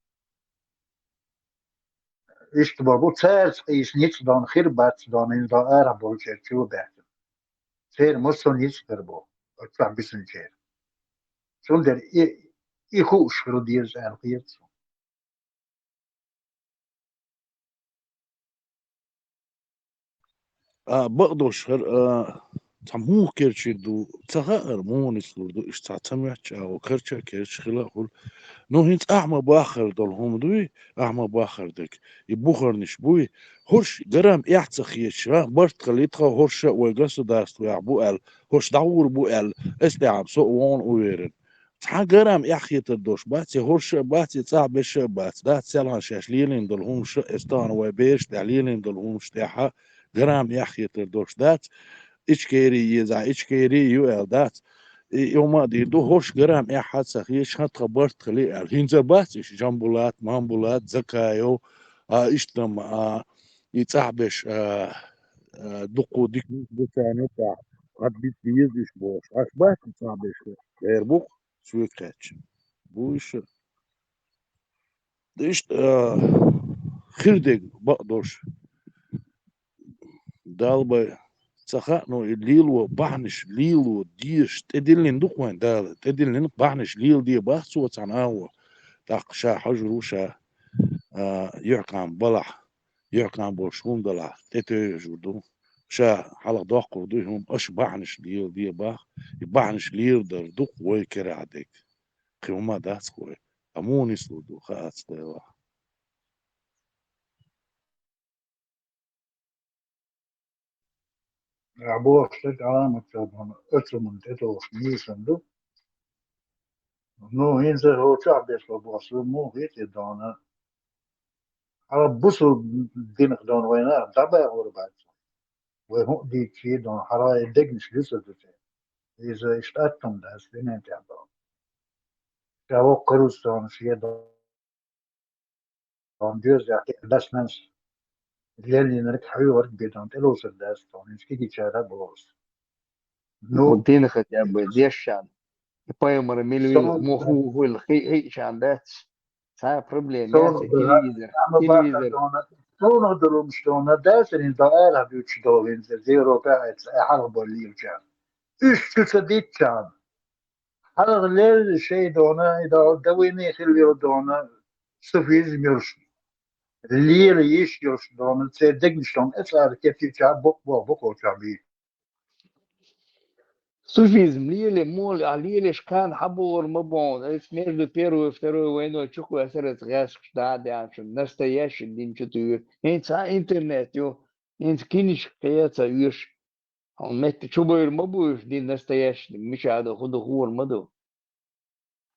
İşte bu ters işnitdan xirbatdan in da arabol çekiyor ben. Ser musun hiçbir bu. Ötlen bisin çer. Şunlar İku uşkuru diye zerfiyet. بقدرش هر تمو كرشي دو تغير مونس لردو إش تعتمد أو كرشة كرش خلا قول نو هنت أحمى باخر دول هم دوي أحمى باخر دك يبوخر نش بوي هرش جرام يحتخيش برت خليتها هرش وجسد داست ويعبو ال هرش دور بو ال استعب سو وون ويرن تها جرام يحيت الدوش باتي هرش باتي صعب بش بات ده سلان شاش ليلين دول هم ش استان وبيش تعليلين دول هم شتاحة جرام يحيت الدوش دات إشكيري يزع إشكيري يو دات يوم دي دو هوش جرام إحد سخيش هات خبرت خلي الهنزة باتش جنبولات مامبولات زكايو إشتم يتعبش دقو ديك بتاعنا تاع قد بيز إيش بوش أشبات يتعبش غير بوك سويت كاتش بوش إيش خيردك بقدرش دالبا سخانو ليلو بحنش ليلو ديش تدلين دقوان دال تدلين بحنش ليل دي بحثو تعناو تاق شا حجروشا يعقام بلح يقع بوشون دلا تتجودو شا حلق دوق قردوهم اش بعنش لير دي باخ يبعنش لير در دوق وي كرادك قيوما داس كوي اموني سودو خاص دوا عبور شد علامة شابهم أتمنى تتوش ميسندو نو هنزل هو شعب يسلو بوصل مو هيك دانا على بوصل دينك دون وينا دابا هو بعد وهو دي شي دون حراي دقنش لسه تتي إذا اشتأتم داس بينين تعبان شاو قروس دون شي دون جوز يعطي داس ناس اللي نرك حيور بيدون تلوس الداس دون إنش كي تشارع بوص نو ودين خت يا ابو ديشان يبايمر ميلو مو هو الخي شان ذات صار بروبليم يا sono تلفزيون ama basta sono durumstona dersin da era güç dolin Europa harbo lircan. Üç tüteditcan. Harler şey dona da vini hiliyor dona sufiz mirş. Lir iş yiyor dona sedegmişton esar kefça bok oçabi. Суфизм, лили, моли, а лили шкан, хабор, мабон. Это между первой и второй войной чуку асерец гаск штады, аншин, настоящий день чутую. Инца интернет, ё, инц киниш каяца юш. Он метти чубайр мабуш дин настоящий, мишада худу хур маду.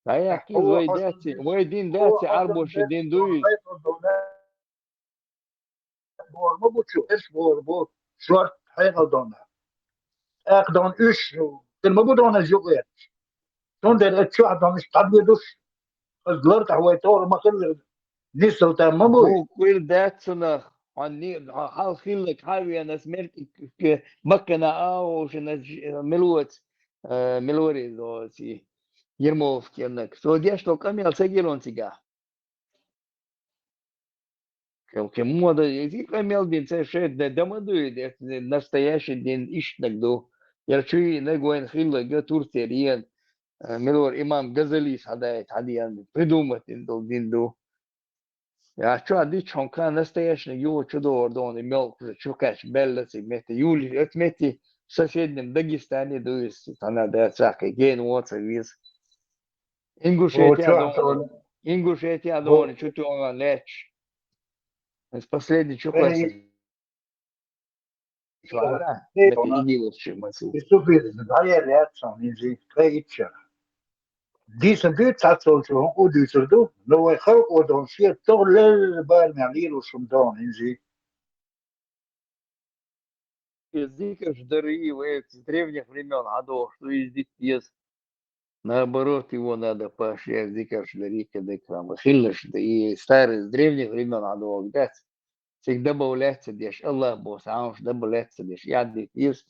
А я киз вой дин дати, арбоши дин дуюз. Bor bu es bor short hayal dona. Akdan üç kelme bu dona yok ya. Son der şu adam istadı dus. Azlar kahve tor ma kıl nisel tamam bu. هو كل ذات سنة عني حال خيلك حاوي أنا سمعت مكنا أو شنا ملوت ملوري دوسي يرموف كأنك سوديا شو كمل سجلون سجا كم ده يزيد كمل دين سشيد ده دمدو ده настоящий день إشتك دو يرشي نجوين خيلك جا تورتيريان ملور إمام غزاليس هذا هذه придумать دين دو Ja, čo di čonka настоящий его чудо он имел чукач белласи мете юли отмети в соседнем Дагестане дуис она да цака ген вот виз Ингушетия дон чуту он леч из последний чукаса чвара мете идилов чимасу Isso mesmo, daí é reação, ninguém acredita. Dizem que está todo o discurso, não é só o don se torna bem ali o sundon, ninguém. язык ждари с древних времен адов что ездит есть наоборот его надо поощрять язык ждари когда там хиллаш да и старый с древних времен адов да всегда добавляется деш Аллах босс а он добавляется деш яды есть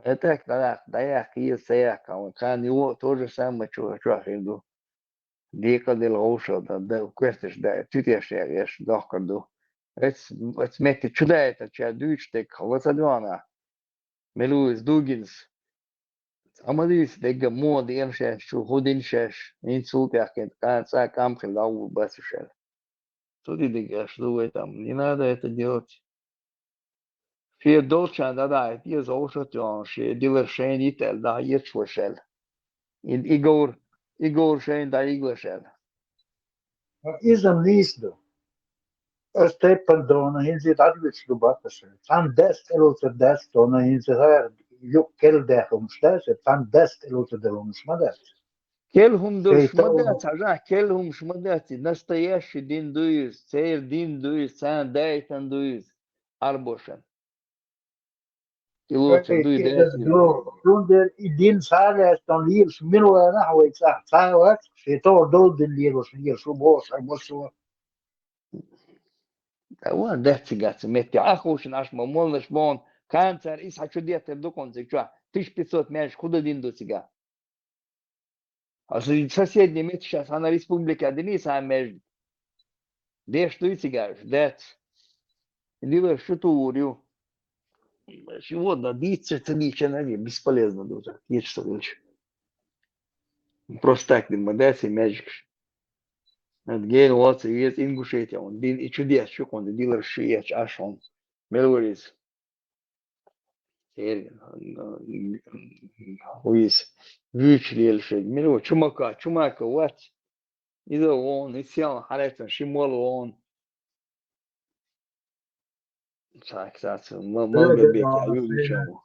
это когда да я есть я кан его тоже самое что хинду дика del роша да квестиш да титяш я дохкарду это мети чуда это ча дучтек вот адвана ملوز دوجنز أماديس دقة مود يمشي شو هودين شاش إن سوق يحكي كان ساعة كام خلاص بس شال تودي دقة شو هو تام لنادا يتديوت في الدولتش عند هذا يزوج تون شيء ديلر شين يتل ده يتشو شال إن إيجور شين ده إيجور شال Isam nisto. Stepan dona hinzi dadvich lubatas. Tan dest elote dest dona hinzi her yok kel dehum stas, tan dest elote delum smadat. كلهم دول شمدات عجاه كلهم شمدات настоящий دين دويز سير دين دويز سان دايتان دويز أربوشن يلوت دوي دايتان Dunder din sale stan lirs minua nahwa itsa tawat في طور دول دين lirs lirs bos bos هو ده تيجات متي أخوش ناش ممولش بون كانسر إيش هتشديت تبدوكون زيكوا 1500 мяш куда дин до сега а соседний мет сейчас она республика Денис а между де что и сега ждать дило что турю сегодня диться ценича на ней бесполезно даже есть что лучше просто так дим дать и мяч Гейн Уотс есть Ингушетия, он дин и чудес, чук он дилер шиеч ашон. Мелворис. Уис вичлельши. Мелво чумака ват. إذا он إسيان حالة شمال он. ساعات ملقى بيك أيوه شو.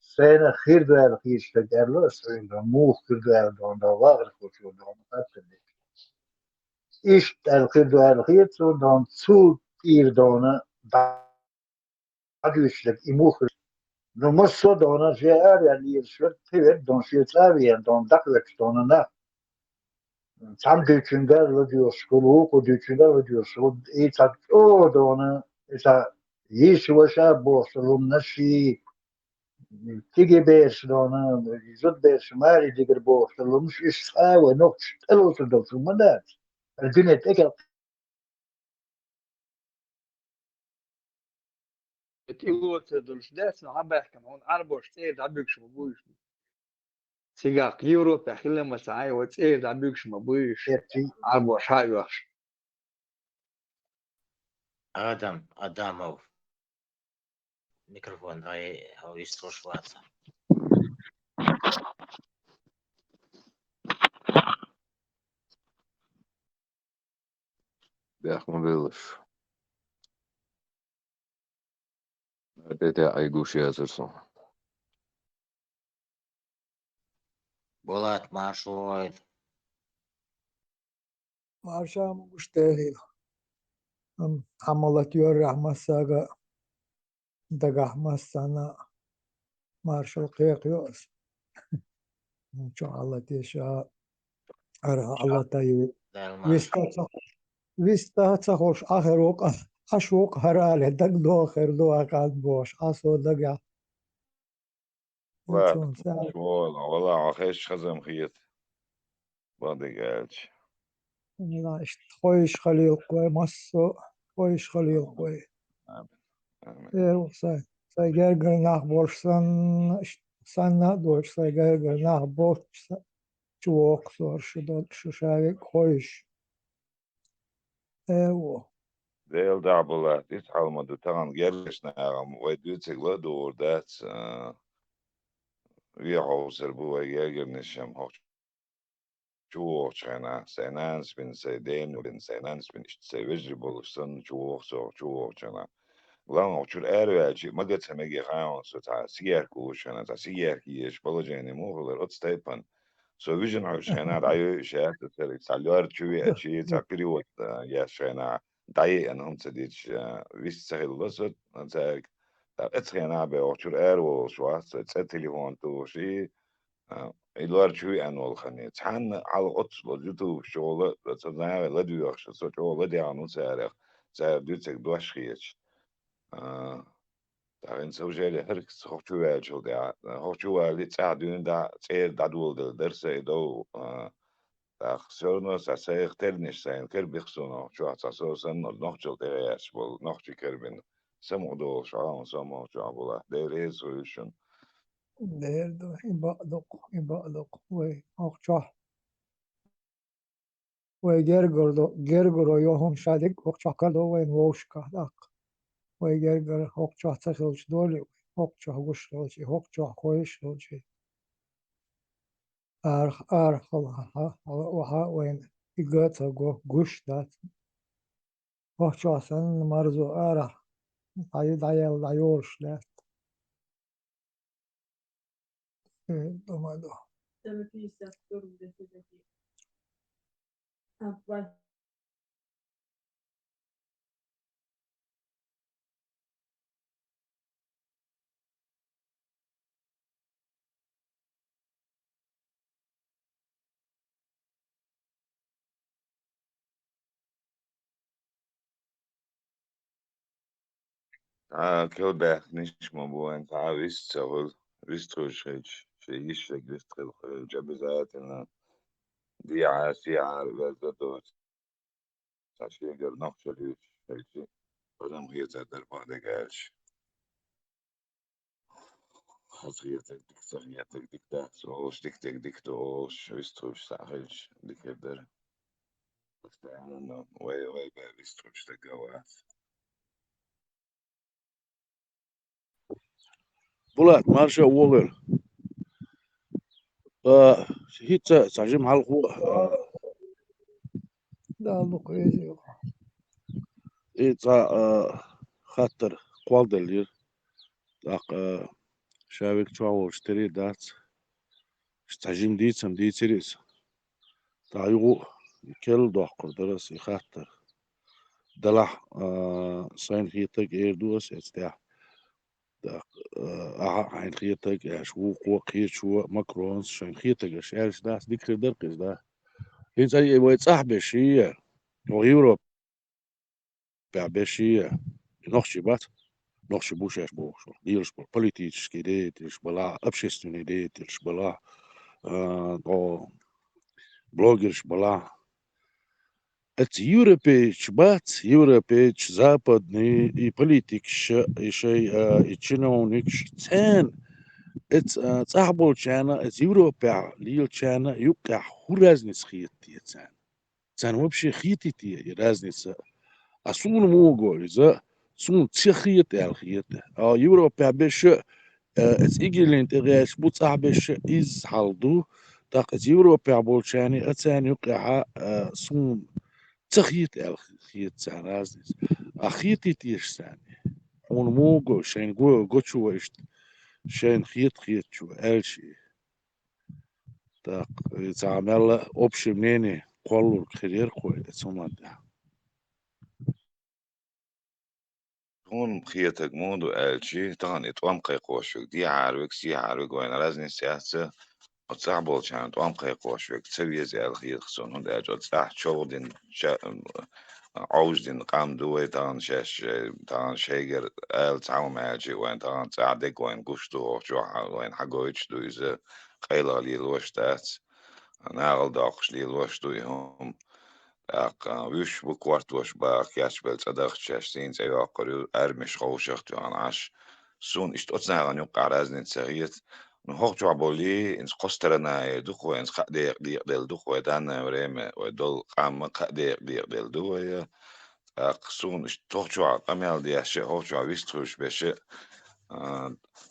Sen girdwer gister derlos in de moeg girdwer don de wager voor zo don patsen. Is el girdwer giet zo don zu ir dona aduslik I moeg. No mos zo dona je er hier schwert tevet don Schweizer don daklet dona na. Tam güçünder ve diyor skolu o güçünder ve diyor so itak o dona isa Yeshua boşluğum naşi تيجي بيش دونا يزود بيش ماري ديجر بوش لو مش يسخاوي نقش تلو تدو في المنات الدنيا تيجي تقول تدلش داس عم يحكم هون عربو شتير عبيك شو بوش سيجاق يورو تحيل لما ساعي وتسير عبيك شو بوش عربو شاي وش Адамов. Микрофон, هاي يستوش واتساب. Beh, mobiles. Опять айгуши азырсон. Болат Машоид. Marsham Gustahil. Amalatıyor Rahmasaga Dagahmasana Marshal Kayakos. Çok Allah teşa ara Allah tayi. Vista hoş ahirok aşok harale dagdo khirdo akad boş aso daga. لا Çok sağ والله عخيش خزم خيط بعد قالش لا işte koyuş halil koy masso koyuş halil koy. Say say gerger nach borsan sana doğru say gerger nach borsan çok zor şu şey koyuş. Evo. ديل دعبلات يتحول مدو تغن جرش ناغم ويدوتك لدور دات ويعو سربو ويجاجر نشم هوش شو شانا سينانس بن سيدين وبن سينانس بن اشتسي وجري بولشتن شو شانا لان وشور ارواجي ما قد سمجي خاون سو تا سيار كوشنا تا سيار كيش بلجاني موغلر اتستيبن سو فيجن عشان عيو شاف تسلك سالوار شوي اشي تا بريوت يا شانا داي انهم تديش ويش سهل لسد انت اتخينا بوشور ارو شواس تليفون تو شي إدوار شوي أنو الخني تحن على قطس لجوتو شغل تصنع لدو يخش شغل لدي عنو سعر دوتك دوش خيش تعرين سوجي هركس خوشو واجو دا خوشو والي تعدون دا تعير دادول درس إدو دا خسرنا ساسا اخترنش سين كر بيخسونا شو أساسو سن نخجل تغيش بول نخجي كربين سمو دو شعام سمو شعبولا there is solution Derdo ibadok ve okça ve gergoro yohum şadik okça kado ve voşka dak ve gerger okça takılç doli okça guşlolci okça koyuşlolci ar ha ve igata go guştat okça sen marzu ara dayal dayorşlat domado. كل باخ نيش مبو انت عاوز تقول ويستروش هيج شيش ويستخل جبزاتنا دي عاسي عارف دوت عشان يقدر نقش ليش هيجي فلم هي تقدر بعد قاش خاصيتك ديك صغيرتك ديك داس وش ديك توش ويستروش ساحج ديك يقدر Постоянно, ой, быстро говорят. Bulat marsha woger. Hitsa sajim halqu ده كويس إيتا خاطر قوالدلير تاق شابك تشاو اشتري دات استعجم ديتسم ديتريس تايغو كل دوق درس خاطر دلح سين خيتك إيردوس استاع تاق عين خيتك أشوو قوة خيت شو ماكرونز شين خيتك أشارش داس ديكر درقس دا إنت أي ويت صاحب شيء ويوروب بشيء نخشي بات نخشي بوشاش بوش ديرش политический деятель была общественный деятель была блогер была это европеич западный и политик еще и чиновник цен это صاحبه чана это европея лил чана юка разница хитти цен вообще хитти разница а сун могу из سون تخيط الخيط يوروبا بش إيجيلين تغيش بوتصاح بش إز حالدو تاقت يوروبا بولشاني أتاني يقع سون تخيط الخيط سان رازنس أخيطي تيش ساني ون موغو شين غوشو وشت شين خيط شو ألشي تاق تعمل أوبشي مني قولو كرير خوي تسومان ده هون بخيتك موندو ألشي طبعا إتوام قيقوشوك دي عاروك سي عاروك وين رازني سياسة وتصعبول كان توام قيقوشوك تسوي زي الخيط خصون هون أجل تحت شغل دين عوج دين قام دوي طبعا طبعا شيجر آل تعاوم ألشي وين طبعا تعدك وين قشتو وين حقويتش دو إذا قيلة لي الوشتات ناغل داقش لي الوشتو يهم ويش بكوارت وش باك ياش بلت أدخ شاشتين زي واقري أرمش خوشخت عن عش سون إشت أتصنع عن يوقع رازن تسغيت نهوك جو عبولي إنس قسترنا دخو إنس قديق ديل دخو دانا وريمة ودول قام قديق ديل دو سون إشت توك جو عمل دي أشي هوك جو ويستروش بشي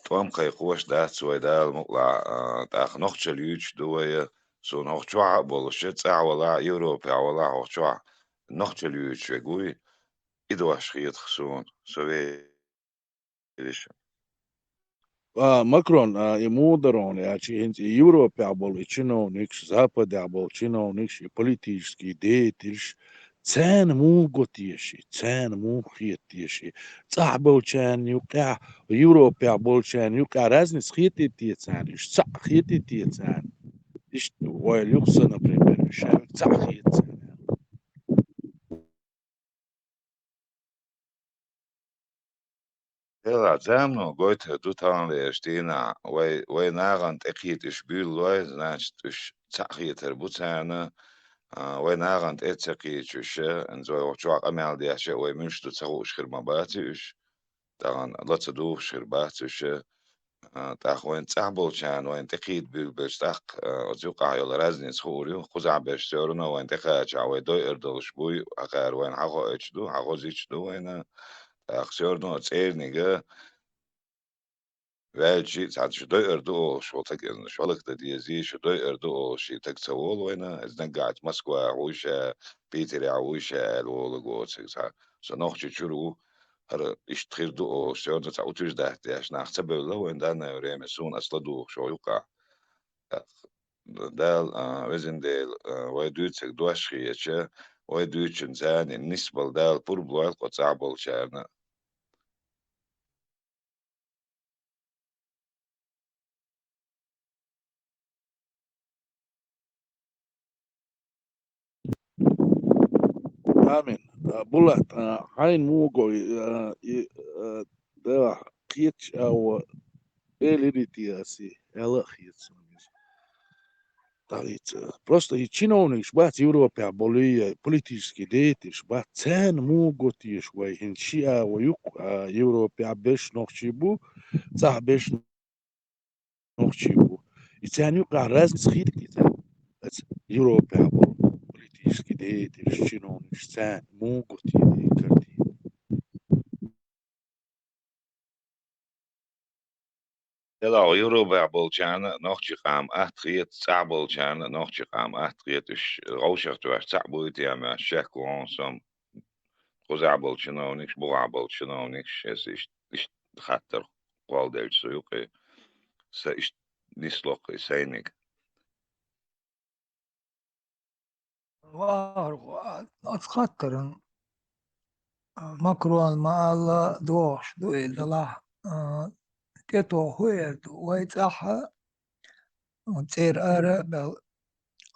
توام قيقوش دات سوي دال مقلع تاخ نوخش اليوش دوية سون هوخشوا بولشت ساعة ولا يوروبا ولا هوخشوا نوخش اليوش ويقوي إدو أشخيط خسون سوي إيش ماكرون يمودرون يعني انت يوروبا بول чиновник запада бol чиновник политический деятель цен مو قتيشي цен مو خيتيشي صاحبه كان يوقع يوروبا بول كان يوقع رازنس خيتي تيتسان صح خيتي تيتسان إيش ويليوكس например شان صح خيتسان هلا زامنو قويت دو تان ليشتينا وي ناغن تأكيد إشبيل لوي زناشت إش تأخيط البوتانا وي ناغن تأتسقي تشوشة انزوي وشوع أمال دي أشياء وي منشتو تسغو شخير مباتي إش تاغن لا تدو شخير باتي إش تاخ وين تعبل كان وين تقيد بالبش تاخ أزوقع يلا رازني سخوري خزع بش تورنا وين تخاج عوي دو إردل شبوي أخير وين حقو إتشدو حقو زيتشدو وين تاخ سورنا تسيرنيجا velci sad što je erdo što tak švalak da diezi što je erdo shi tak savol وين ازن قاعد مسكوا وش بيتر وش الولغو sa noch churu هر اشتخير دو شو ده تعوتش ده ايش نحسب له وين ده انا ريم سون اصلا دو شو يقع ده وزن ده ويدوتك دوش خيشه ويدوتش انسان النسبه ده البربل قد صعب الشارنا آمين بولات عين موجو ده خيتش أو элитиаси элахиц Давид просто и чиновник шбат Европа более политический деятель шбат цен могут еш вай хинчия ваюк Европа беш нохчибу цах беш нохчибу и цен юк раз схит Европа политический كده شنو نشتان مو قلت كردي يلا يوروبع بولشانا نوخشي قام أهتخيت ساع بولشانا نوخشي قام أهتخيت إش غوشة توش ساع بويتي أما الشيخ وانسم خوزع بولشنا ونكش بوع بولشنا ونكش إش خاطر قوال ديل سيوقي إش نسلوقي سينيك أتخطر مكرون مع الله دوش دو إلا كتو هويت ويتاحة وتصير أرى بل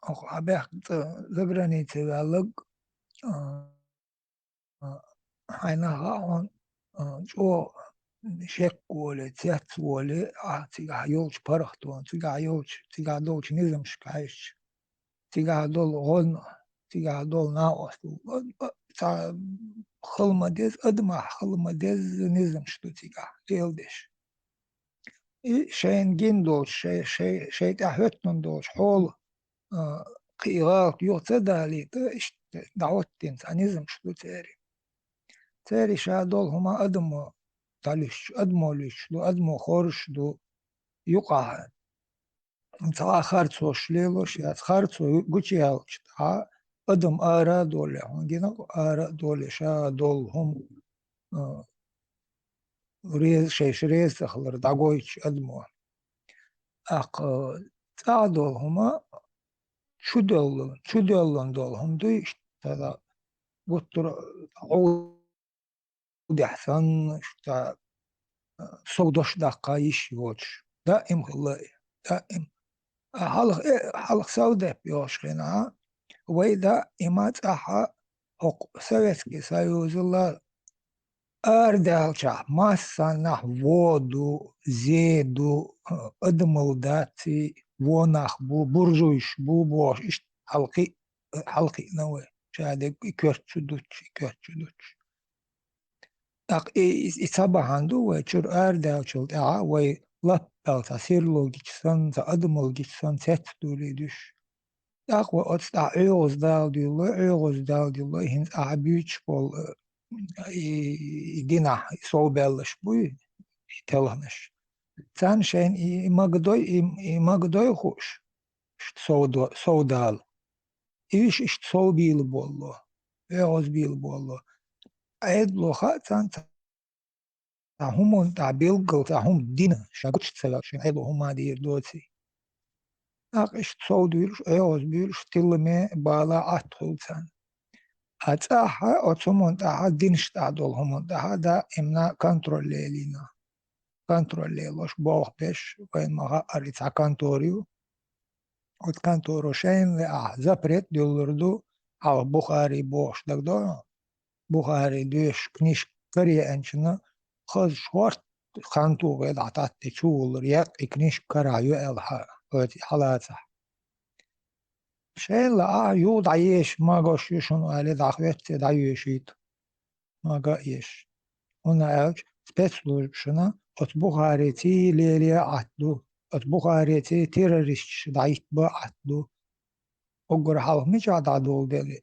أخو عبيخ زبراني تبالغ حينها عن جو شك ولا تيات ولا تيجا يولش برختون تيجا يولش تيجا دولش نظم شكايش تيجا دول غن تيجا دول ناقص تا خلما ديز أدمع خلما ديز نظم شتو تيجا يلدش شين جين دولش شي تحوتن دولش حول قيغاق يعتدى إيش دعوتين نظم شتو تاري شادول هما أدمو تاليش أدمو ليش دو أدمو خورش دو يقع انتوا خارتو شليلوش يا خارتو قوتي هالش أدم آرا دولي هنجينا آرا دولي شادول هم ريز شيش ريز تخلر دعويش أدمو أق تعدول هما شو دولن دول هم دويش تدا بطر عود أحسن شتا صودش دقايش يوش دائم والله دائم حلق سوداء بيوشخنا وإذا إمات أحا حق سويتكي سيوز الله أردالشا ماسا نح وودو زيدو أدمل داتي ونح بو برجوش بو بوش إشت حلقي نوي شادك كرتشدوش أق إصابة ويشر أردالشل وي لابل تصير لوجيكسان أدملوجيكسان تتدوليدوش أقوى أتستع عيوز دال ديالله هنز أعبيوش بول دينا صوبالش بوي يتلهنش تان شين إماغدوي خوش صودال إيش إشت صوبيل بولله عيوز بيل بولله عيد لوخا تان هم تعبيل هم دينا شاكوش تسلاكشن عيد هم دير دوتي أقش صوديلش عيوز بيلش تلمي بالا أتخلتان أتاحا أتسمون تاحا دينش تعدول هم تاحا دا إمنا كنترول ليلينا كنترول ليلوش بوخ بيش وين مغا أريتها كنتوريو وت كنتورو شين لأح زبرت دولردو على بخاري بوش دو بخاري دوش كنيش كريا أنشنا خز شورت كنتو غيد عطات تشول رياق كنيش كرايو ألها حالاتها شين لا يود عيش ما قاش يشون على دعوت دعيشيت ما قايش هنا أوج سبيسلو شنا أتبخاريتي ليلي عدو أتبخاريتي تيرريش دعيت بعدو أقر حال مش عدول دل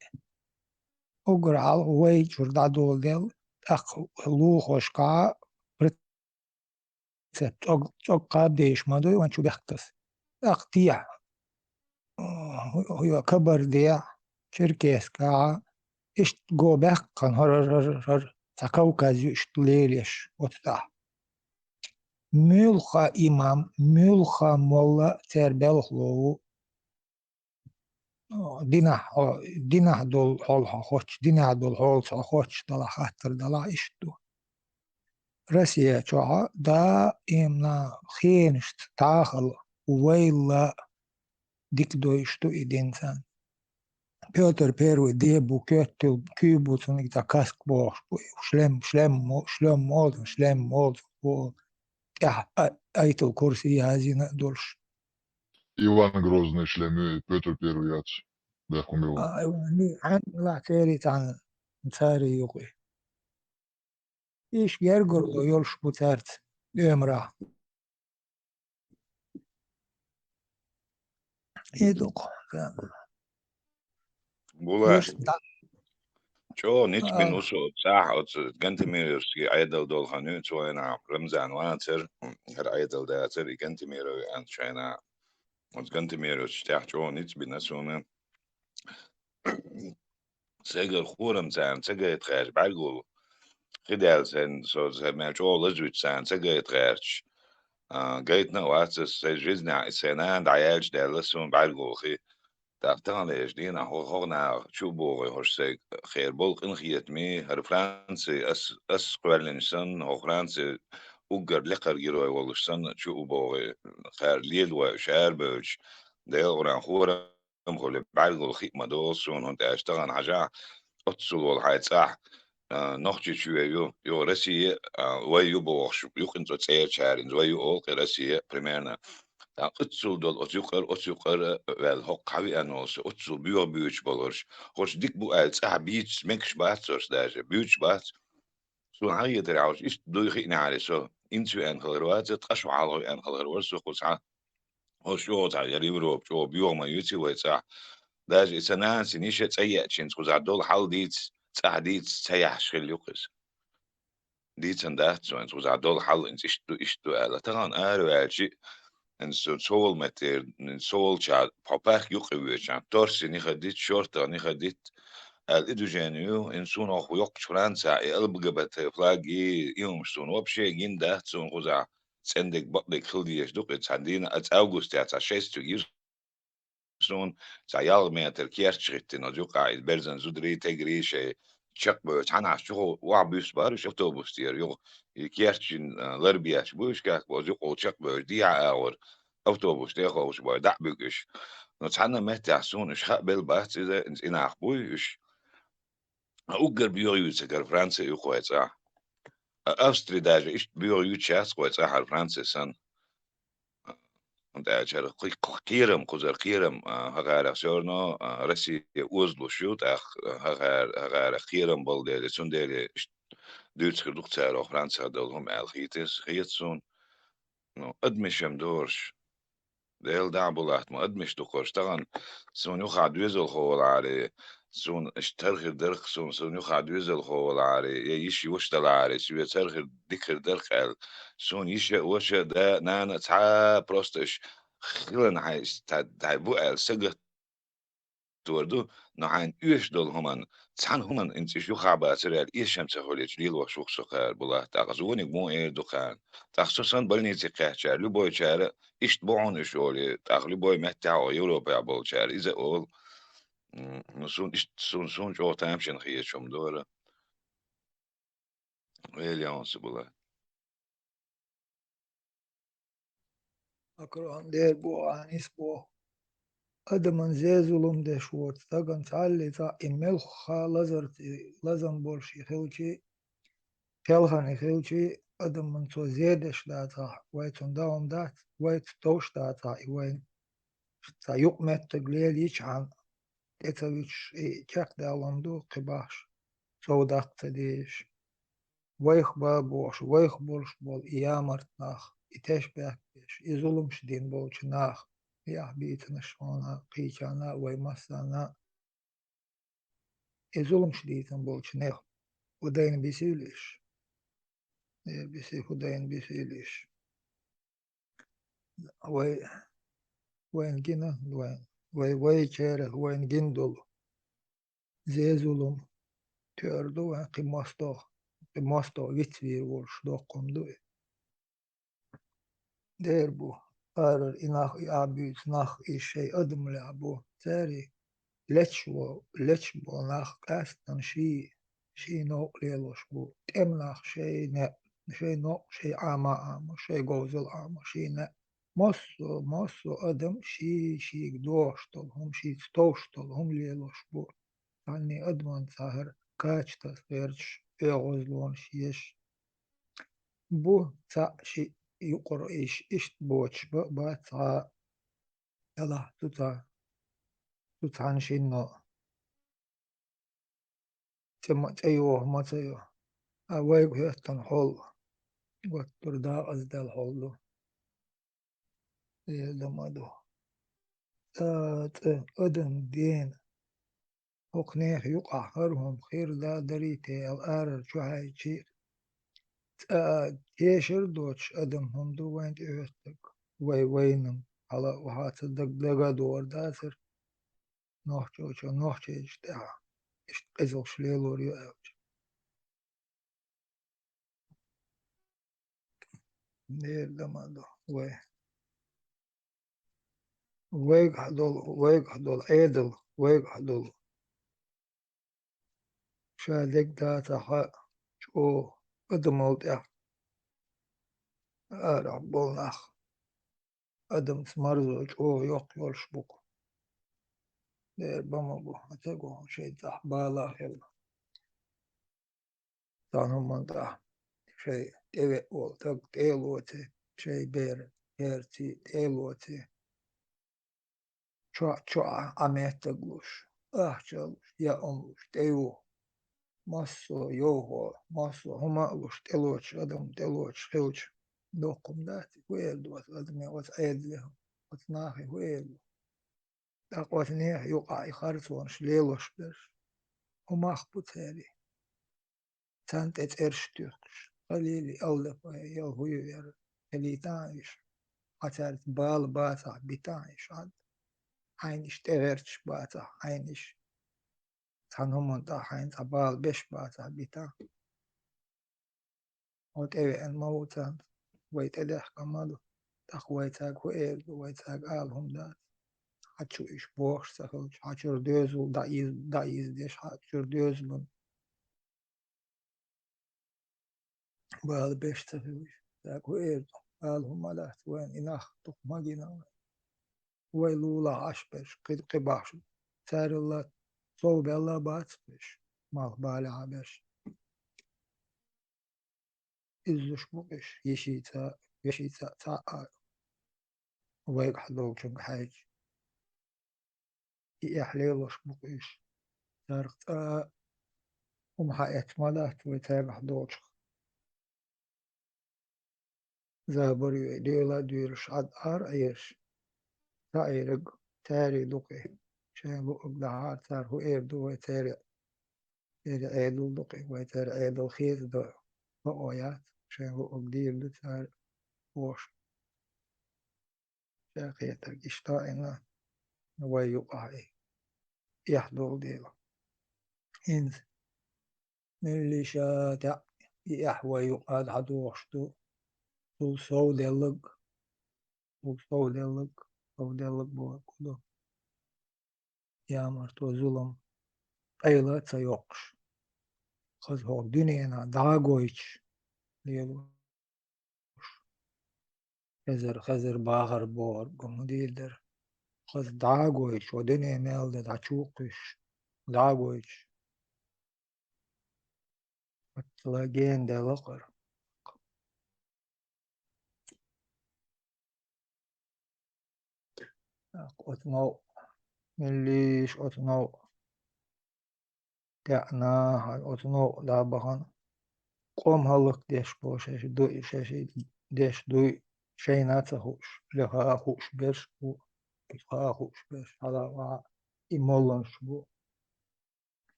أقر حال ويجر دول دل أخ لو خوشكا برتسبت أقا ديش ما دوي وانشو بيختس أخ تيع هو كبر ديع شركيسكا إشت جو بحقن هر تكوكازيو إشت ليليش وتتاح ملخا إمام ملخا مولا تربلخلو دينا دول حولها خوش دينا دول حولها خوش دلا خاطر دلا إشتو رسيا شوها دا إمنا خينشت تاخل ويلا ديك دو إشتو إدينسان Piotr I diebu köttil kybutsun ita kaskboos slem mold aitul kursi yazina dulš. Иван Грозный шлемы, Петр Первый яц. Да, хумил. لا كيري تان تاري يوقي إيش يرقر يولش بوتارت يمرا يدق بولا يش دا شو نيت بين وسو ساعة جنتمير سي عيدل دول خانوت وأنا رمزان واتر هر عيدل داتر جنتمير أن شينا جنتمير اشتاح شو نيت بين نسونا سجل خورم سان سجل يتخاش بعقول خدال سن سو زمان شو لزوج سان سجل يتخاش جيتنا واتس سجزنا سنان دعياج دالسون بعقول خي تعتقد ايش دينا هو شو بوغي هرسي خير بولق ان خيت مي هر فرانسي اس قوالنسان هو فرانسي اوغر لقر جيرو والشان شو بوغي خير ليل وشعر بوش ديل غران خورا مخول بعلقو الخيط مدوس ونهنت اشتغل حاجة اتصل والحياة صح نوختي شوية يو رسي ويو بوغش يوقن تسير شعرين ويو اولق رسي بريميرنا اتsul dol otyukar vel hok havi anos اتsul büyük bolur. Hoş dik bu als beach menkş bahtsors daje büyük baht. So haye der aus ist durch in ale so into en gelroat het as wal en gelroat so goed sa. Hoş yo ta yari Europe jo büyük ma yuti we sa. Daje sana sinishe tsaya chin so za dol hal dit tsahdit tsaya shkhil yuqis. Dit en dat so za dol hal in ist ala tagan aro alchi en sol meter en sol chat papach yuqewechan torsi ni khadit shorta ni khadit al idujaniu en sun akhu yok fransa elbgabat flagi yom sun wabshe ginda sun goza sendek bakdek khildiyesh duq tsandina at august ya ta 6 years sun sayal meter kierschritten od yuqa berzen zudri tegri she chakbo tana shu wa bus bar shu autobus tier yo kierchin larbiach bush ka bo yuqa chakbo dia hour autobus der goos boy da bukes no tana met ja sun ich bel baht is in achboy ich uger bio yuzer franse u khoetsa Austria daje ist bio yuchas khoetsa har franse san und er cher kuzer kirem hagar sorno rasi uzlu shut hagar kirem bol de sunde Duits gedoekt zijn of Franse deel van Elgitis Gietson no admission doors de heel daarbolacht maar admis toch kostagan zo nu gaat wezel gewoon zo'n sterker derg zo nu gaat wezel gewoon je is je wastelare je sterker dikker derg zo'n is je was je da na ta prostisch خلنا هاي تا بو السجت توردو نعن يش دول همان تان همان انت شو خابا ترى ايشم تقولج ليل وشوق سكر بلا تغزوني مو ايه دكان تخصصا بلني تقهشر لو بوي شار ايش بوعون شولي تغلي بوي متاع اوروبا بول شار اذا اول نسون ايش سون جو تامشن خيشم دوره ويليامس بلا أكرهن دير بو عنيس بو أدمن زي ظلم ده شوت تاقن تعلي تا إميل لازم بولشي خلشي كالهاني خلشي أدمن تو زيدش داتا ويتون داوم دات ويت توش داتا وين تا يقمت تقليل يجعن تتويش كاك دالندو قباش سو دات ديش ويخ بابوش ويخ بولش بول إيامرت ناخ إتاش باك بيش إظلم شدين بولش ناخ يا بيتنا شونا قيشانا ويمسانا إظلم شديدن بولش ناخ ودين بيسيليش بيسي ودين بيسيليش وين جنا وين كاره وين جندل زي ظلم تردو وين قماستو ويتوير ولش دو قمدو دير بو قرر إناخ يعبيت ناخ إشي أدم لعبو تاري لتش بو ناخ قاستن شي نوق ليلوش بو تم ناخ شي نوق شي عاما شي جوزل عاما شي نا مصو أدم شي قدوشتل هم شي ستوشتل هم ليلوش بو يعني أدمان ساهر كاش تصغيرش غوزلون شيش بو تا شي يقر إيش بوش با تا يلا تتعن شي نو تيوه ما تيوه أوايق هيتن حول واتر دا أزدال حولو يلدمادو تات أدن دين وقنيخ يقع هرهم خير دا دريتي الآر شو هاي شي تيشر دوتش أدم هم دو وين تيوستك وينم على وهات دقا دور داسر نوحشو اشتاع اشتقزل شليلور يؤوش دير دما دو ويق هدول عيدل ويق هدول شادك داتا حق شو أدم أرع بولناخ أدم سمرزو شو يوق يولش بوك دير بما بو أتاقو شي تح بالا خيل تانهم من تح شي تيوي أول تاق تيلوتي شي بير هيرتي تيلوتي شو عميت تقلوش أحجلوش يا أملوش تيو ماسو يوهو ماسو هما ألوش تيلوش أدم تيلوش خيلش دوقم داتي ويل وات أدمي وات عيد لهم وات ناخي ويل تاقوات نيح يوقع يخارسون شليلوش بيش هما أخبط هالي تانت اترش تيوكش قليلي أولف يل هو ير اللي تانيش عتارت بال باتا بتانيش عاد عينش تغيرش باتا عينش تانهم من تا عين تبال بش باتا بتا وتأوي أن موتان ويتدح كمالو تخويتاك وإير ويتاك آلهم دات حتشو إيش بوش سخلش حتشور دوزل دايز ديش حتشور دوزل بال بش تخلش تاك وإير آلهم مالات وين إناخ تقمجينا ويلولا عشبش قد قباش تاري الله صوب الله باتبش مال بالي عبش إزوش بقش يشيتا تا ويق حدوك شنك حاج يحليلوش بقش تارق ومحايت مالات ويتاق حدوك زابري ديلا ديرش عد إيش تايرق تاري دوقي شان لوق دعار تار هو إير دو ويتاري عيدو دوقي ويتاري عيدو خيز دو بقويات شان لوق دير دو تار وش شاقيتك إشتائنا ويقع يحضر ديلا إنز من اللي شاتع يحوى يقعد حدوشتو تو صودلق صودلق بوكدو يا مرتو ظلم أيلا تيوقش خز هو دنيانا داغويش ليلو خزر باغر بور قمديدر خز داغويش ودنيا ميل دعشوقش داغويش تلاقين دا لقر أتنو من ليش أتنو تعناها أتنو دابهن قوم هلق ديش بوشش دوي شاشي ديش دوي شيناتا هوش لها هوش بيش لها هوش بيش على وا إمولن شبو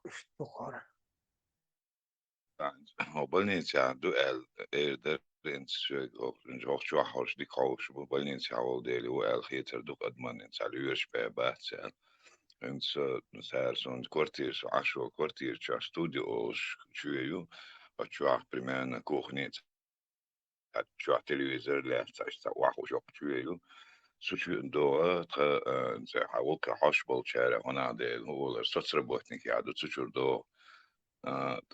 اشتقار Больница дуэл der in Swig of in Jochwachos die Kaus wo Больница all daily well heter duk adman in Salürs bei Batsel und so so ein Quartier so Asho Quartier cha studios чую почва примерно кухнец hat cha телевизор лeft sa wachos yok чую سوشي دو زي حاولك حشبل شارع هنا ده هو السوتسربوتنيك يا دو تشور دو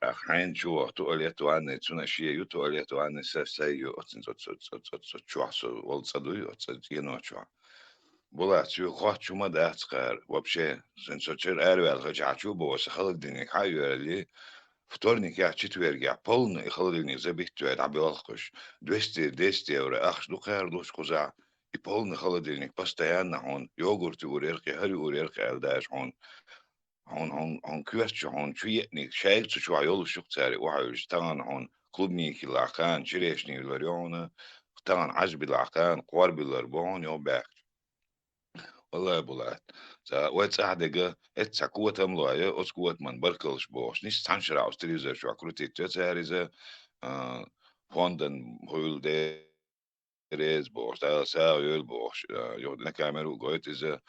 أخين شو تقوليتو عني تسونا شيء تقوليتو عني سيو أتن شو حسو والصدوي أتجينو شو بولا شو خاط شو ما ده أتقار وبشة سنسوتشر أروي الخجع شو بوس خلق دينك حيو اللي فطورنيك يا تشي تويرجع بولن يخلق دينك زبيت توير عبي والخش 200 أورو أخش دو خير دوش قزع يبولن خلق دينك بستيان هون يوغورت وريرقي هري وريرقي ألداش هون كويرتش هون شويتني شايل شو عيول الشوق تاري وعيش تان هون كلبني كلاكان شريشني الوريونة تان عجب العقان قوار بالأربعون يوم باك والله بولات ويت أحدقة إتسا قوة أملاية أس قوة من بركلش بوش نيس تنشر أستريزا شو أكروتي تساريزا فوندن هول ريز بوش تا ساويل بوش يودنا كاميرو قويت إذا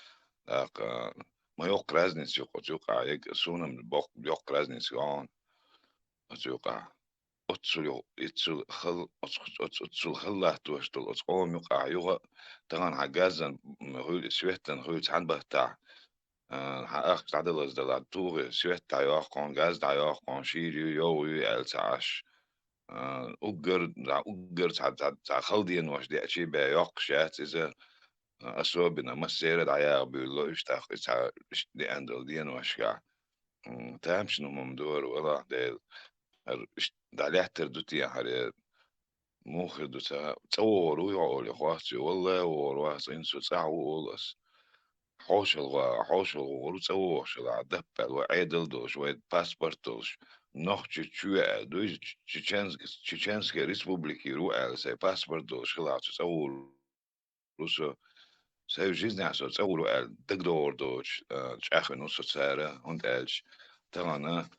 ما يوق رازنس يوقع يق سونم بوق يوق رازنس يقعون يوقع أتصل يتصل خل أتصل خلا توشتل أتصقوم يوقع يوغا تغان حجازن هول سويتن هول عن بهتاع حقق تعدل از دلات توغ سويت تايوخ قون غاز تايوخ قون شيريو يوي التعاش أجر تاع خلدين واش دي أشي بيوق شات إذا أسوبنا مسيرة دعيا بيقولوا يشتاق تاع دي أندل دين واش كاع تامش نو ممدور ولا ديل دعليه تردوتي حري موخر دو تصور ويعول يخواتي والله ورواس إنسو تعولس حوش الغول تصوش العدبل وعيدل دوش ويد باسبورتوش نوخ تشوع دوش تشيچنسكي ريسبوبليكي روح سي باسبورت دوش خلاص تصور روسو سيف جيزني عسو تصوروا تقدر دوش تشاخي نص سارة هند ألش تغانا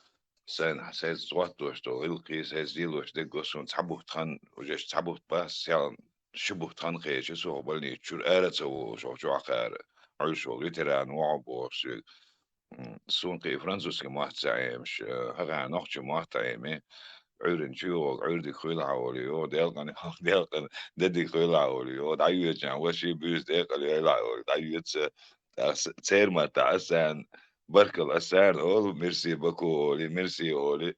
سين سيز زوات دوش دو غلقي سيز ديلوش دقوسون تحبوه تخان وجيش تحبوه باس يالن شبوه تخان خيش يسوه بلني تشور آرة شو عقار عيشو ليتران وعبوش سون قي فرانسوس كي مش هغا نوخش محتعيمي عيرن شو عيردي خيل عوليو ديلقن ديلقن ددي خيل عوليو دعيو جان وشي بيز ديقل يلا عولي دعيو تسير ما تعسان بركل أسان أول ميرسي بكولي ميرسي أولي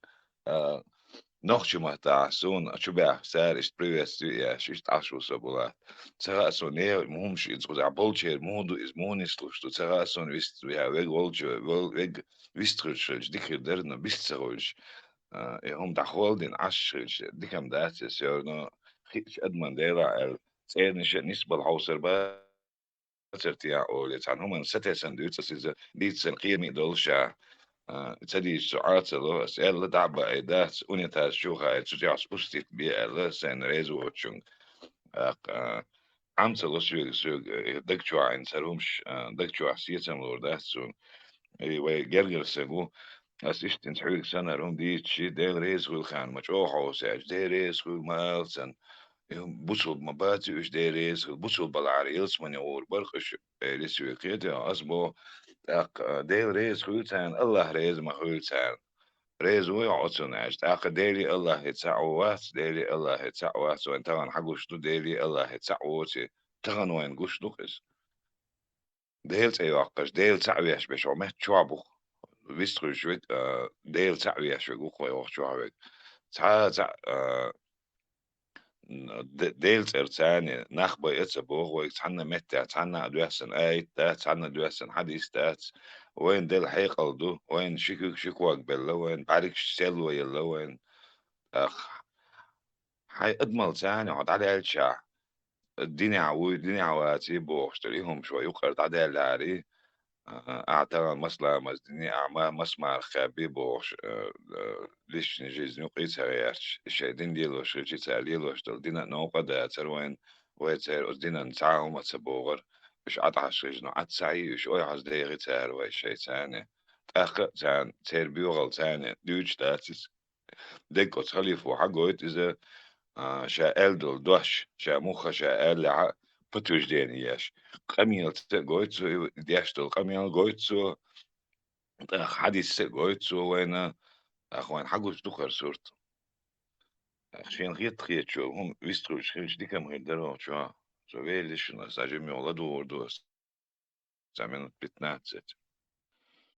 نوخش ما تعسون شو بيع سار إشت بريوس يا شيشت عشو سبولات تغاسون إيه مهمش إنسو عبولشير مودو إز مونيسلوش تو تغاسون ويست ويا ويج ولج ويج ويسترش ديكر درنا بيستروش هم دخولدين عشرش ديكم داتس يورنو خيش أدمن ديلا تسيرنش نسبة الحوصر باترتيا أولي تان هم ستة سندوتس إذا ديتسن قيمي دولشا تدي ساعات لو أسئلة دعبة إيدات أونيتاز شوخا تجي سبوستيت بي ألا سن ريزو وتشون عمت لو سوق دكتوا عن سرومش دكتوا سيتم لوردات سون وي جرجر سجو أسيشت تحويل سنة روم دي تشي ديل ريز والخان مجوحو ساج ديل ريز والمالسن بوصل مباتي وش ديل ريز بوصل بالعريلس من يور برخش لسوي كده أصبو ديل ريز خلتان الله ريز ما خلتان ريز ويعطون عش تاق ديلي الله يتسعوات ديلي الله يتسعوات وان تغن حقوش دو ديلي الله يتسعواتي تغن وين قوش دوكس ديل تيوقش ديل تعويش بش ومهت شعبو ويستخل شويت ديل تعويش وقوق ويوق شعبك ديل ترتاني نخبة إتسبوغ ويتحنا متى تحنا دوحسن آيت تحنا دوحسن حديث تات وين ديل حيقل دو وين شكوك بلا وين بعرك سلوى يلا وين حي أدمل تاني عد على الشع الدنيا عواتي بوشتريهم شوي وقرت على العري أعتقد مثلا مزدني أعمال مسمع الخابي بوش ليش نجيز نقيس هيارش الشيدين ديلوش رجي تاليلوش دلدينا نوقع دا تروين ويتر أزدينا نتعاهم أتسبوغر مش عطعش رجنو عتسعي وش أوي عز ديغي تار وي شي تاني أخ تان تير بيوغل تاني دوش تاتس ديكو تخليفو حقويت إذا شا ألدل دوش شا موخا شا ألع بتوش دينياش قميل تقويتسو دياشتل قميل قويتسو حديث قويتسو وين أخوان حقوش دخر صورت شين غيت خيت شو هم ويستروش خيش دي كم غير درو شو ويلش ناس أجمع الله دور دوس زمان بتناتت